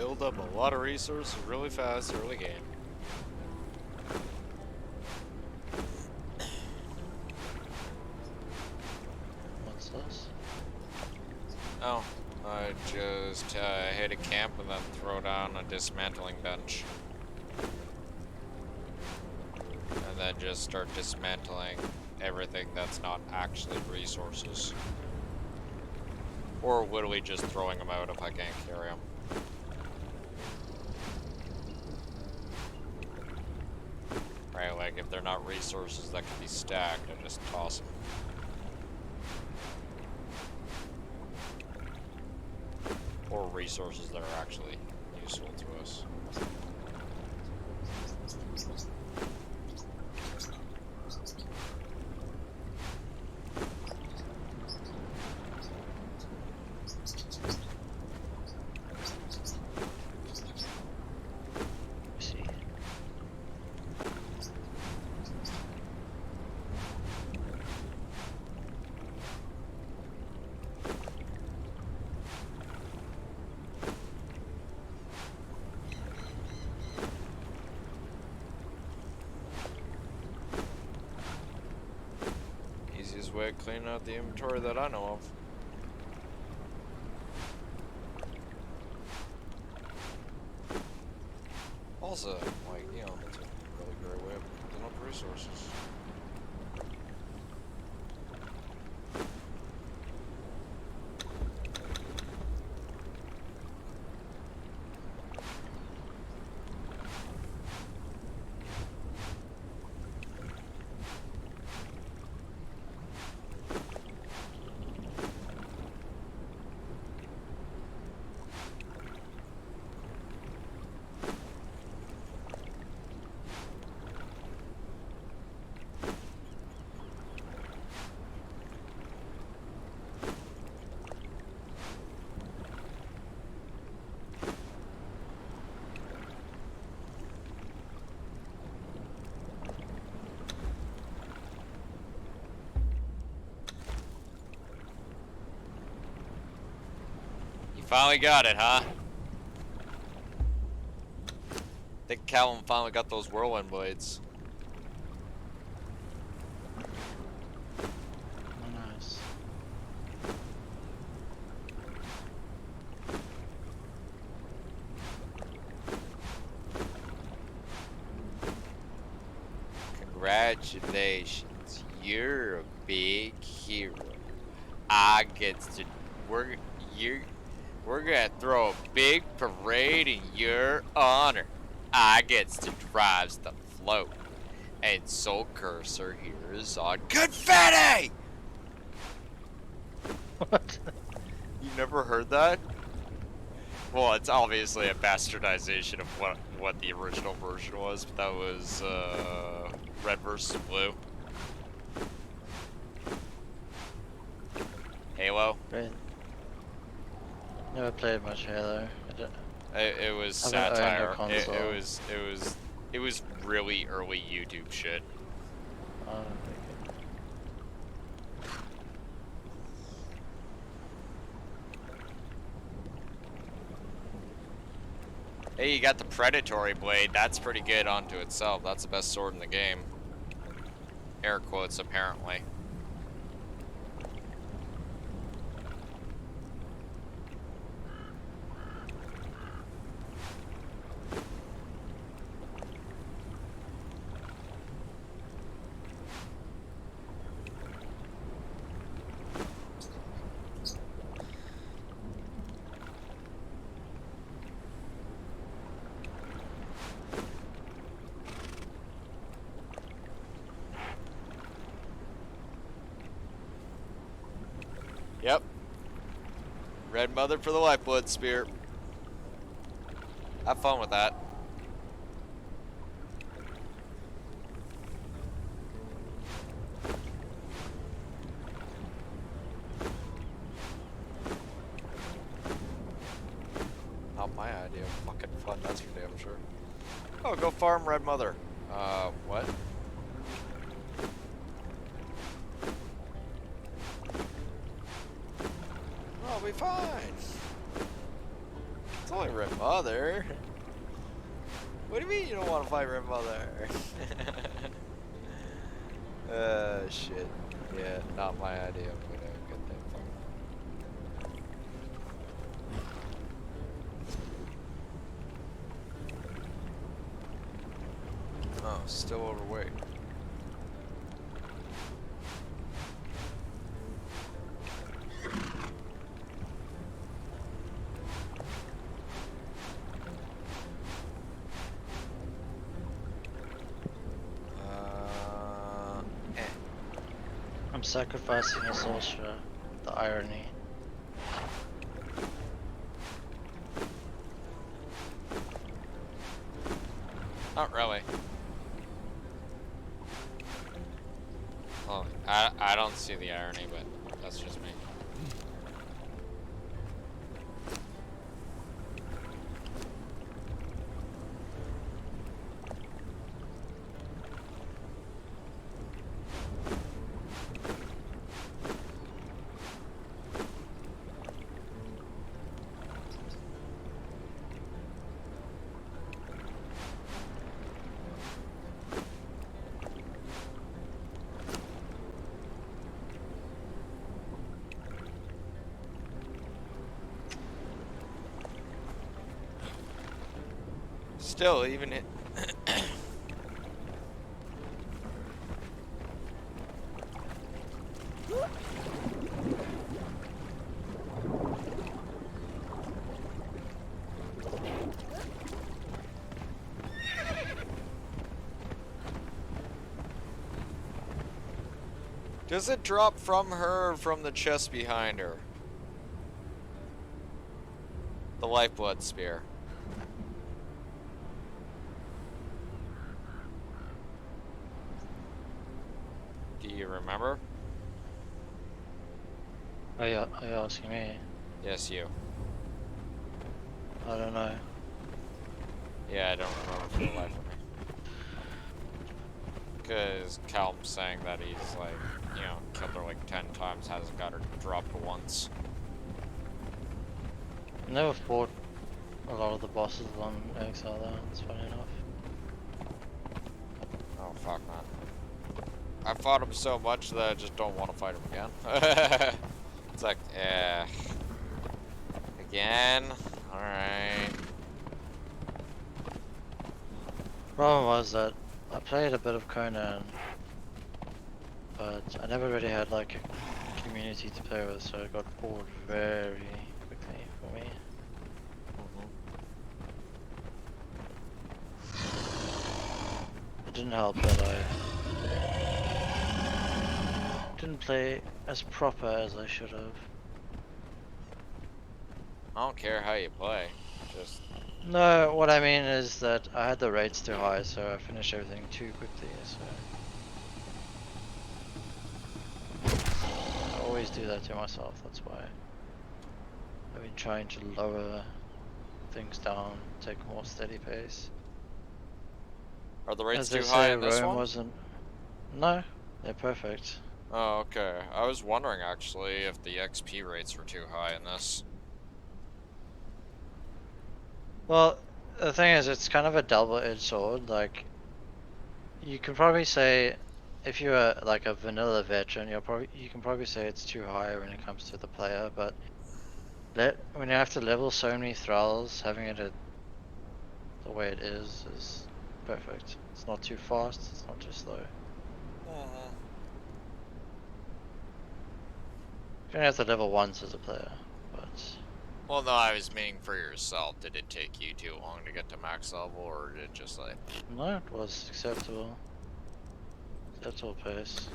build up a lot of resources really fast early game. What's this? Oh, I just hit a camp and then throw down a dismantling bench. And then just start dismantling everything that's not actually resources. Or literally just throwing them out if I can't carry them. Right, like if they're not resources that can be stacked, I just toss them. Or resources that are actually useful to us. I see. Easiest way of cleaning out the inventory that I know of. Also, like, you know, it's a really great way of building up resources. Finally got it, huh? Think Callum finally got those whirlwind blades. Oh, nice. Congratulations, you're a big hero. I get to we're gonna throw a big parade in your honor. I gets to drive the float. And Soul Cursor here is on confetti! What? You never heard that? Well, it's obviously a bastardization of what the original version was, but that was red versus blue. Halo. Great. Never played much Halo. It was I haven't owned a satire. console. It was really early YouTube shit. Oh, okay. Hey, you got the Predatory Blade. That's pretty good onto itself. That's the best sword in the game. Air quotes, apparently. Yep. Red Mother for the Lifeblood Spear. Have fun with that. Not my idea of fucking fun, that's for damn sure. Oh, go farm Red Mother. What? I'll be fine. only Red Mother. What do you mean you don't want to fight Red Mother? Shit. Yeah, not my idea. I'm gonna get that fucking. Oh, still overweight. I'm sacrificing a sorcerer. The irony. Not really. Well, I don't see the irony, but that's just me. Still, even it. Does it drop from her or from the chest behind her? The lifeblood spear. Do you remember? Are you asking me? Yes, you. I don't know. Yeah, I don't remember for the life of me. Because Calum's saying that he's like, you know, killed her like 10 times, hasn't got her dropped once. I never fought a lot of the bosses on Exile though, it's funny enough. Oh, fuck, man. I fought him so much that I just don't want to fight him again. It's like, again? Alright. Problem was that I played a bit of Conan, but I never really had like a community to play with, so it got bored very quickly for me. It didn't help that I didn't play as proper as I should have. I don't care how you play. Just... No, what I mean is that I had the rates too high, so I finished everything too quickly, so... I always do that to myself, that's why. I've been trying to lower things down, take a more steady pace. Are the rates As they too high say, in this Rome one? wasn't... No, they're perfect. Oh, okay. I was wondering, actually, if the XP rates were too high in this. Well, the thing is, it's kind of a double-edged sword, like... You can probably say, if you're like a vanilla veteran, you can probably say it's too high when it comes to the player, but when you have to level so many thralls, having it at the way it is perfect. It's not too fast, it's not too slow. You only have to level once as a player, but... Well, no, I was meaning for yourself. Did it take you too long to get to max level, or did it just like... No, it was acceptable. Acceptable pace.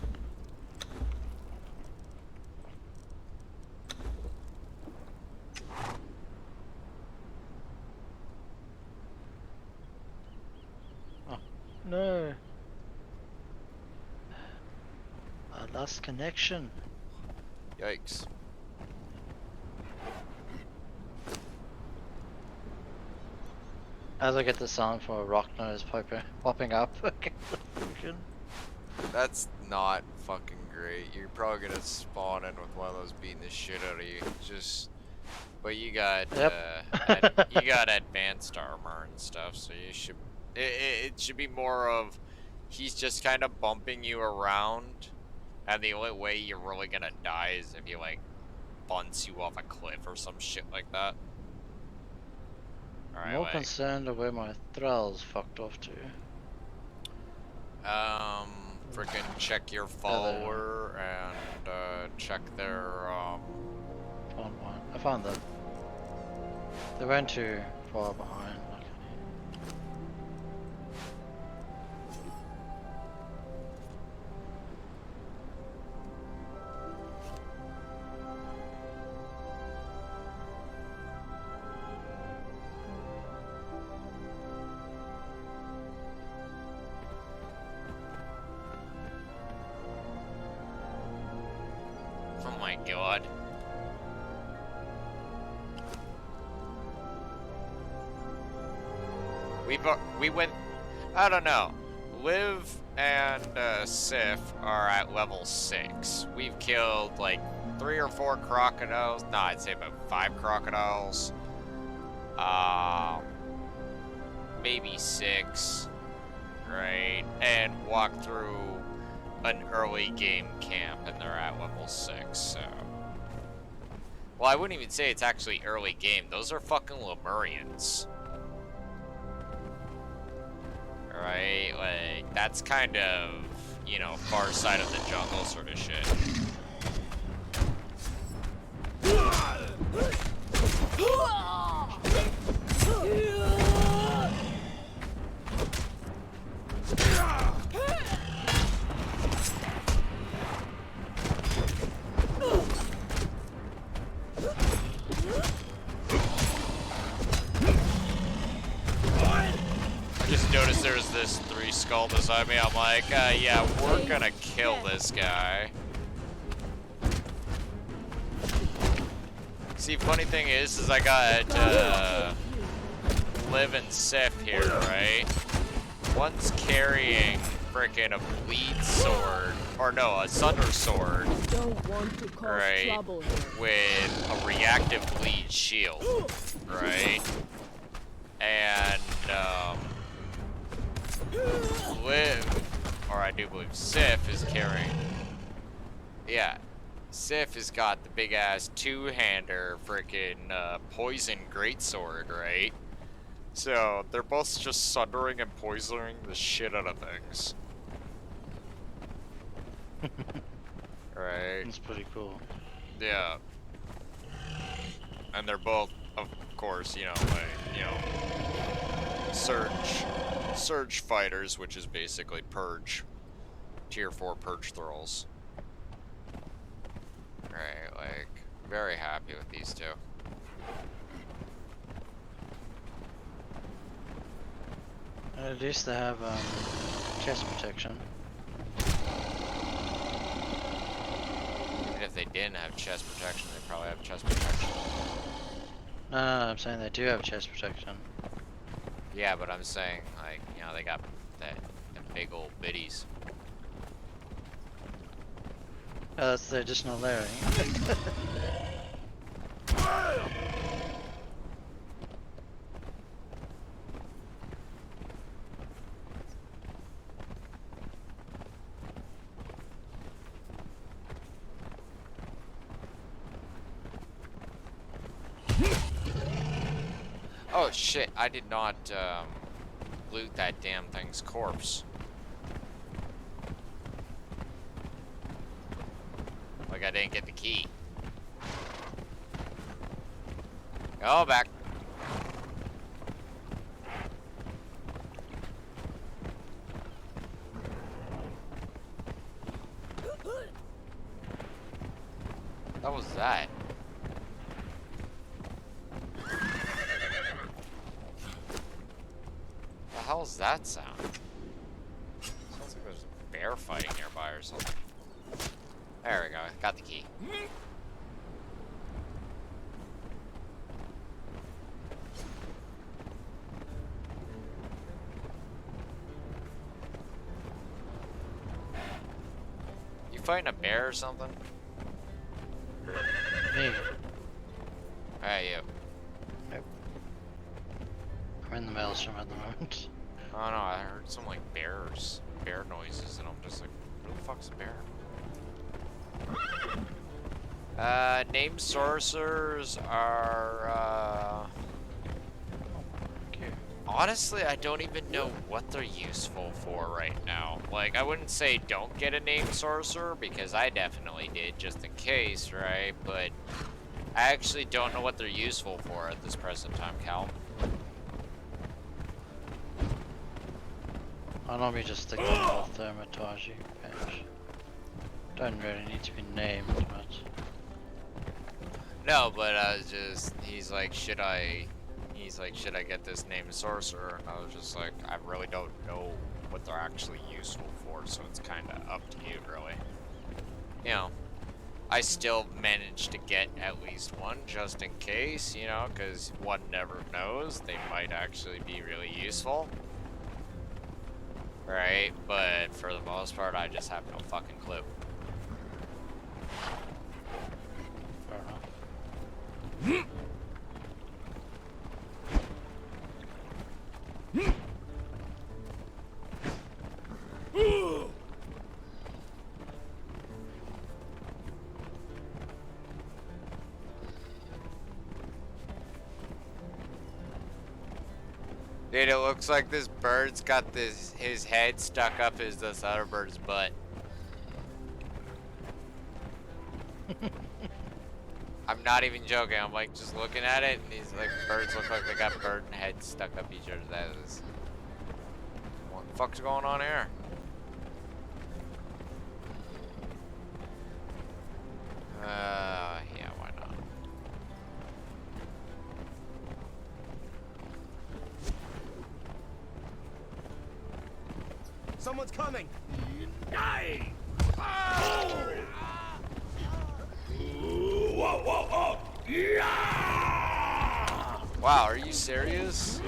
Oh, no! I lost connection. Yikes. As I get the sound from a rock nose popping up. That's not fucking great. You're probably gonna spawn in with one of those beating the shit out of you. Just But you got Yep. you got advanced armor and stuff, so you should it should be more of he's just kind of bumping you around, and the only way you're really gonna die is if he like bunts you off a cliff or some shit like that. All I'm right, more concerned of where my thrall's fucked off to. freaking check your Oh, there. follower and check their Found one. I found them. They went too far behind. Okay. oh my god. We went, I don't know. Liv and Sif are at level 6. We've killed like 3 or 4 crocodiles. No, I'd say about 5 crocodiles. Maybe 6, right? And walked through an early game camp, and they're at level 6. So, well, I wouldn't even say it's actually early game. Those are fucking Lemurians. Right? Like, that's kind of, you know, far side of the jungle sort of shit. Just noticed there's this 3 skull beside me. I'm like, yeah, we're gonna kill this guy. See, funny thing is I got Liv and Sif here, right? One's carrying frickin' a bleed sword, or no, a sunder sword, right? With a reactive bleed shield, right? And Liv, or I do believe Sif is carrying, yeah, Sif has got the big ass 2-hander frickin' poison greatsword, right? So they're both just sundering and poisoning the shit out of things. Right? That's pretty cool. Yeah. And they're both, of course, you know, like, you know, surge fighters, which is basically purge, tier 4 purge thralls. Right, like, very happy with these two. At least they have chest protection. Even if they didn't have chest protection, they probably have chest protection. No, I'm saying they do have chest protection. Yeah, but I'm saying, like, you know, they got that big old biddies. Oh, that's the additional layering. Oh shit, I did not loot that damn thing's corpse. Like I didn't get the key. Go back. What was that? The hell's that sound? Sounds like there's a bear fighting nearby or something. There we go, got the key. You fighting a bear or something? Me. Hey, from at the moment. Oh no, I heard some like bear noises, and I'm just like, where the fuck's a bear? Name sorcerers are, Okay. honestly, I don't even know what they're useful for right now. Like, I wouldn't say don't get a name sorcerer, because I definitely did, just in case, right? But I actually don't know what they're useful for at this present time, Cal. I normally just stick them on the thermatage page. Don't really need to be named, but No, but I was just, he's like, should I get this name sorcerer? And I was just like, I really don't know what they're actually useful for, so it's kind of up to you, really. You know, I still managed to get at least one, just in case, you know, because one never knows. They might actually be really useful. Right? But for the most part, I just have no fucking clue. fair enough. Dude, it looks like this bird's got his head stuck up this other bird's butt. I'm not even joking. I'm like just looking at it, and these like birds look like they got bird heads stuck up each other's asses. What the fuck's going on here? Yeah, why not? Someone's coming! Wow, are you serious?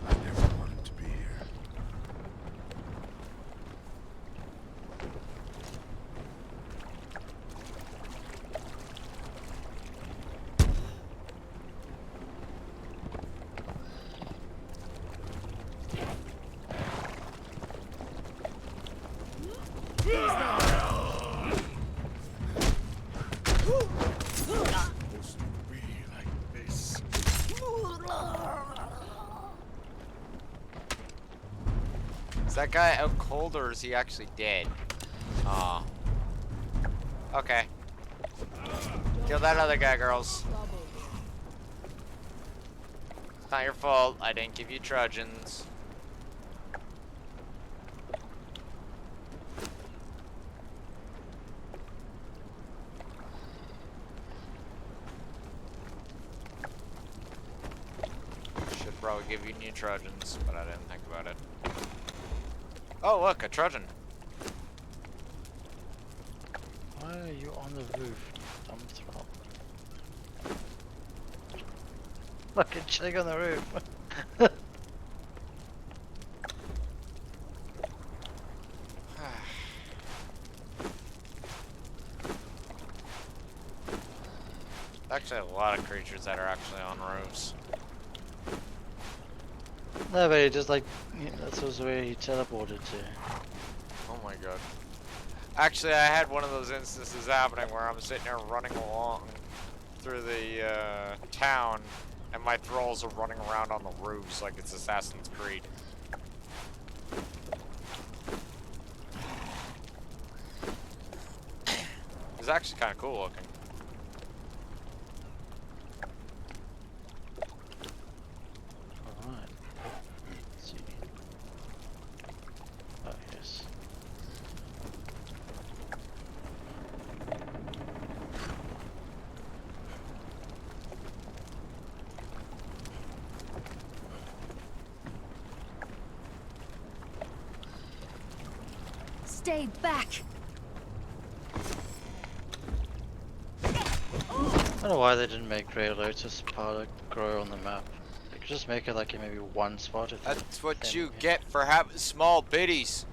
I never wanted to be here. Supposed to be like this. Is that guy out cold or is he actually dead? Aw. Okay. Kill that other guy, girls. It's not your fault. I didn't give you Trojans. Should probably give you new Trojans, but I didn't think about it. Oh, look, a Trojan. Why are you on the roof, dumb thrall? Fucking chick on the roof. Actually, a lot of creatures that are actually on roofs. No, but it just like, that was where he teleported to. Oh my god. Actually, I had one of those instances happening where I'm sitting there running along through the town, and my thralls are running around on the roofs like it's Assassin's Creed. It's actually kind of cool looking. Alright. Let's see. Oh, yes. Stay back! I don't know why they didn't make Grey Lotus part of grow on the map. They could just make it like in maybe one spot. If That's what then, you yeah. get for having small biddies.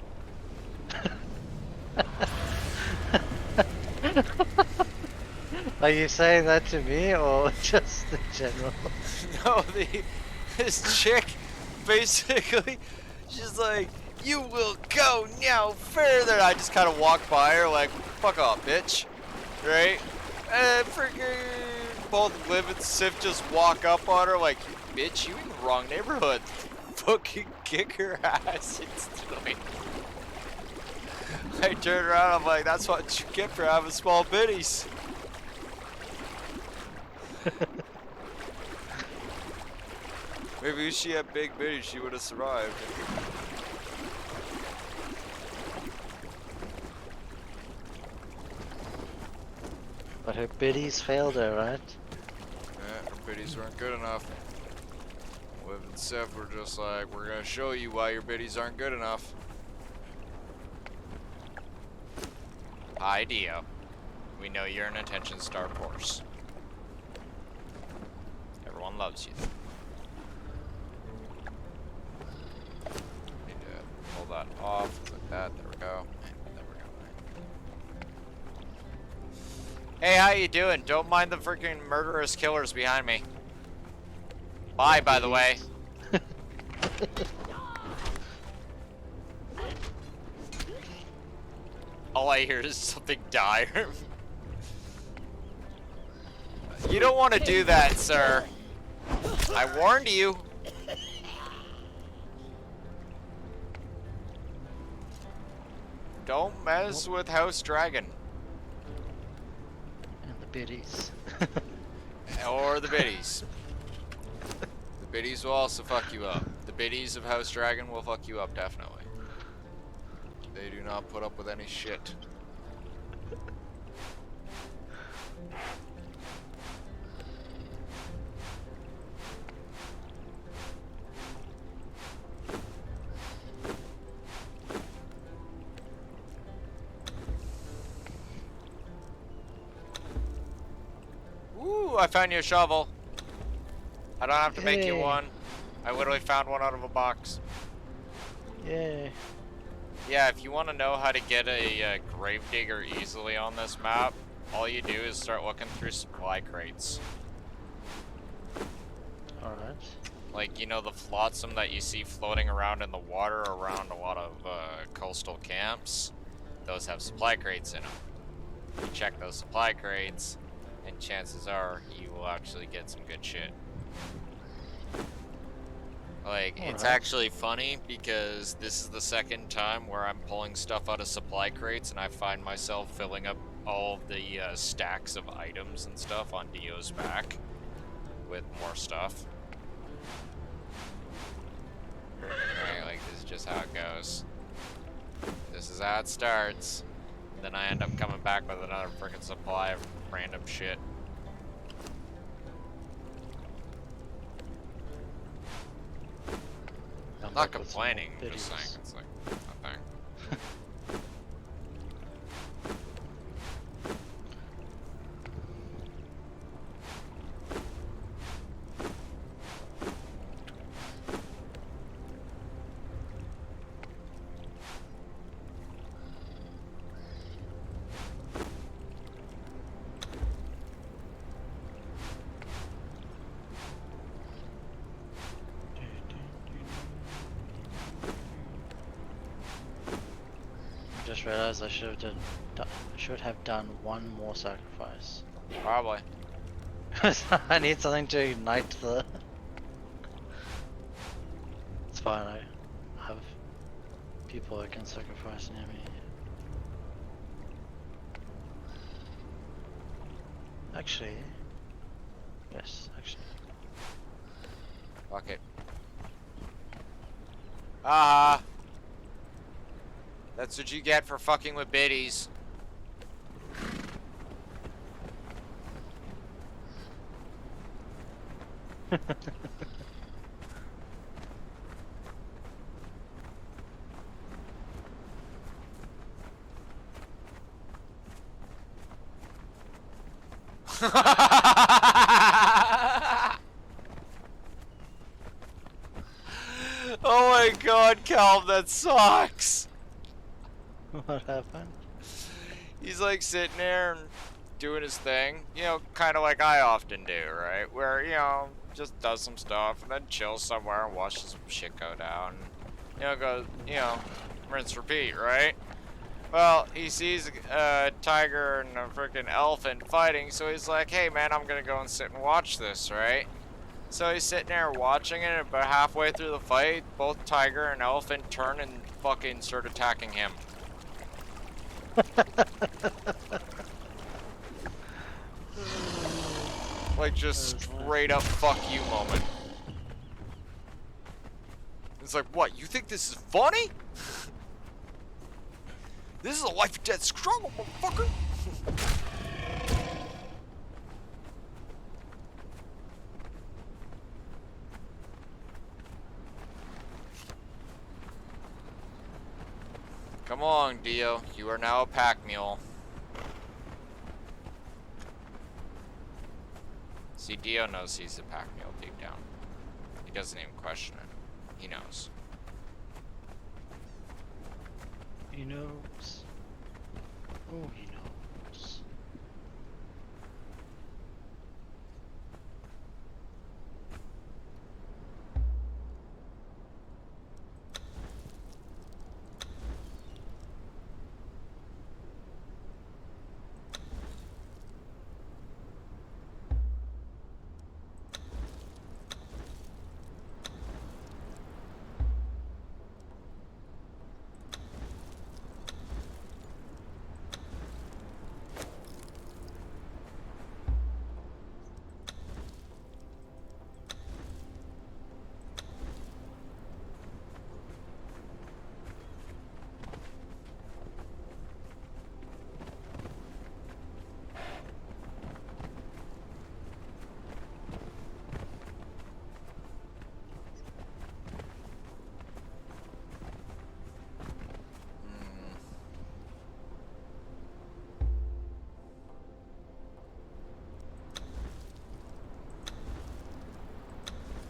Are you saying that to me or just in general? No, this chick, basically, she's like, "You will go now further." I just kind of walk by her like, "Fuck off, bitch," right? And freaking both Liv and Sif just walk up on her like, "Bitch, you in the wrong neighborhood." Fucking kick her ass instantly. I turn around, I'm like, "That's what you get for having small bitties." Maybe if she had big bitties, she would have survived. But her biddies failed her, right? Yeah, her bitties weren't good enough. Liv and Seth were just like, "We're gonna show you why your bitties aren't good enough." Hi, Dio. We know you're an attention star horse. Everyone loves you. Need to pull that off like that. There we go. There we go. Hey, how you doing? Don't mind the freaking murderous killers behind me. Bye, by the way. All I hear is something dire. You don't want to do that, sir. I warned you. Don't mess with House Dragon. And the biddies. Or the biddies. The biddies will also fuck you up. The biddies of House Dragon will fuck you up, definitely. They do not put up with any shit. Ooh, I found you a shovel. I don't have to make you Yay. one. I literally found one out of a box. Yay. Yeah, if you want to know how to get a gravedigger easily on this map, all you do is start looking through supply crates. Alright. Like, you know, the flotsam that you see floating around in the water around a lot of coastal camps? Those have supply crates in them. You check those supply crates, and chances are you will actually get some good shit. Like, it's actually funny because this is the second time where I'm pulling stuff out of supply crates and I find myself filling up all of the stacks of items and stuff on Dio's back with more stuff. Right, like, this is just how it goes. This is how it starts. Then I end up coming back with another freaking supply of random shit. I'm not complaining, I'm just saying, it's like, nothing. Just realized I should have done one more sacrifice. Probably. I need something to ignite the. It's fine. I have people I can sacrifice near me. Actually, yes. Actually, Fuck it. Ah. That's what you get for fucking with biddies. Oh my god, Calv, that sucks! what happened? He's like sitting there and doing his thing, you know, kind of like I often do, right? Where, you know, just does some stuff and then chills somewhere and watches some shit go down. You know, goes, you know, rinse, repeat, right? Well, he sees a tiger and a freaking elephant fighting, so he's like, hey man, I'm gonna go and sit and watch this, right? So he's sitting there watching it, and about halfway through the fight, both tiger and elephant turn and fucking start attacking him. Like, just straight up fuck you moment. It's like, what, you think this is funny? This is a life or death struggle, motherfucker! Come on, Dio. You are now a pack mule. See, Dio knows he's a pack mule deep down. He doesn't even question it. He knows. He knows. Oh, he knows.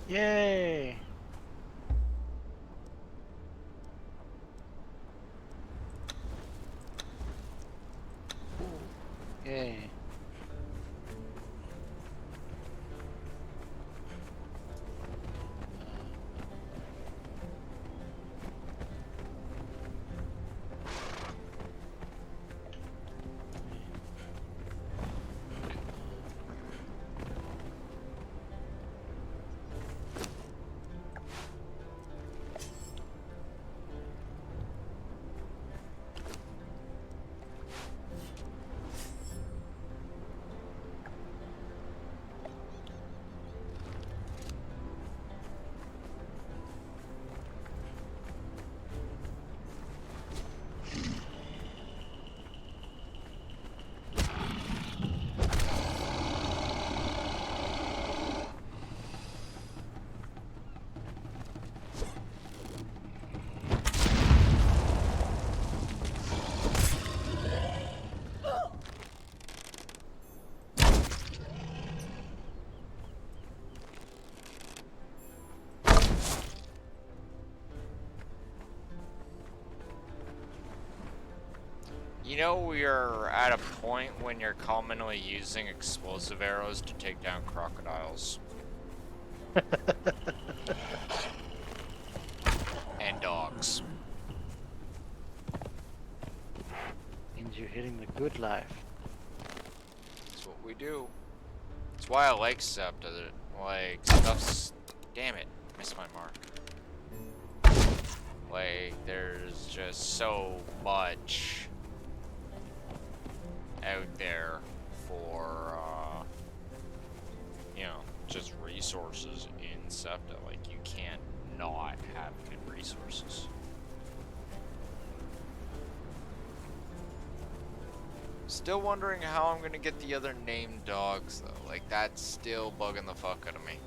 Yay! Yay. You know, we are at a point when you're commonly using explosive arrows to take down crocodiles. And dogs. And you're hitting the good life. That's what we do. That's why I like Septa. Like, stuff's... Damn it. Missed my mark. Like, there's just so much out there for, you know, just resources in Septa. Like, you can't not have good resources. Still wondering how I'm gonna get the other named dogs, though. Like, that's still bugging the fuck out of me.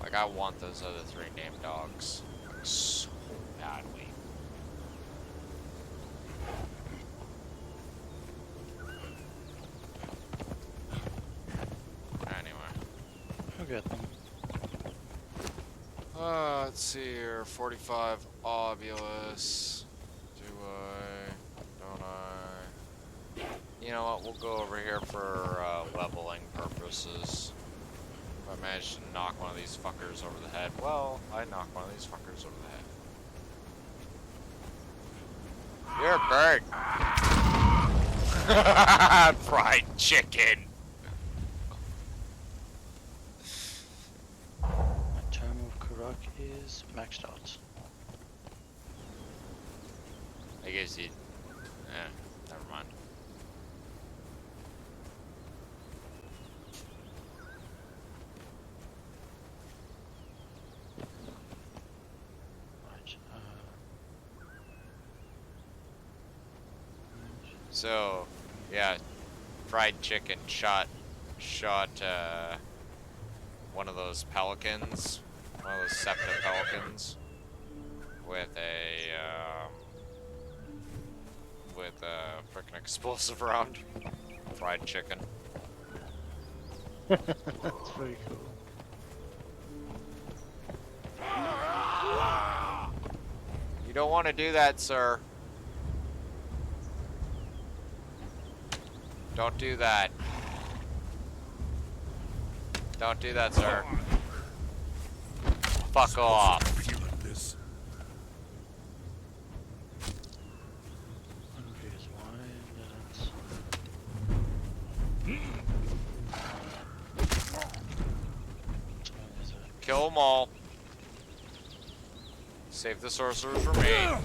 Like, I want those other 3 named dogs so badly. get them. Let's see here. 45 Obulus. Do I? Don't I? You know what? We'll go over here for leveling purposes. If I manage to knock one of these fuckers over the head, well, I knock one of these fuckers over the head. You're a bird. Fried chicken. My term of Karak is maxed out. I guess you. Never mind. Right. So, yeah, fried chicken shot one of those pelicans, one of those septa pelicans, with a frickin' explosive round. Fried chicken. That's very cool. You don't want to do that, sir. Don't do that. Don't do that, sir. Fuck off. Feeling this. Hungry as wine. Kill them all. Save the sorcerers for me.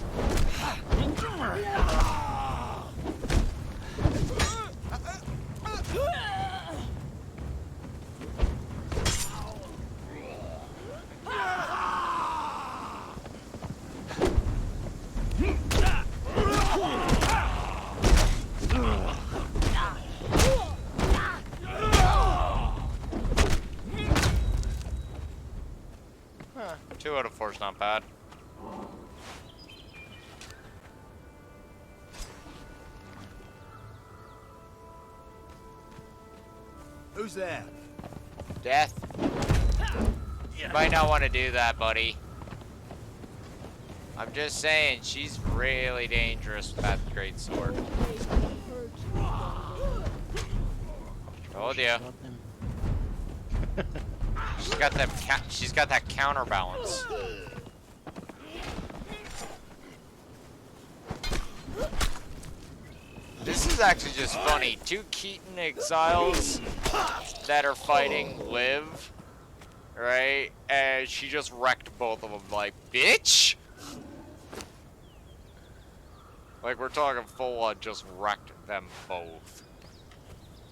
Huh, 2 out of 4 is not bad. Who's there? Death. You might not want to do that, buddy. I'm just saying, she's really dangerous with that great sword. Told you. She's got that counterbalance. This is actually just funny. 2 Keaton Exiles that are fighting live, right? And she just wrecked both of them. Like, bitch! Like, we're talking full on just wrecked them both.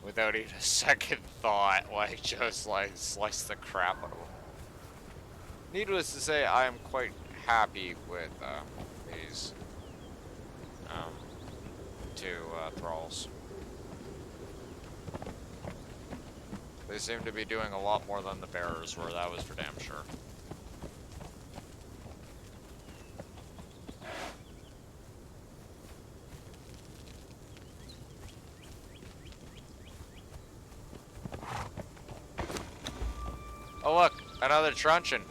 Without even a second thought. Like, just, like, slice the crap out of them. Needless to say, I am quite happy with these 2 thralls. They seem to be doing a lot more than the bearers were, that was for damn sure. Oh look, another truncheon.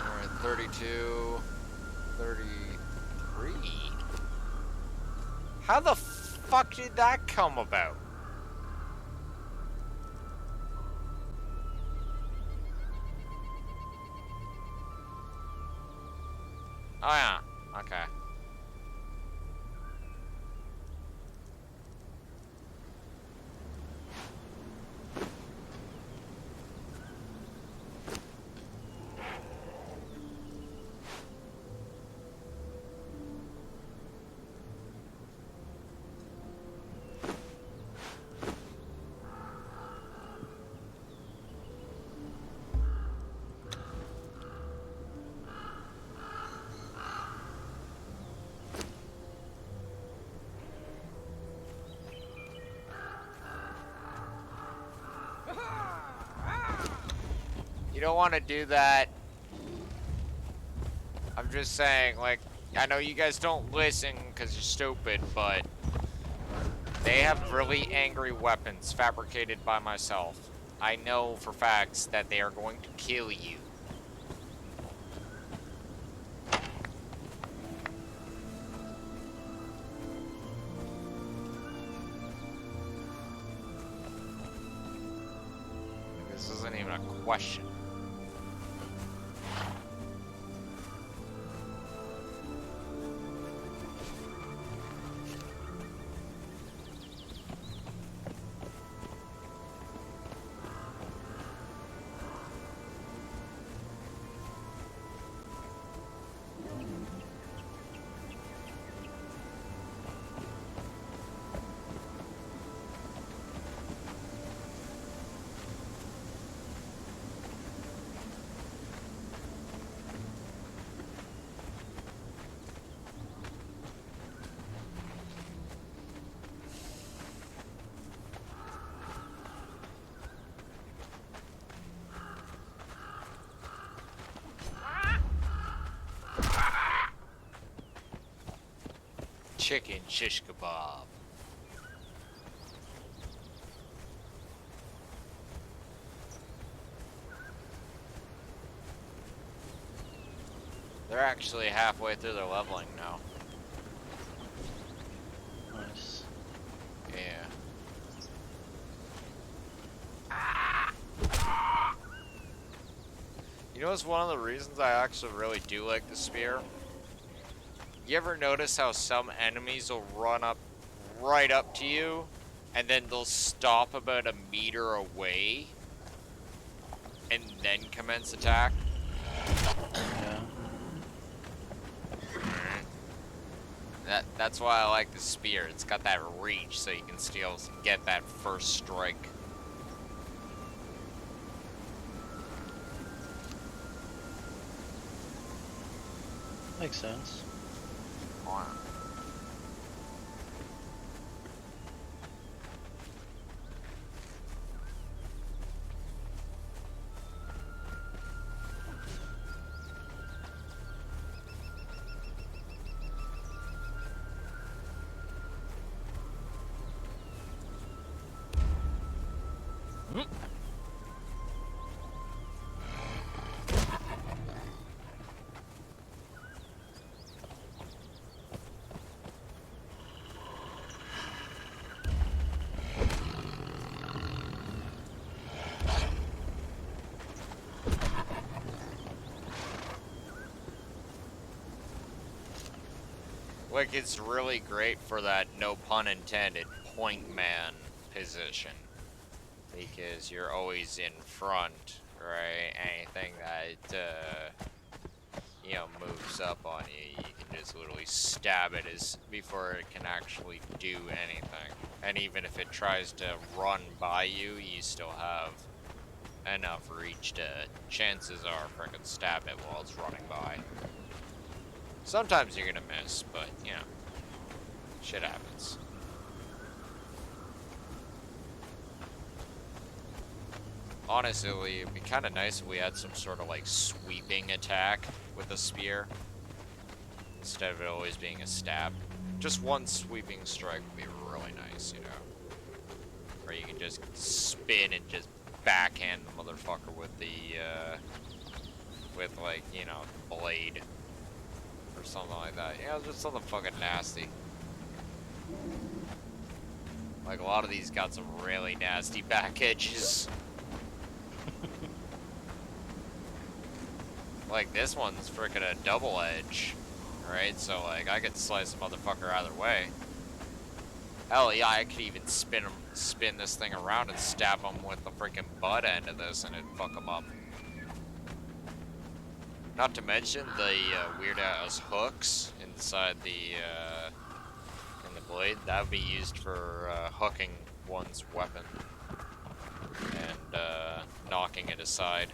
Alright, 32, 33. How the fuck did that come about? Oh yeah, okay. You don't want to do that. I'm just saying, like, I know you guys don't listen because you're stupid, but they have really angry weapons fabricated by myself. I know for facts that they are going to kill you. This isn't even a question. Chicken shish kebab. They're actually halfway through their leveling now. Nice. Yeah. You know, it's one of the reasons I actually really do like the spear. You ever notice how some enemies will run up right up to you and then they'll stop about a meter away and then commence attack? Yeah. That's why I like the spear. It's got that reach so you can still get that first strike. Makes sense. Wow. Like, it's really great for that, no pun intended, point man position. Because you're always in front, right? Anything that, you know, moves up on you, you can just literally stab it before it can actually do anything. And even if it tries to run by you, you still have enough reach to, chances are, frickin' stab it while it's running by. Sometimes you're gonna miss, but, you know, shit happens. Honestly, it'd be kind of nice if we had some sort of, like, sweeping attack with a spear, instead of it always being a stab. Just one sweeping strike would be really nice, you know? Where you can just spin and just backhand the motherfucker with the, with, like, you know, blade. Or something like that. Yeah, just something fucking nasty. Like, a lot of these got some really nasty back edges. Like, this one's freaking a double edge. Right? So, like, I could slice a motherfucker either way. Hell yeah, I could even spin this thing around and stab him with the freaking butt end of this and it'd fuck him up. Not to mention the weird ass hooks inside the in the blade. That would be used for hooking one's weapon and knocking it aside.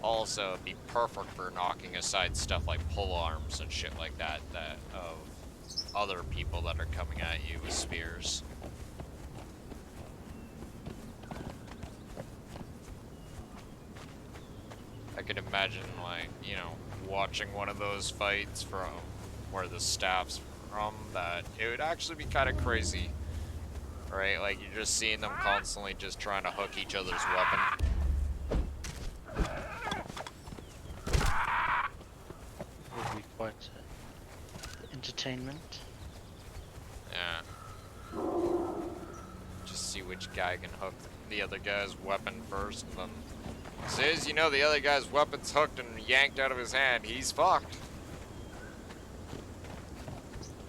Also, it'd be perfect for knocking aside stuff like pole arms and shit like that of other people that are coming at you with spears. could imagine, like, you know, watching one of those fights from where the staff's from, that it would actually be kind of crazy, right? Like, you're just seeing them constantly just trying to hook each other's weapon. Would be quite entertainment. Yeah. Just see which guy can hook the other guy's weapon first, and then as soon as you know the other guy's weapon's hooked and yanked out of his hand, he's fucked.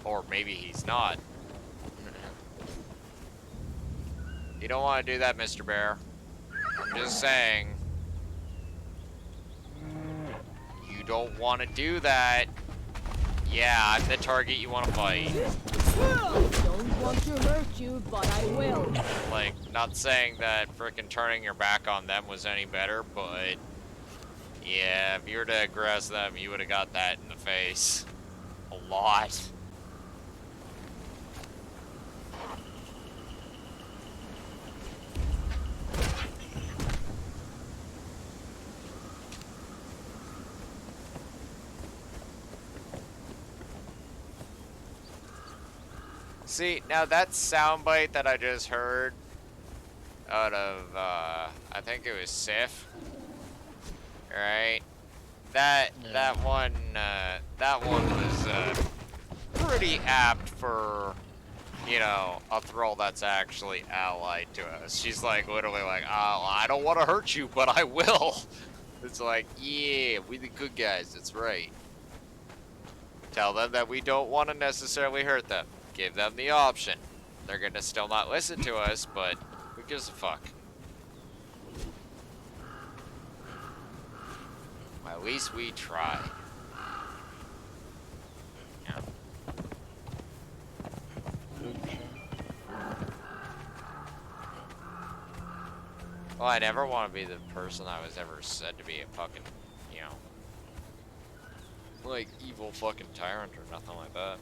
Or maybe he's not. You don't want to do that, Mr. Bear. I'm just saying. You don't want to do that. Yeah, I'm the target you want to fight. Don't want to hurt you, but I will. Like, not saying that frickin' turning your back on them was any better, but yeah, if you were to aggress them, you would have got that in the face. A lot. See, now that soundbite that I just heard out of, I think it was Sif, right? That one was, pretty apt for, you know, a thrall that's actually allied to us. She's like, literally like, oh, I don't want to hurt you, but I will. It's like, yeah, we the good guys, that's right. Tell them that we don't want to necessarily hurt them. Give them the option. They're gonna still not listen to us, but who gives a fuck? Well, at least we try. Yeah. Well, I never want to be the person I was ever said to be a fucking, you know, like evil fucking tyrant or nothing like that.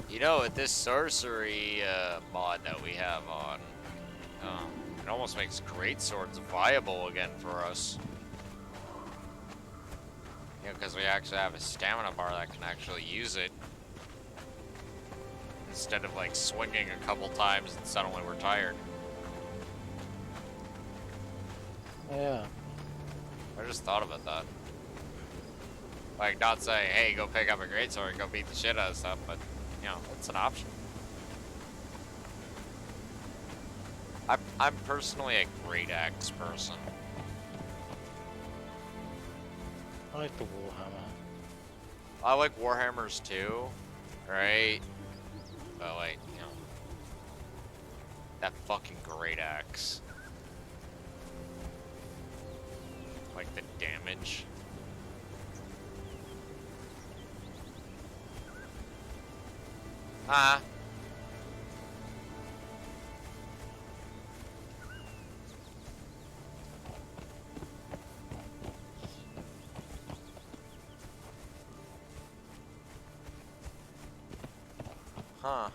You know, with this sorcery mod that we have on, it almost makes great swords viable again for us. You know, because we actually have a stamina bar that can actually use it. Instead of like swinging a couple times and suddenly we're tired. Yeah. I just thought about that. Like, not saying, hey, go pick up a greatsword and go beat the shit out of stuff, but, you know, it's an option. I'm personally a great axe person. I like the Warhammer. I like Warhammers too, right? But like, you know, that fucking great axe. Like the damage. Huh? Huh.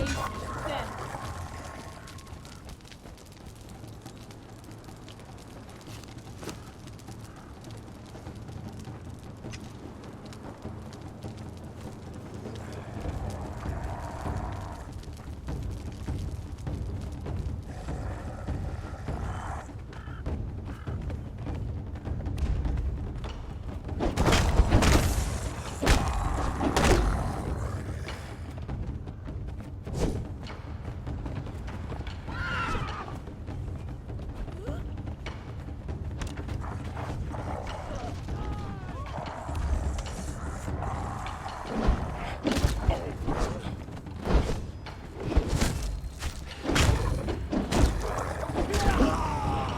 Taste death.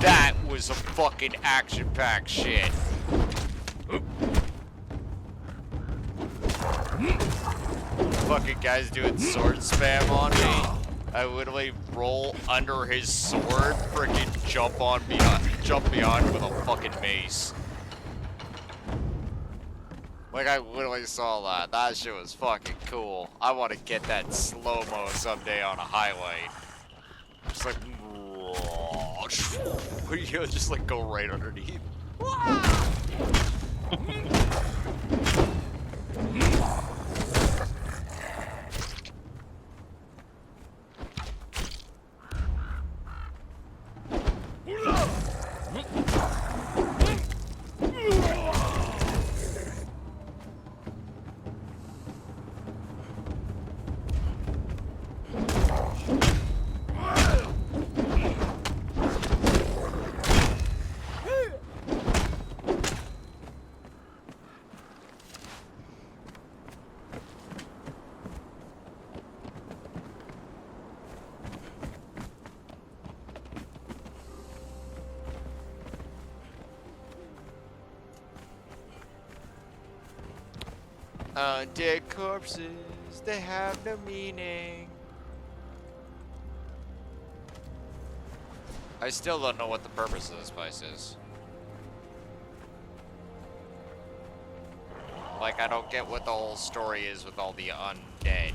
That was some fucking action-packed shit. Fucking guys doing sword spam on me. I literally roll under his sword, freaking jump behind with a fucking mace. Like, I literally saw that. That shit was fucking cool. I want to get that slow-mo someday on a highlight. Just like, you know, just like go right underneath. Undead corpses, they have no meaning. I still don't know what the purpose of this place is. Like, I don't get what the whole story is with all the undead.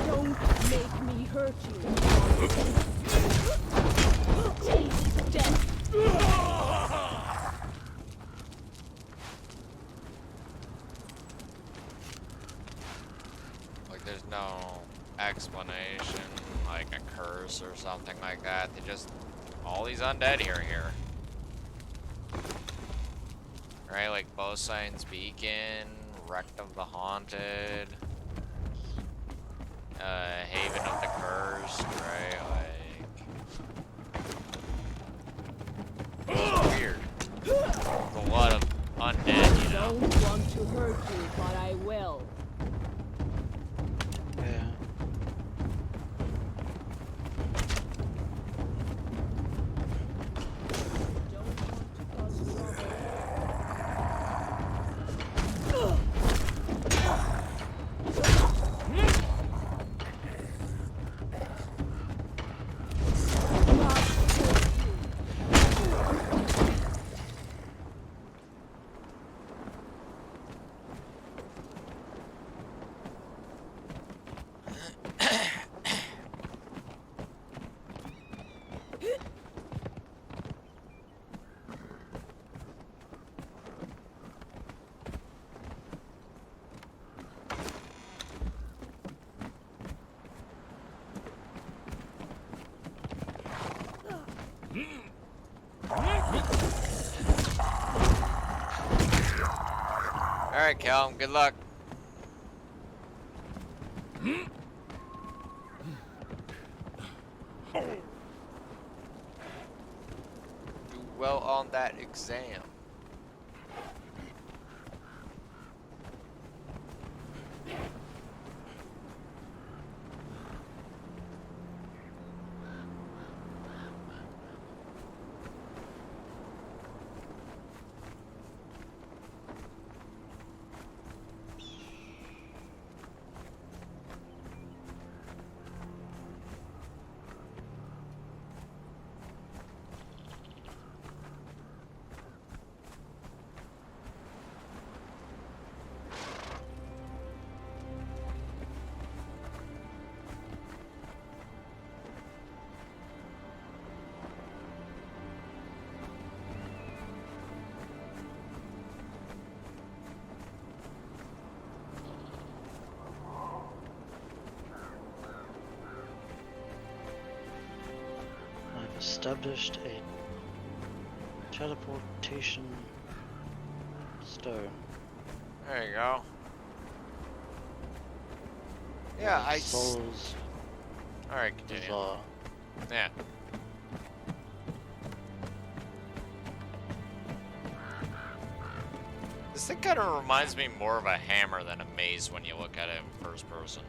Don't make me hurt you. Taste death. Like, there's no explanation, like a curse or something like that. They just, all these undead here. Right, like Bosign's Beacon, Wrecked of the Haunted, Haven of the Cursed, right, like... It's weird. There's a lot of undead, you know? Don't want to hurt you, but I will. Yeah. Don't want to cause trouble. Alright, Calum, good luck. Do well on that exam. established a teleportation stone. There you go. Yeah, I. Souls Alright, continue. bizarre. Yeah. This thing kind of reminds me more of a hammer than a maze when you look at it in first person.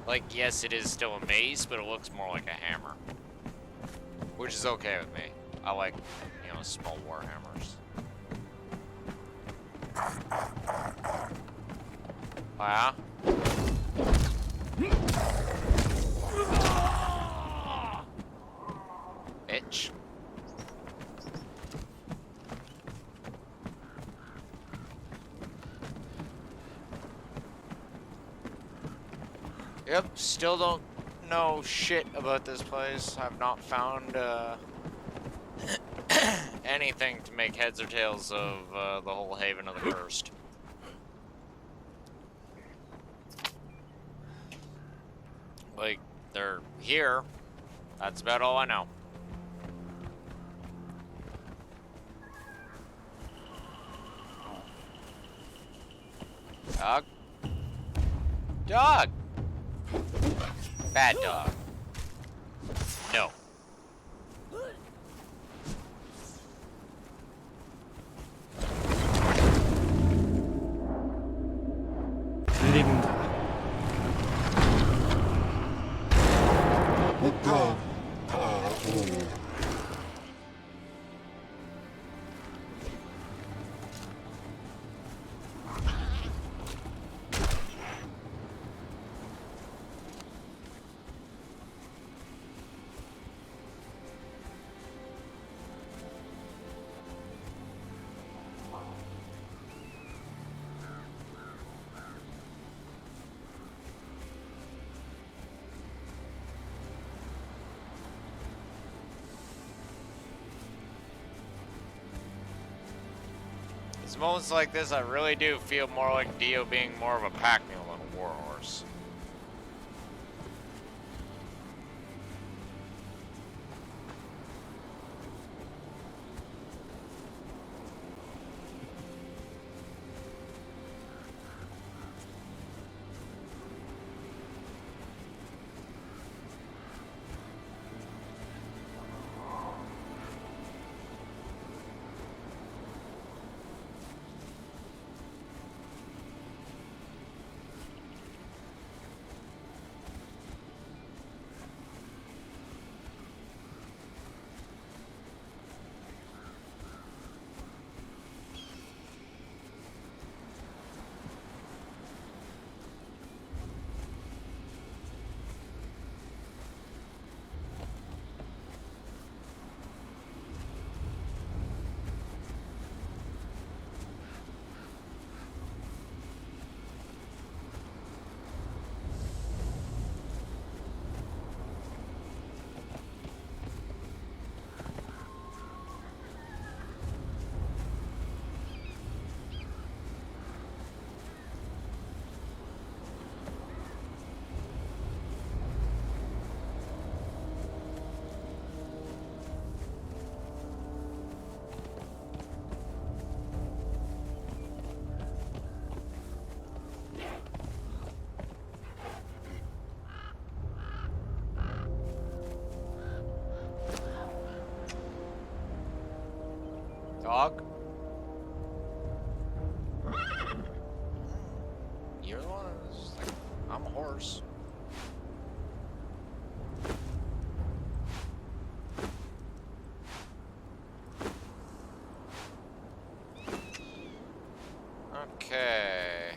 Like, yes, it is still a maze, but it looks more like a hammer. Which is okay with me. I like, you know, small war hammers. Oh, yeah? Bitch. Yep, still don't know shit about this place. I've not found anything to make heads or tails of the whole Haven of the Cursed. Like, they're here. That's about all I know. Dog? Dog! Bad dog. No. Linda. It's moments like this I really do feel more like Dio being more of a pack mule than a warhorse. Dog? You're the one who's like, I'm a horse. Okay.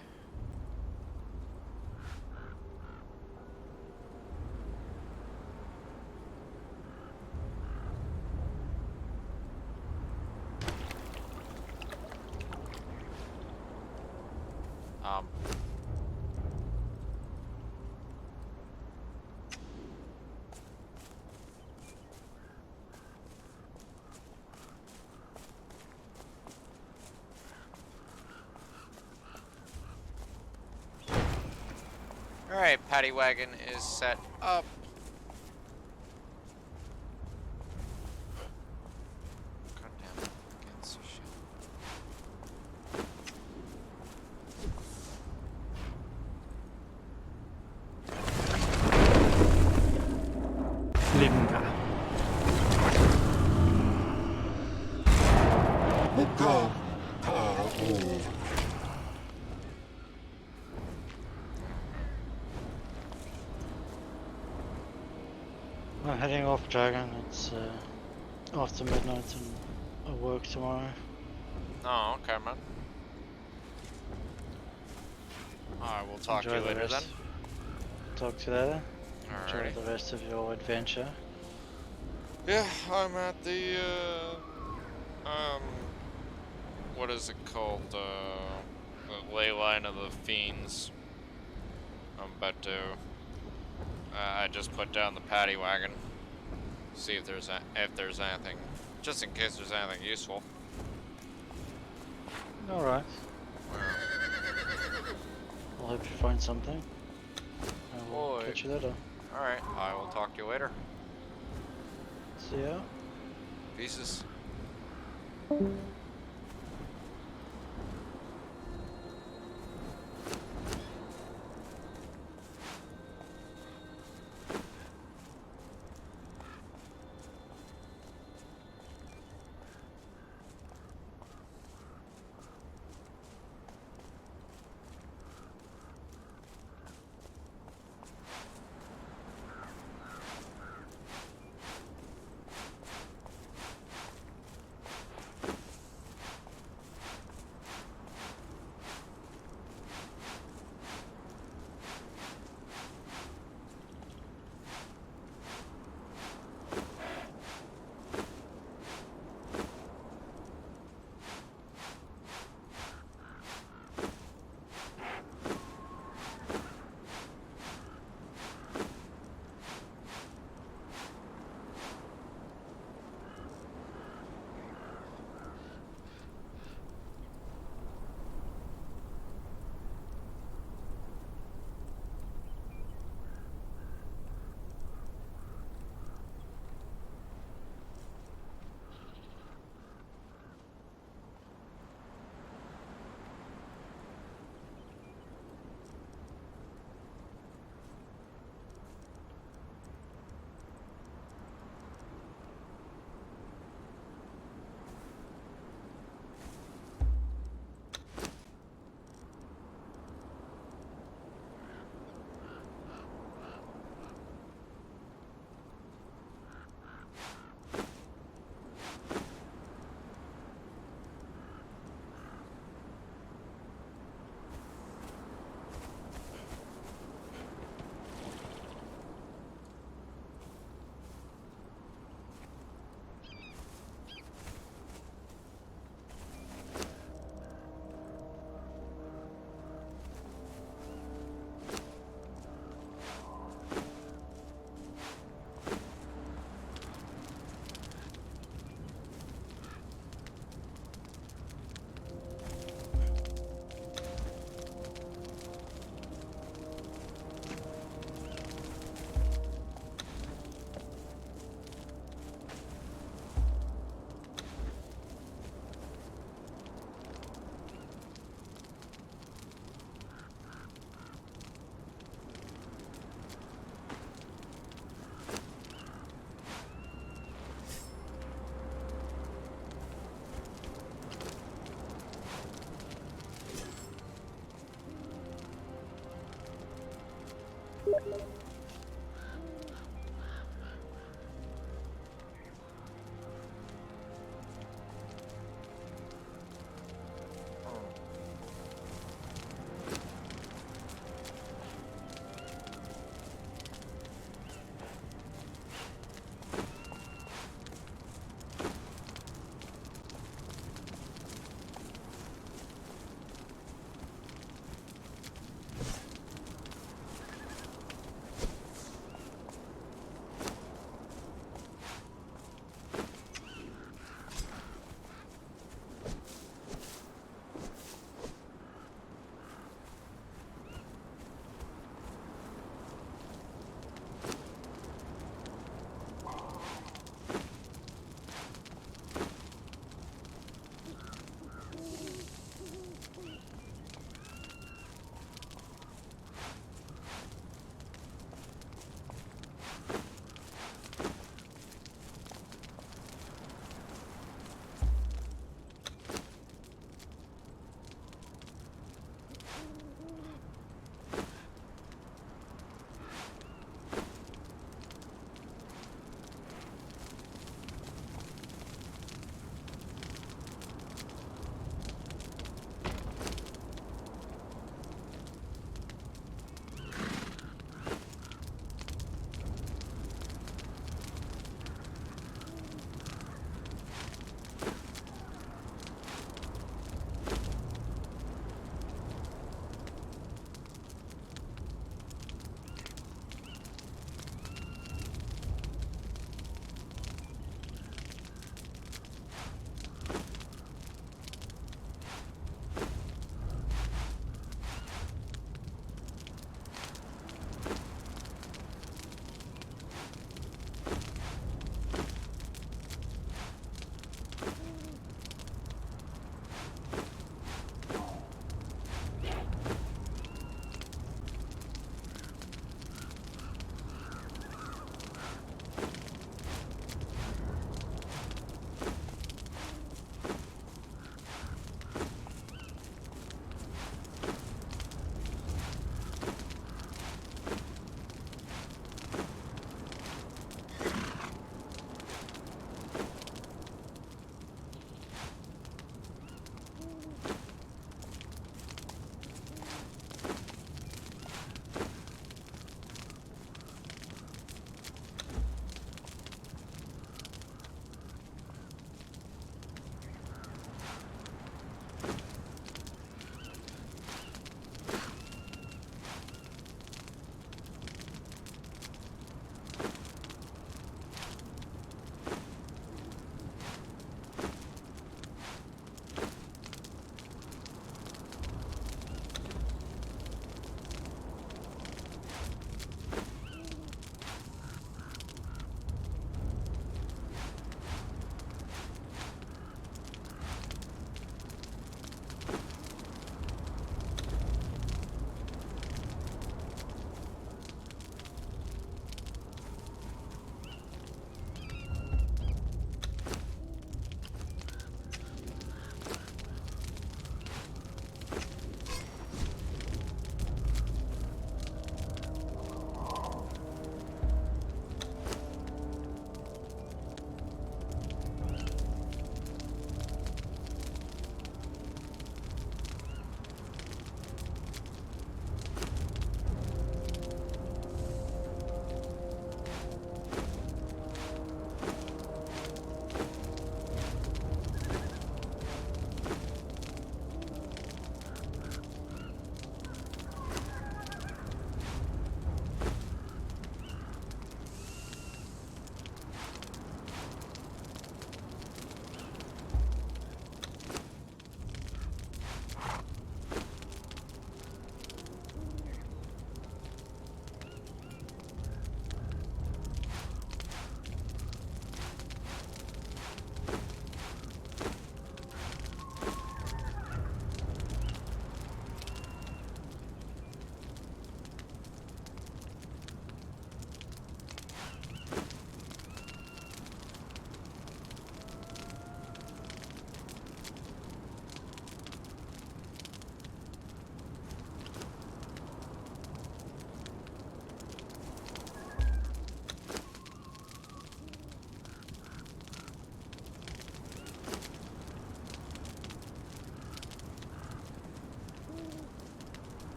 Um. Alright, paddy wagon is set up. God damn it. Against the shit. Linda. Go. Oh. I'm heading off Dragon. It's after midnight and I work tomorrow. Oh, okay, man. Alright, we'll talk to Enjoy you the later then. rest. Talk to you later. Enjoy Alrighty. the rest of your adventure. Yeah, I'm at the, what is it called? The ley line of the fiends. I'm about to, I just put down the paddy wagon. See if there's anything, just in case there's anything useful. Alright. I hope you find something. I will Boy. catch you later. Alright, I will talk to you later. See ya. Pieces.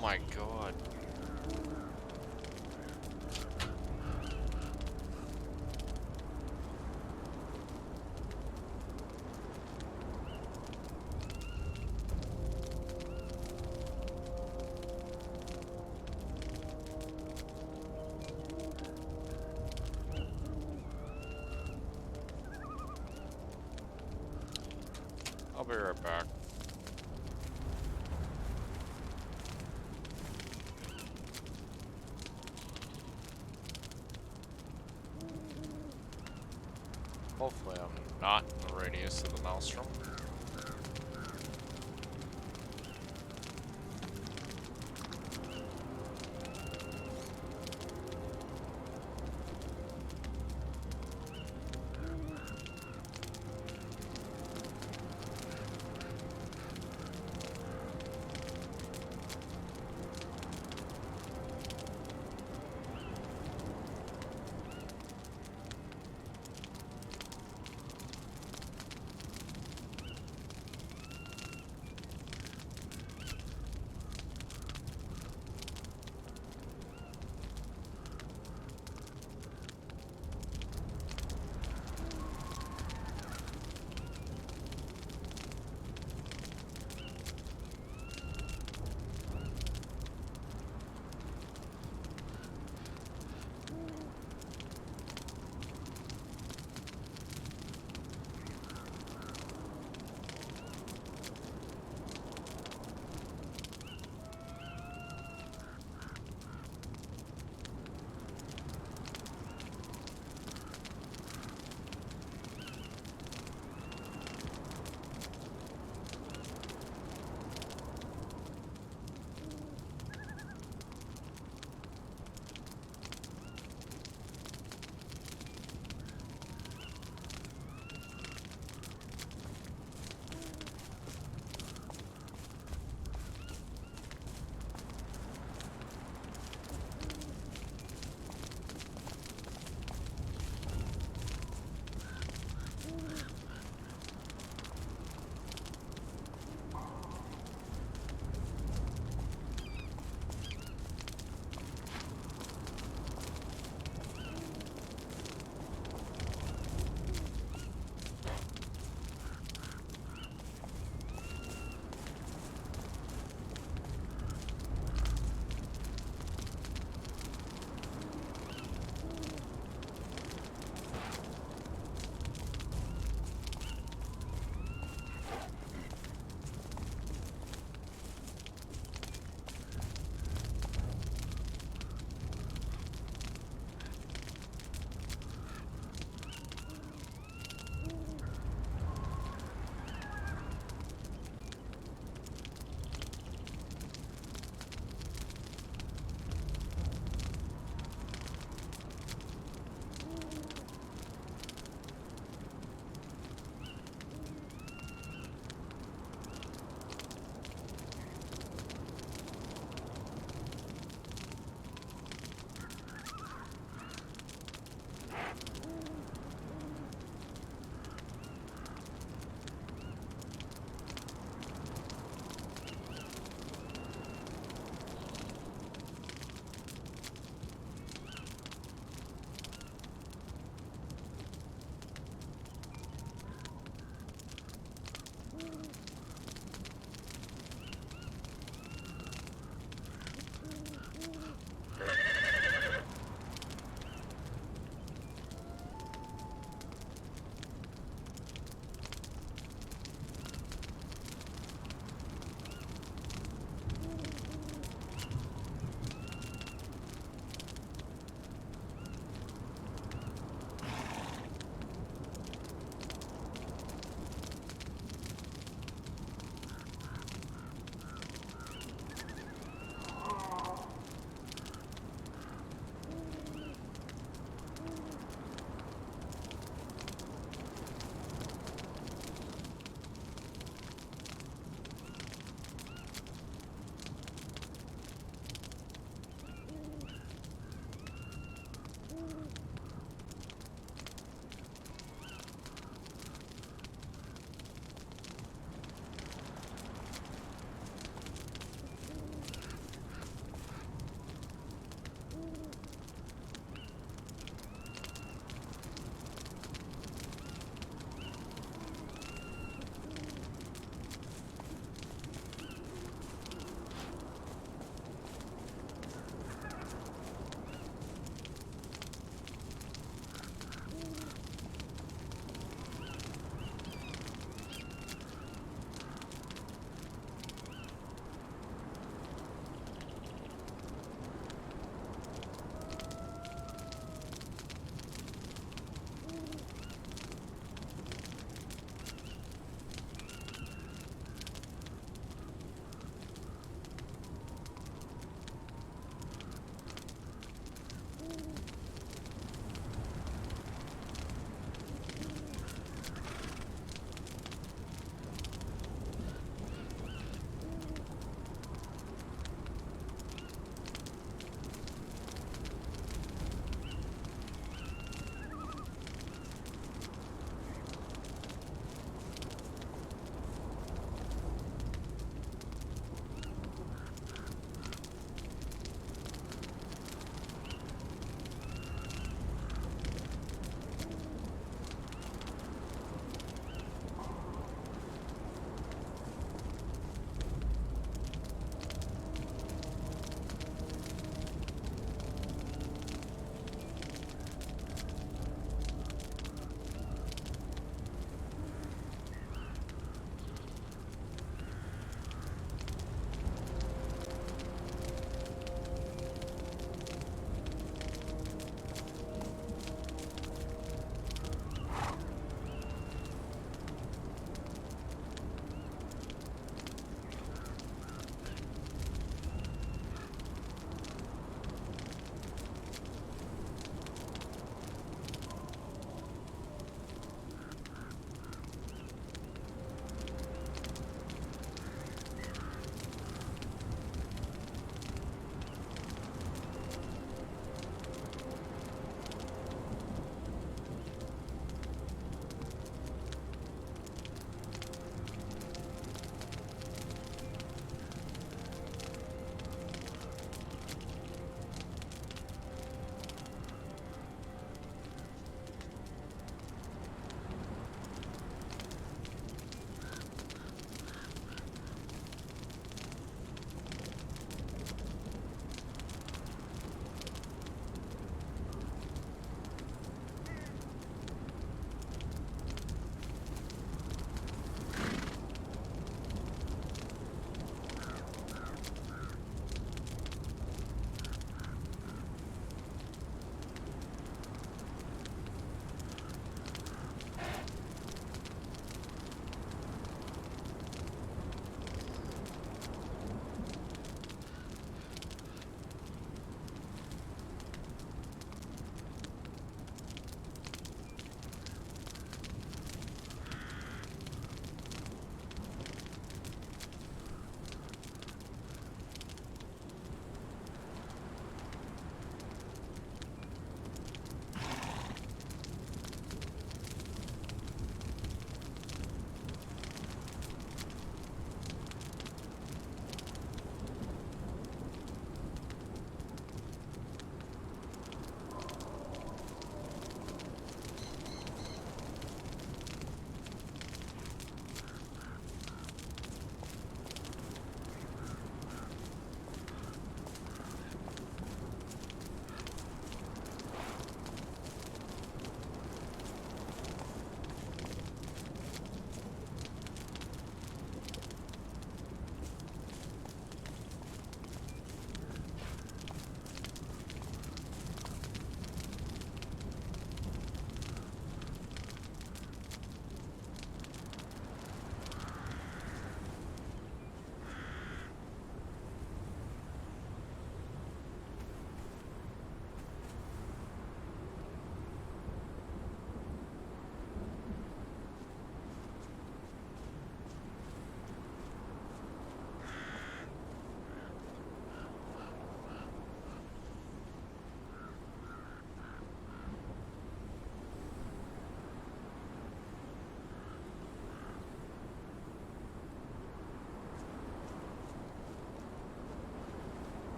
my god. I'll be right back. Hopefully I'm not in the radius of the maelstrom.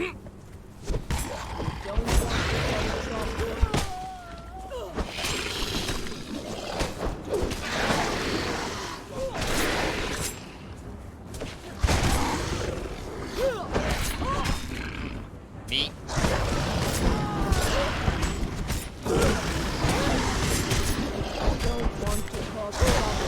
Don't want to get in trouble. Neat. Don't want to cause trouble.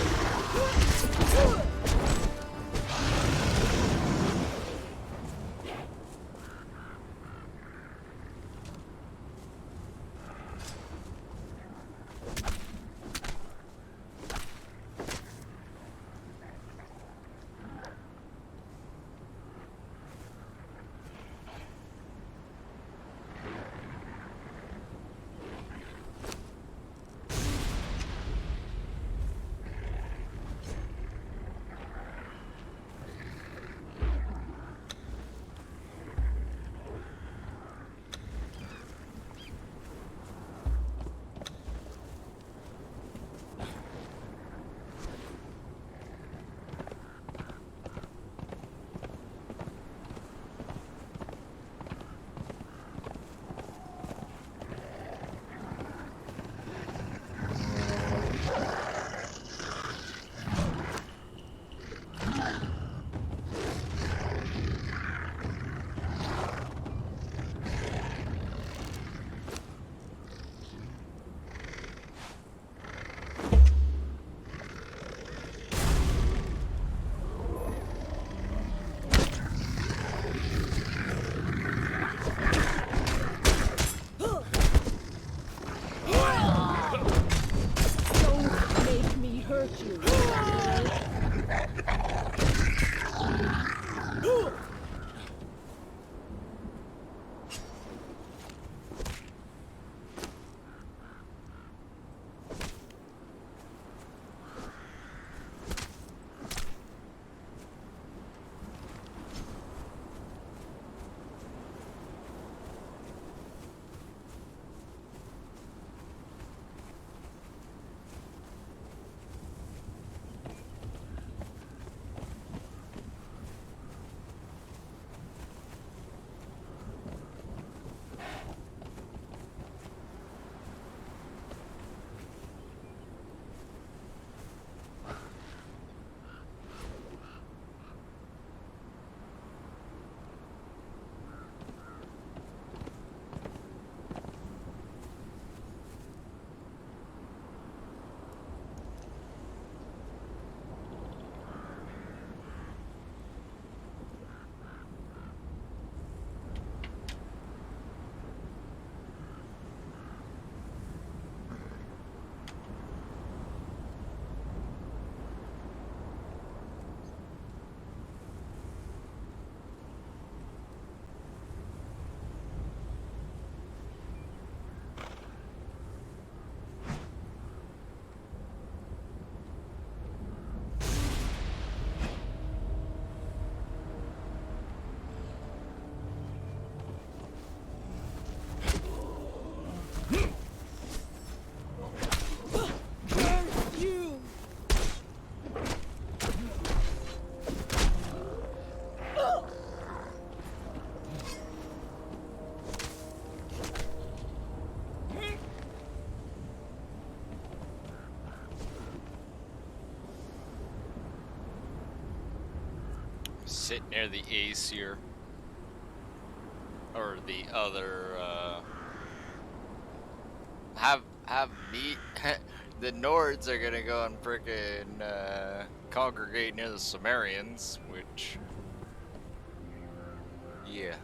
Don't make me hurt you. Sit near the Aesir. Or the other, have meet. The Nords are gonna go and frickin' congregate near the Sumerians, which, yeah.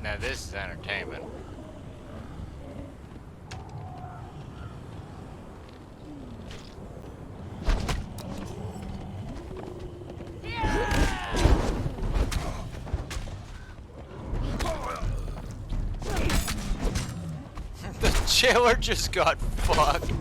Now this is entertainment. The jailer just got fucked.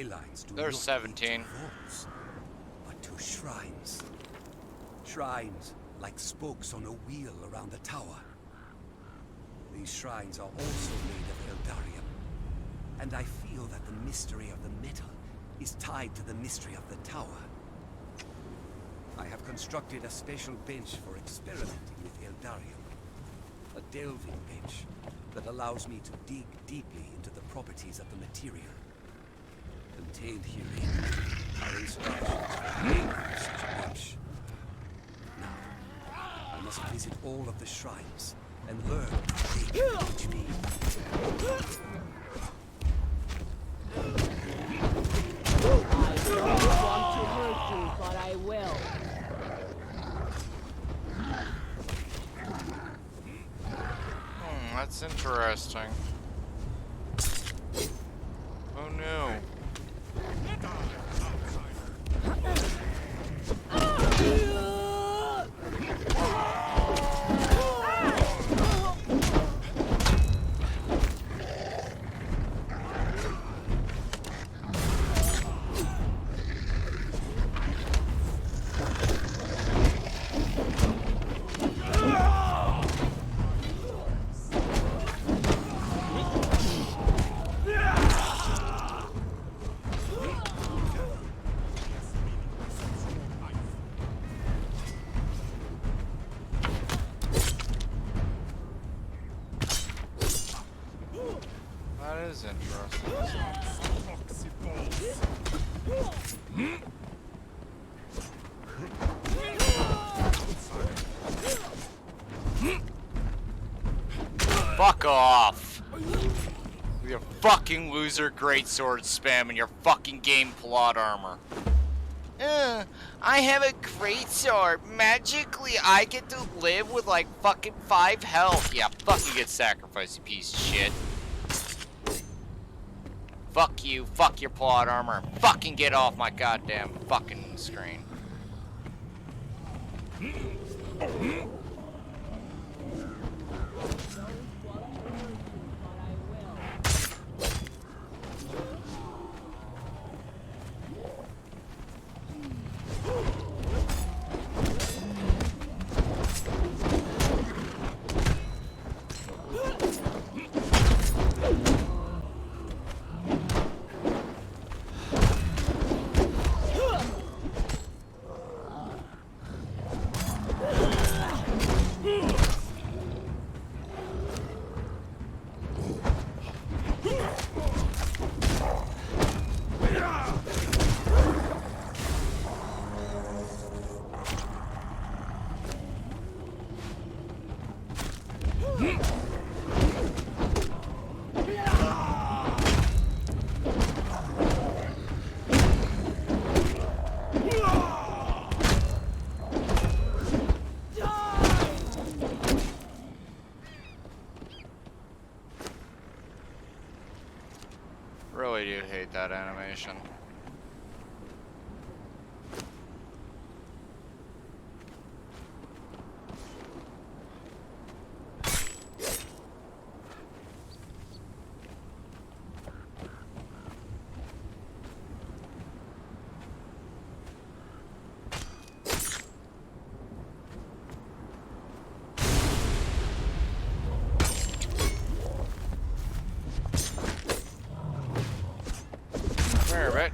ley lines do There's not lead 17. to vaults, but to shrines. Shrines like spokes on a wheel around the tower. These shrines are also made of Eldarium, and I feel that the mystery of the metal is tied to the mystery of the tower. I have constructed a special bench for experimenting with Eldarium. A delving bench that allows me to dig deeply into the properties of the material. Contained herein are instructions for making such a bench. Now, I must visit all of the shrines and learn what they can teach me. I don't want to hurt you, but I will. That's interesting. Oh no. That is interesting. Fuck off! With your fucking loser greatsword spam and your fucking game plot armor. I have a greatsword. Magically, I get to live with like fucking 5 health. Yeah, fucking get sacrificed, you piece of shit. Fuck you, fuck your plot armor. Fucking get off my goddamn fucking screen. Really do hate that animation. Come here, bitch.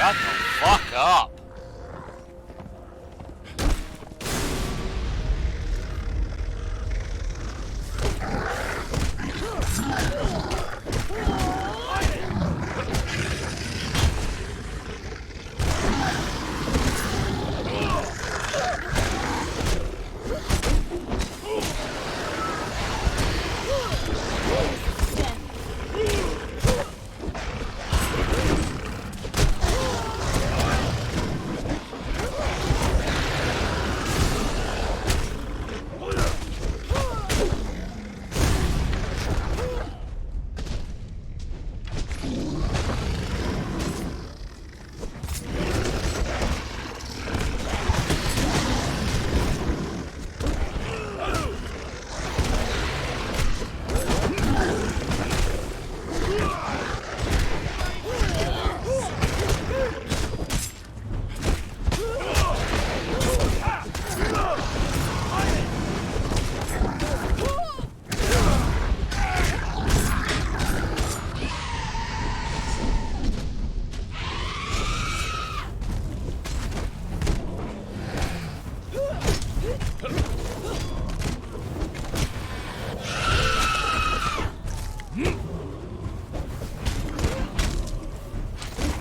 Shut the fuck up.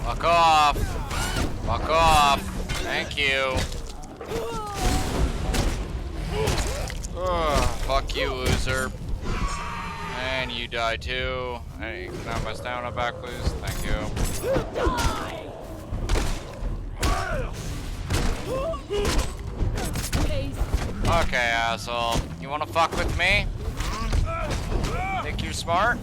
Fuck off. Fuck off. Thank you. Fuck you, loser. And you die too. Hey, can I have my stamina back, please? Thank you. Okay, asshole. You wanna fuck with me? Think you're smart?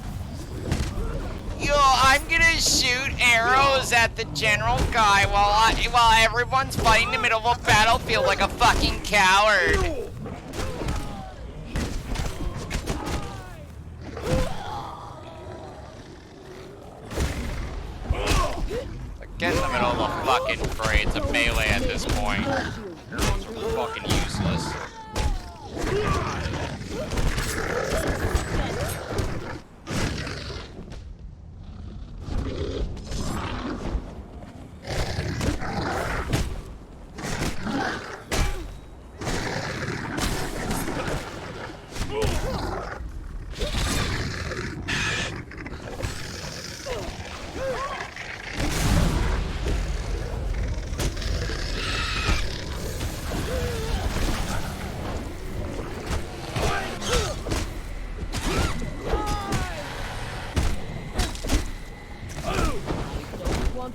Yo, I'm gonna shoot arrows at the general guy while everyone's fighting in the middle of a battlefield like a fucking coward. Get in the middle of the fucking fray. It's a melee at this point. Arrows are fucking useless.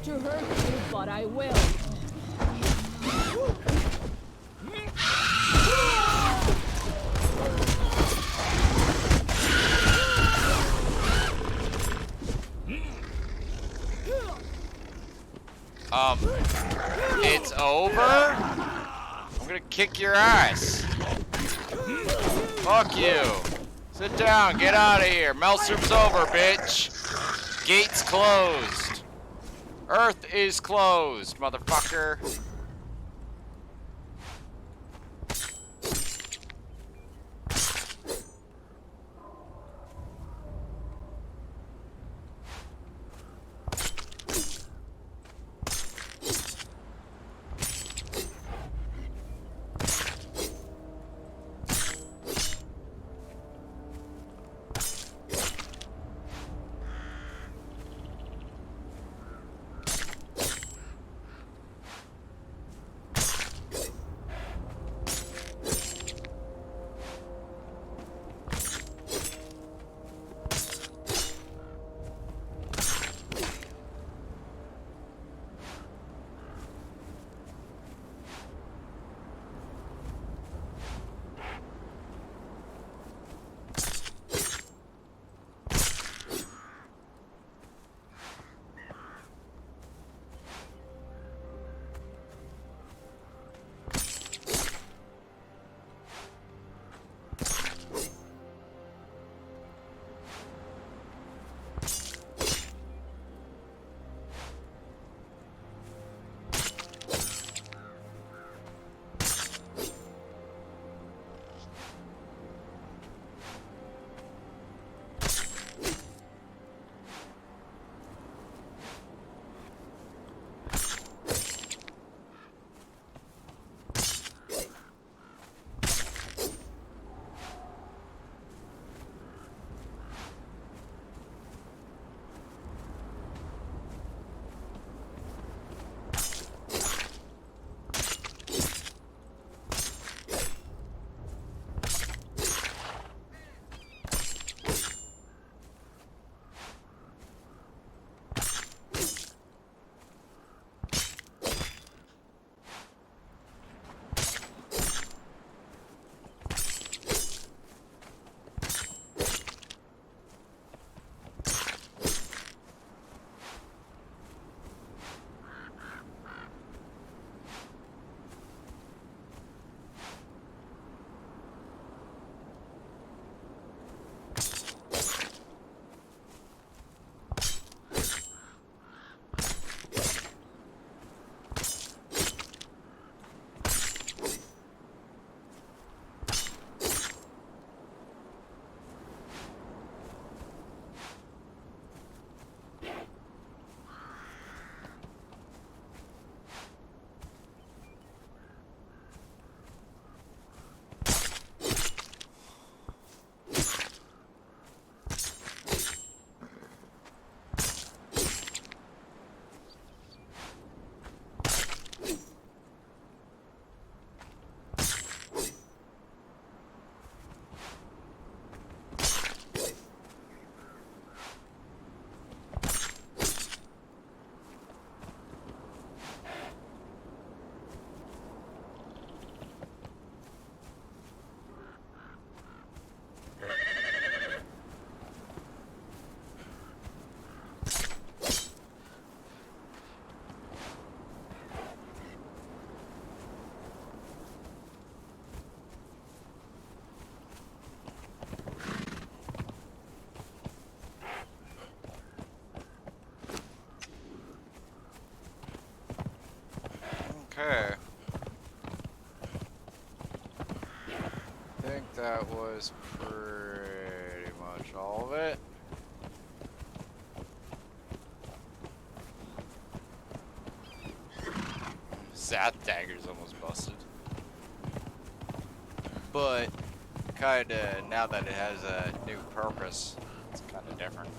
To hurt you, but I will. It's over? I'm gonna kick your ass. Fuck you. Sit down, get out of here. Maelstrom's over, bitch. Gates closed. Earth is closed, motherfucker. Okay. I think that was pretty much all of it. That dagger's almost busted. But kinda now that it has a new purpose, it's kinda different.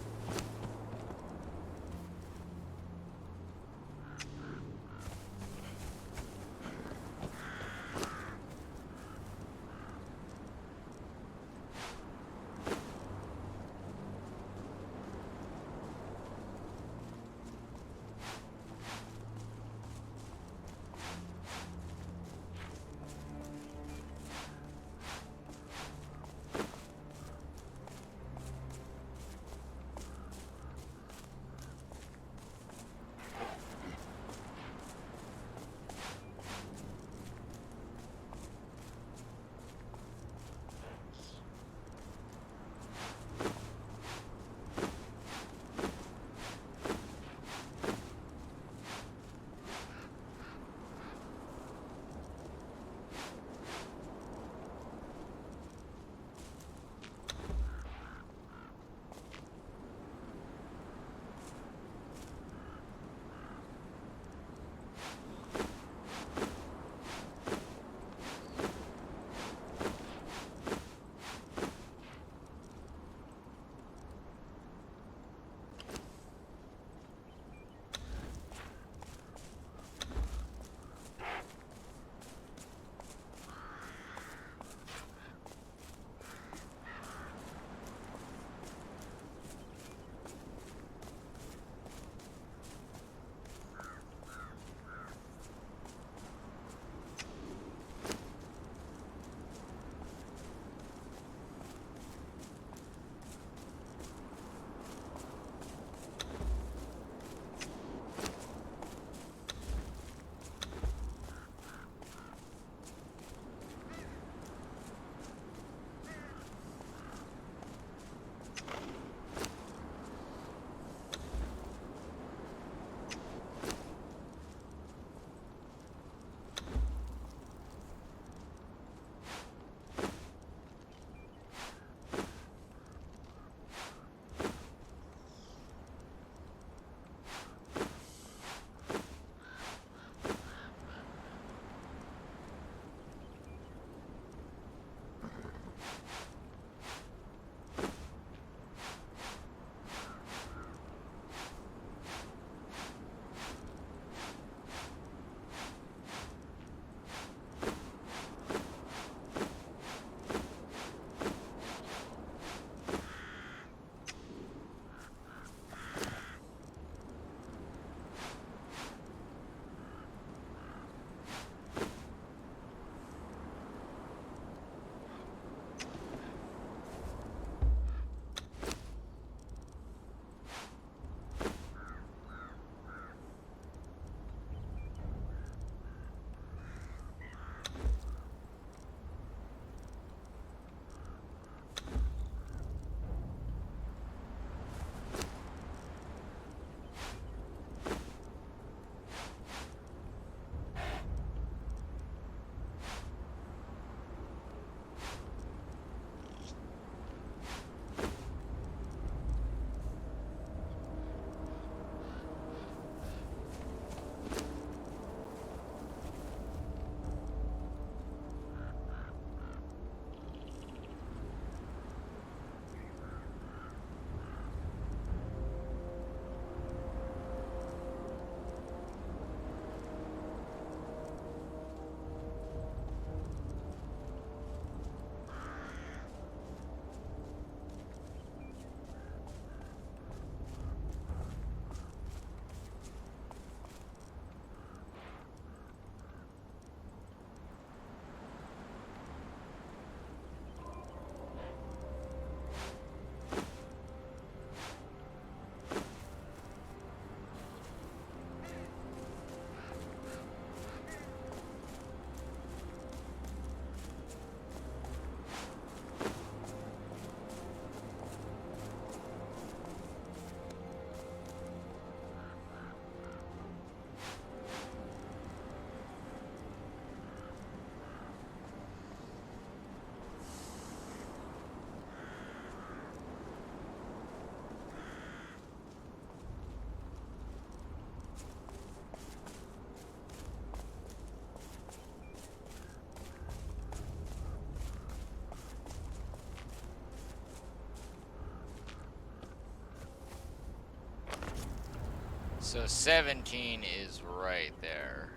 So 17 is right there.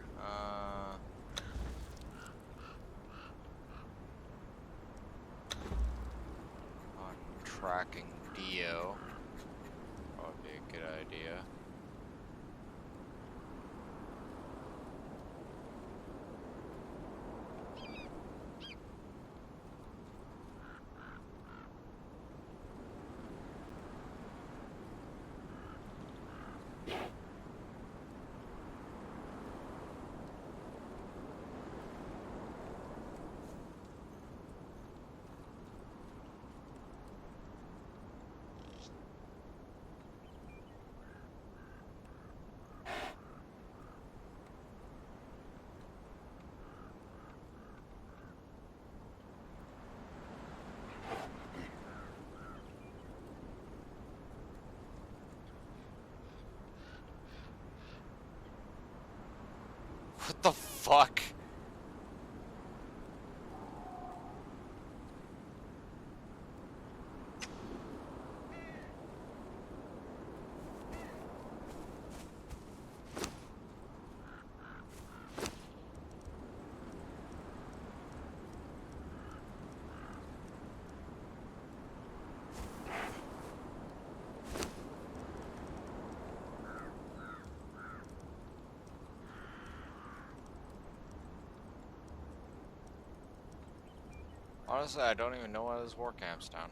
On tracking Dio. That would be a good idea. What the fuck? Honestly, I don't even know why this war camp's down.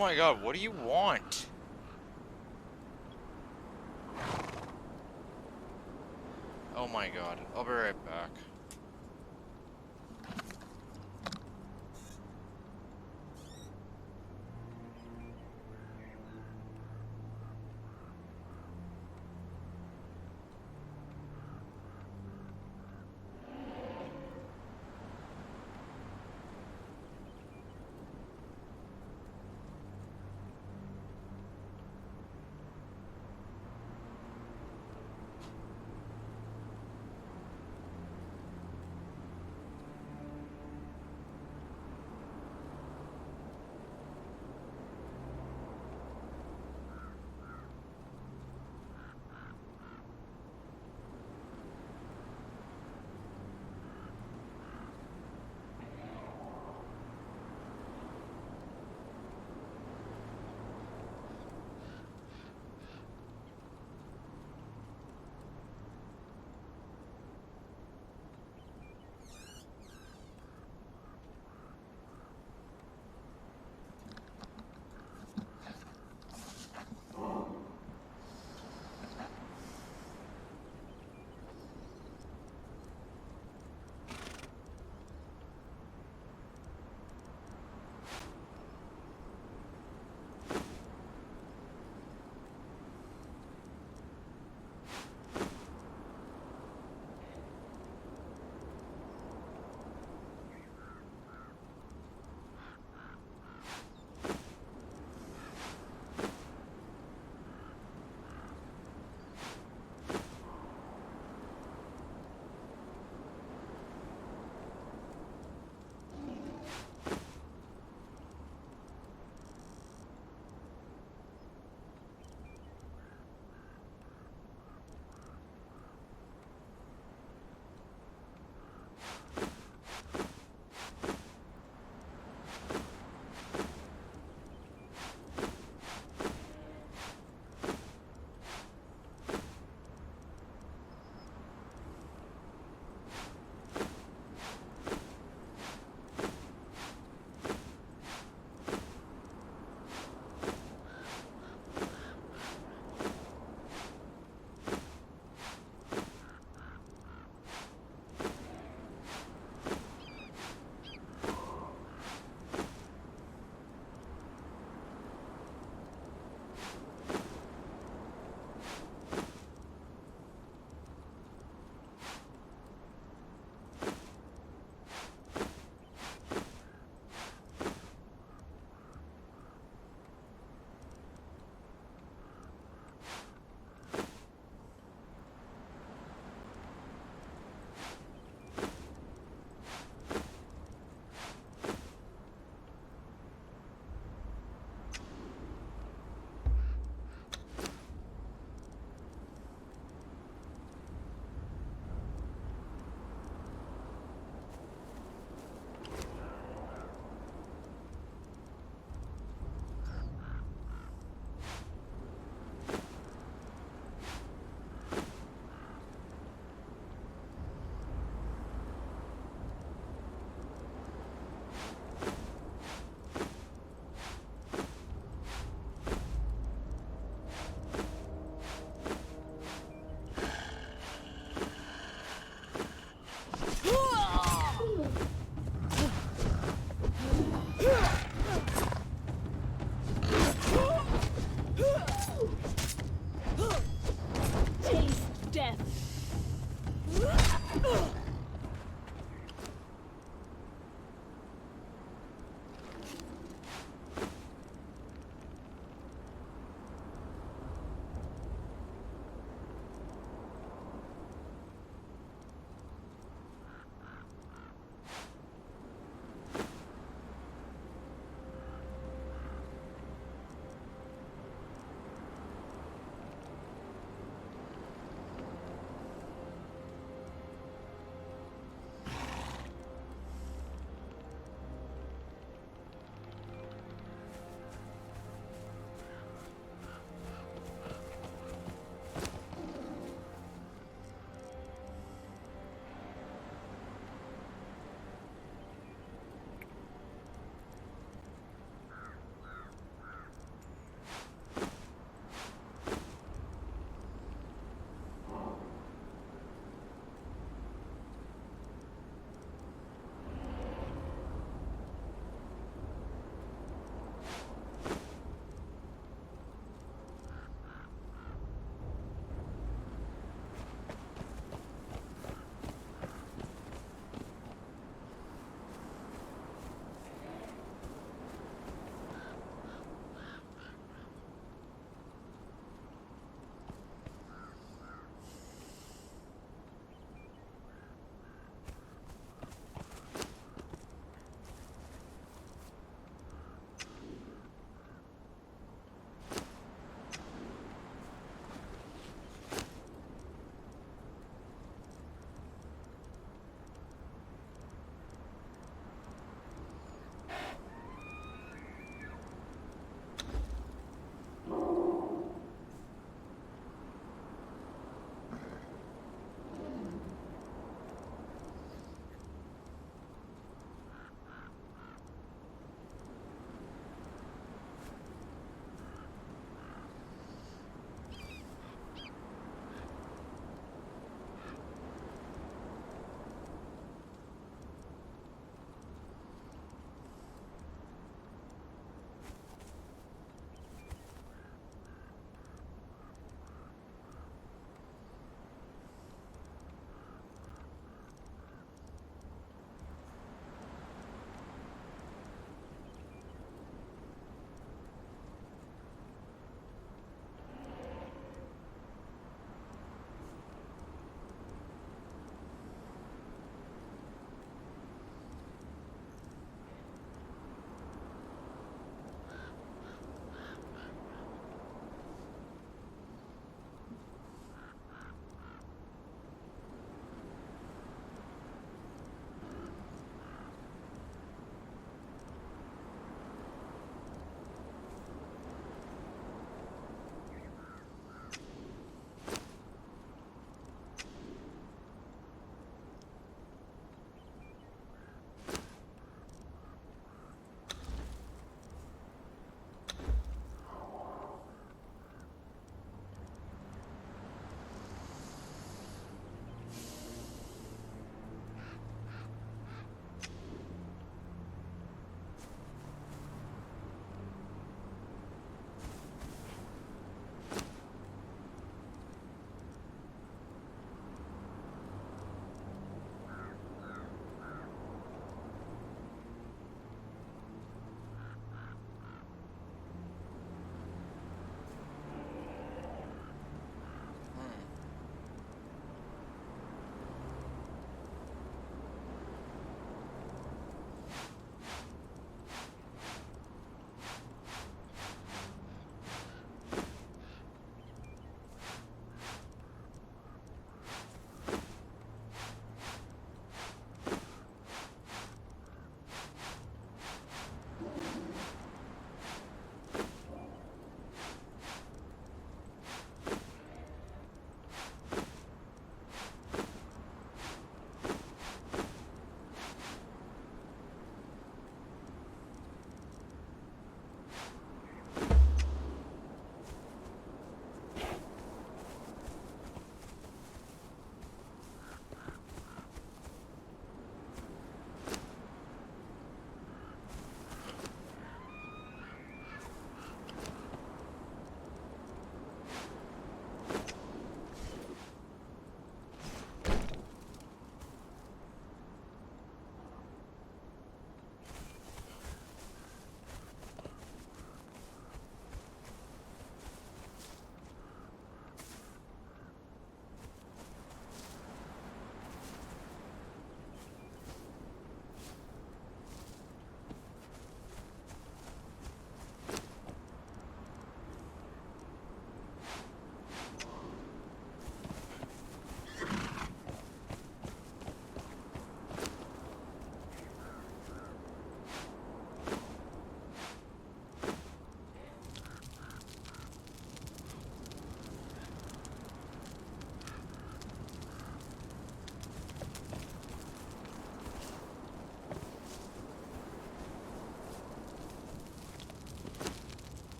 my god, what do you want? Oh my god, I'll be right back.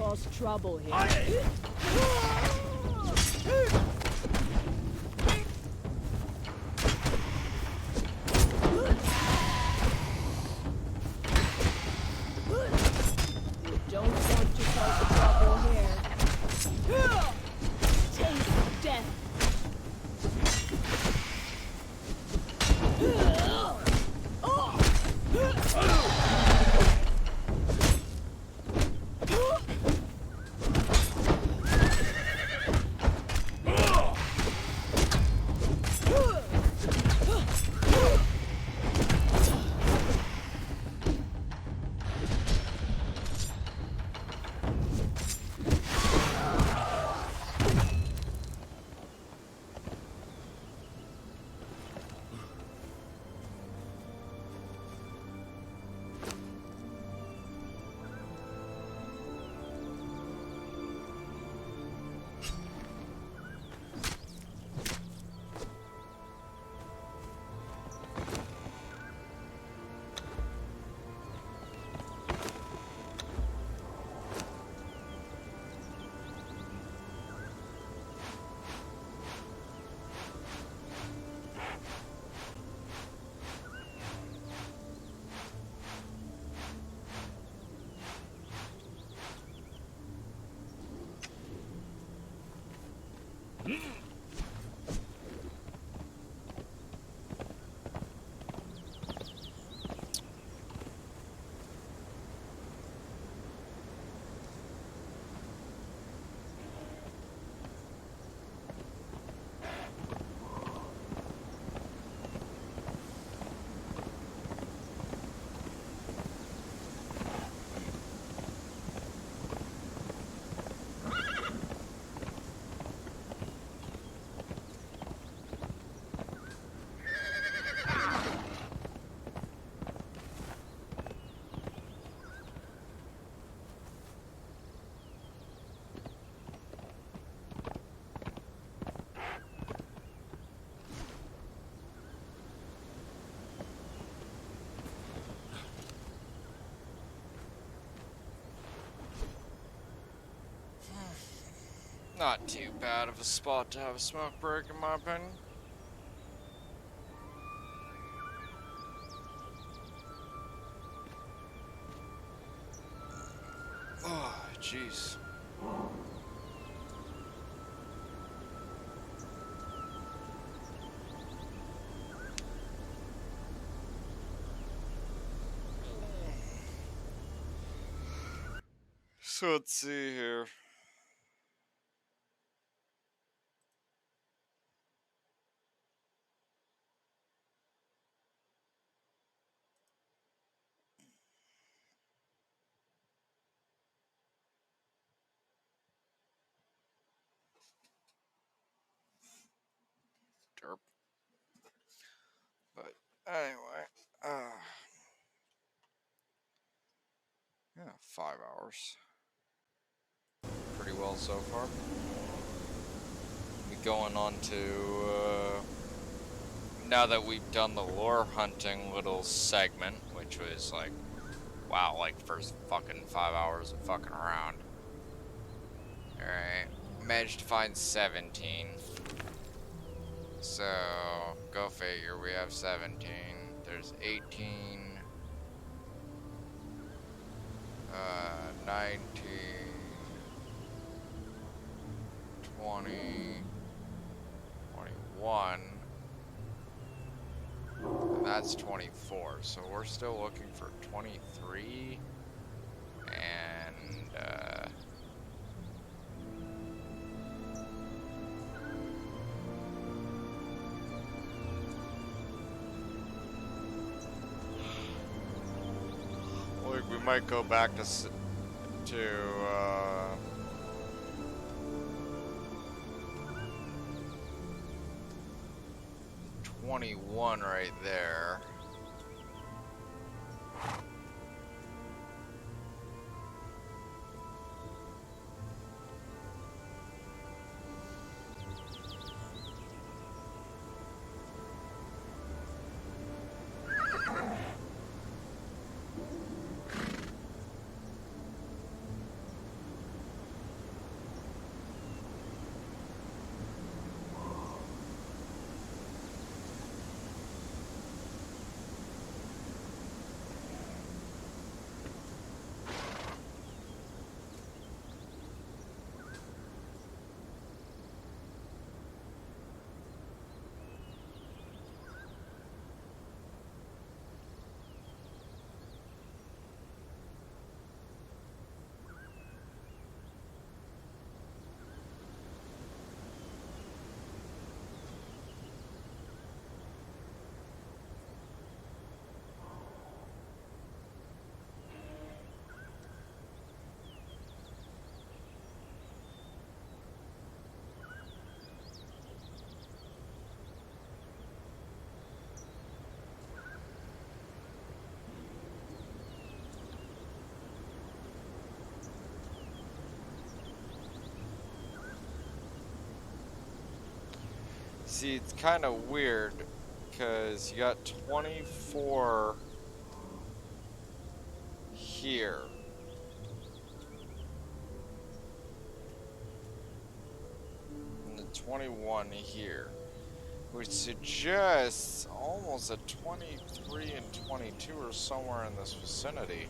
cause trouble here. You don't want to cause trouble here. Taste death. Not too bad of a spot to have a smoke break, in my opinion. Oh, jeez. So let's see here. Derp. But anyway, yeah, 5 hours. Pretty well so far. We going on to, now that we've done the lore hunting little segment, which was like, wow, like first fucking 5 hours of fucking around. Alright, managed to find 17. So, go figure, we have 17. There's 18, 19, 20, 21, and that's 24. So we're still looking for 23, and, we might go back to 21 right there. See, it's kind of weird because you got 24 here. And the 21 here. Which suggests almost a 23 and 22 or somewhere in this vicinity.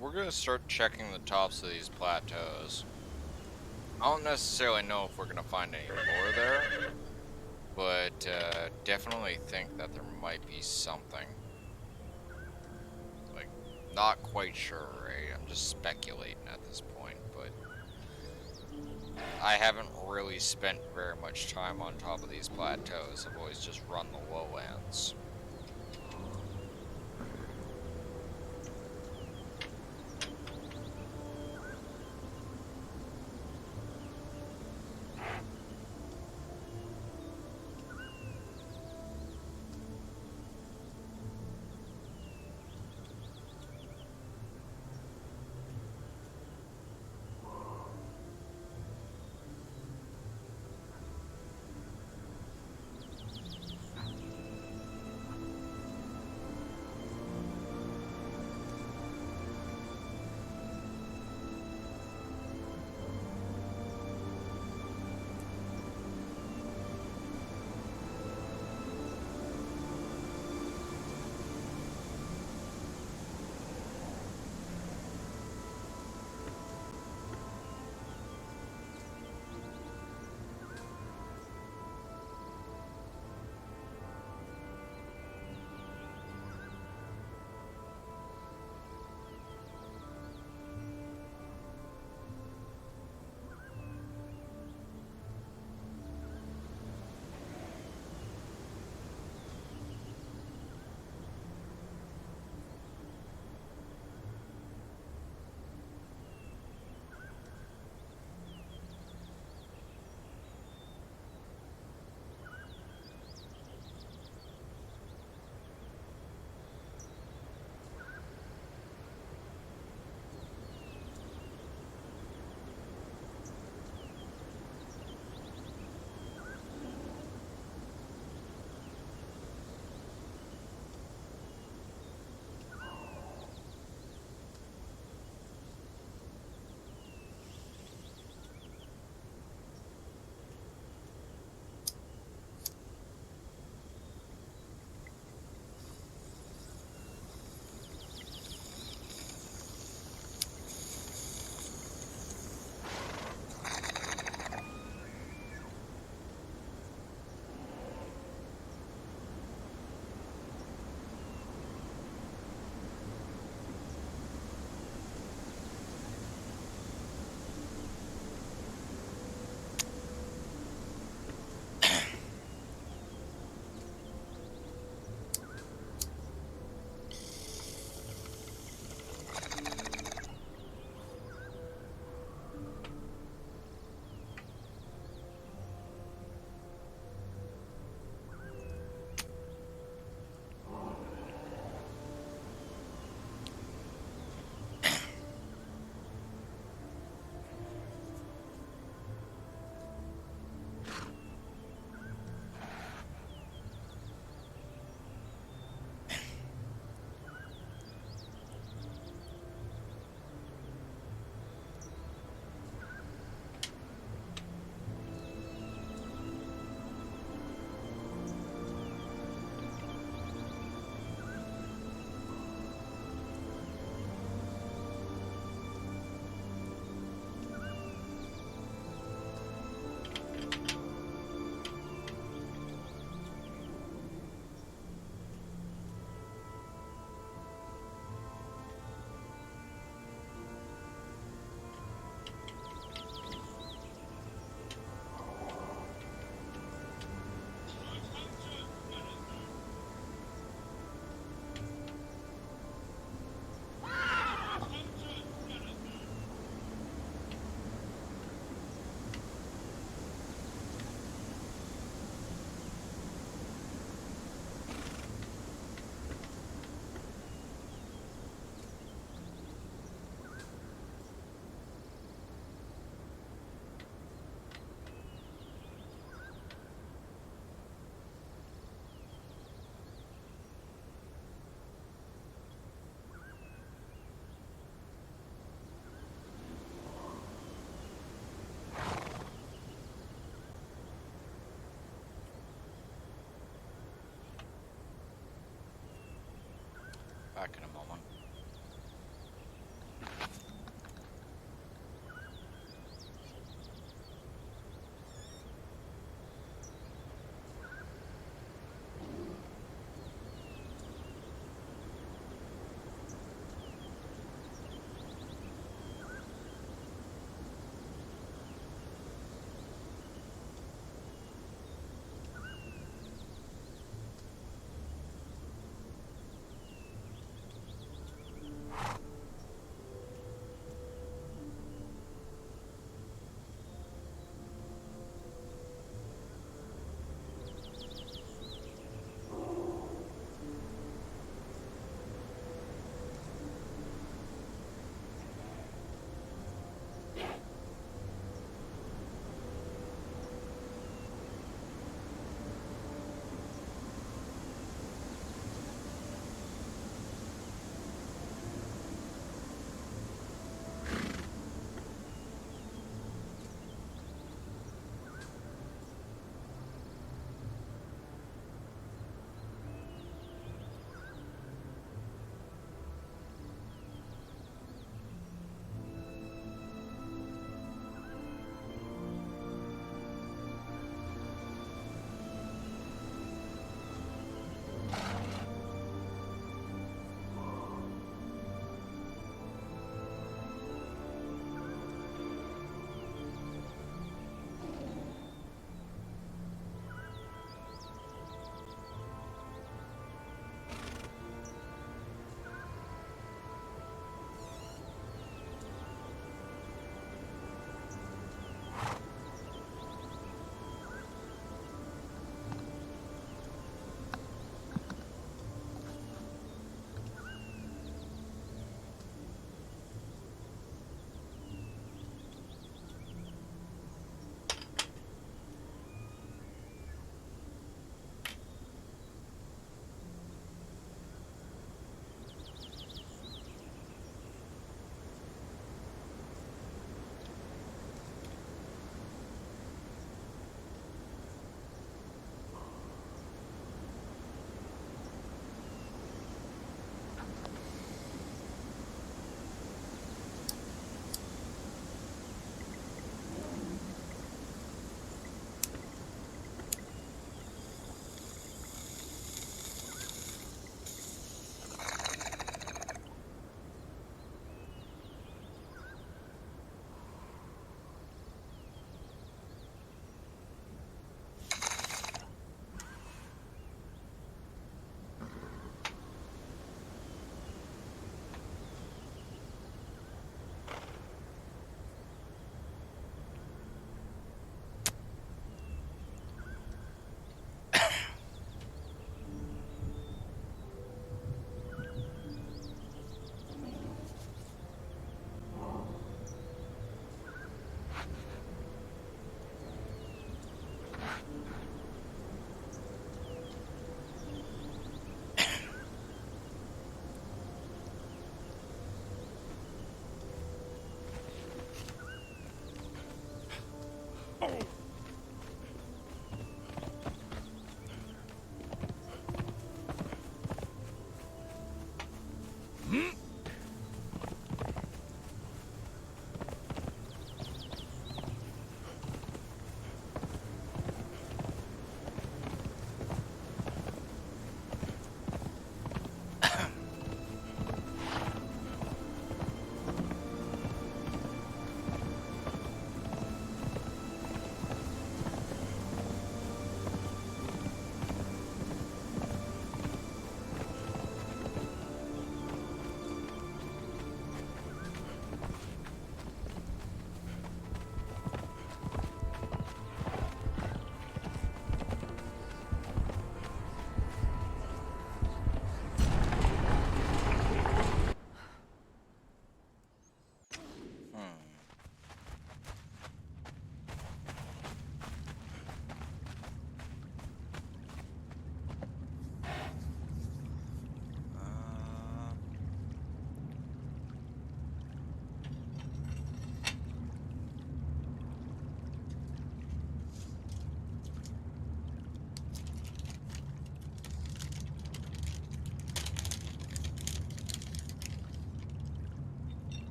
We're gonna start checking the tops of these plateaus. I don't necessarily know if we're gonna find any more there, but definitely think that there might be something. Like, not quite sure, right? I'm just speculating at this point, but I haven't really spent very much time on top of these plateaus. I've always just run the lowlands. Back in a moment.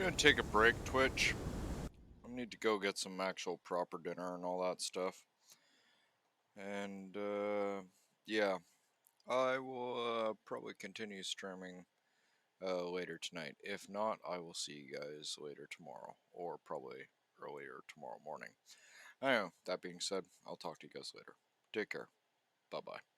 gonna take a break, Twitch. I need to go get some actual proper dinner and all that stuff. And, yeah. I will probably continue streaming later tonight. If not, I will see you guys later tomorrow, or probably earlier tomorrow morning. I don't know. That being said, I'll talk to you guys later. Take care. Bye bye.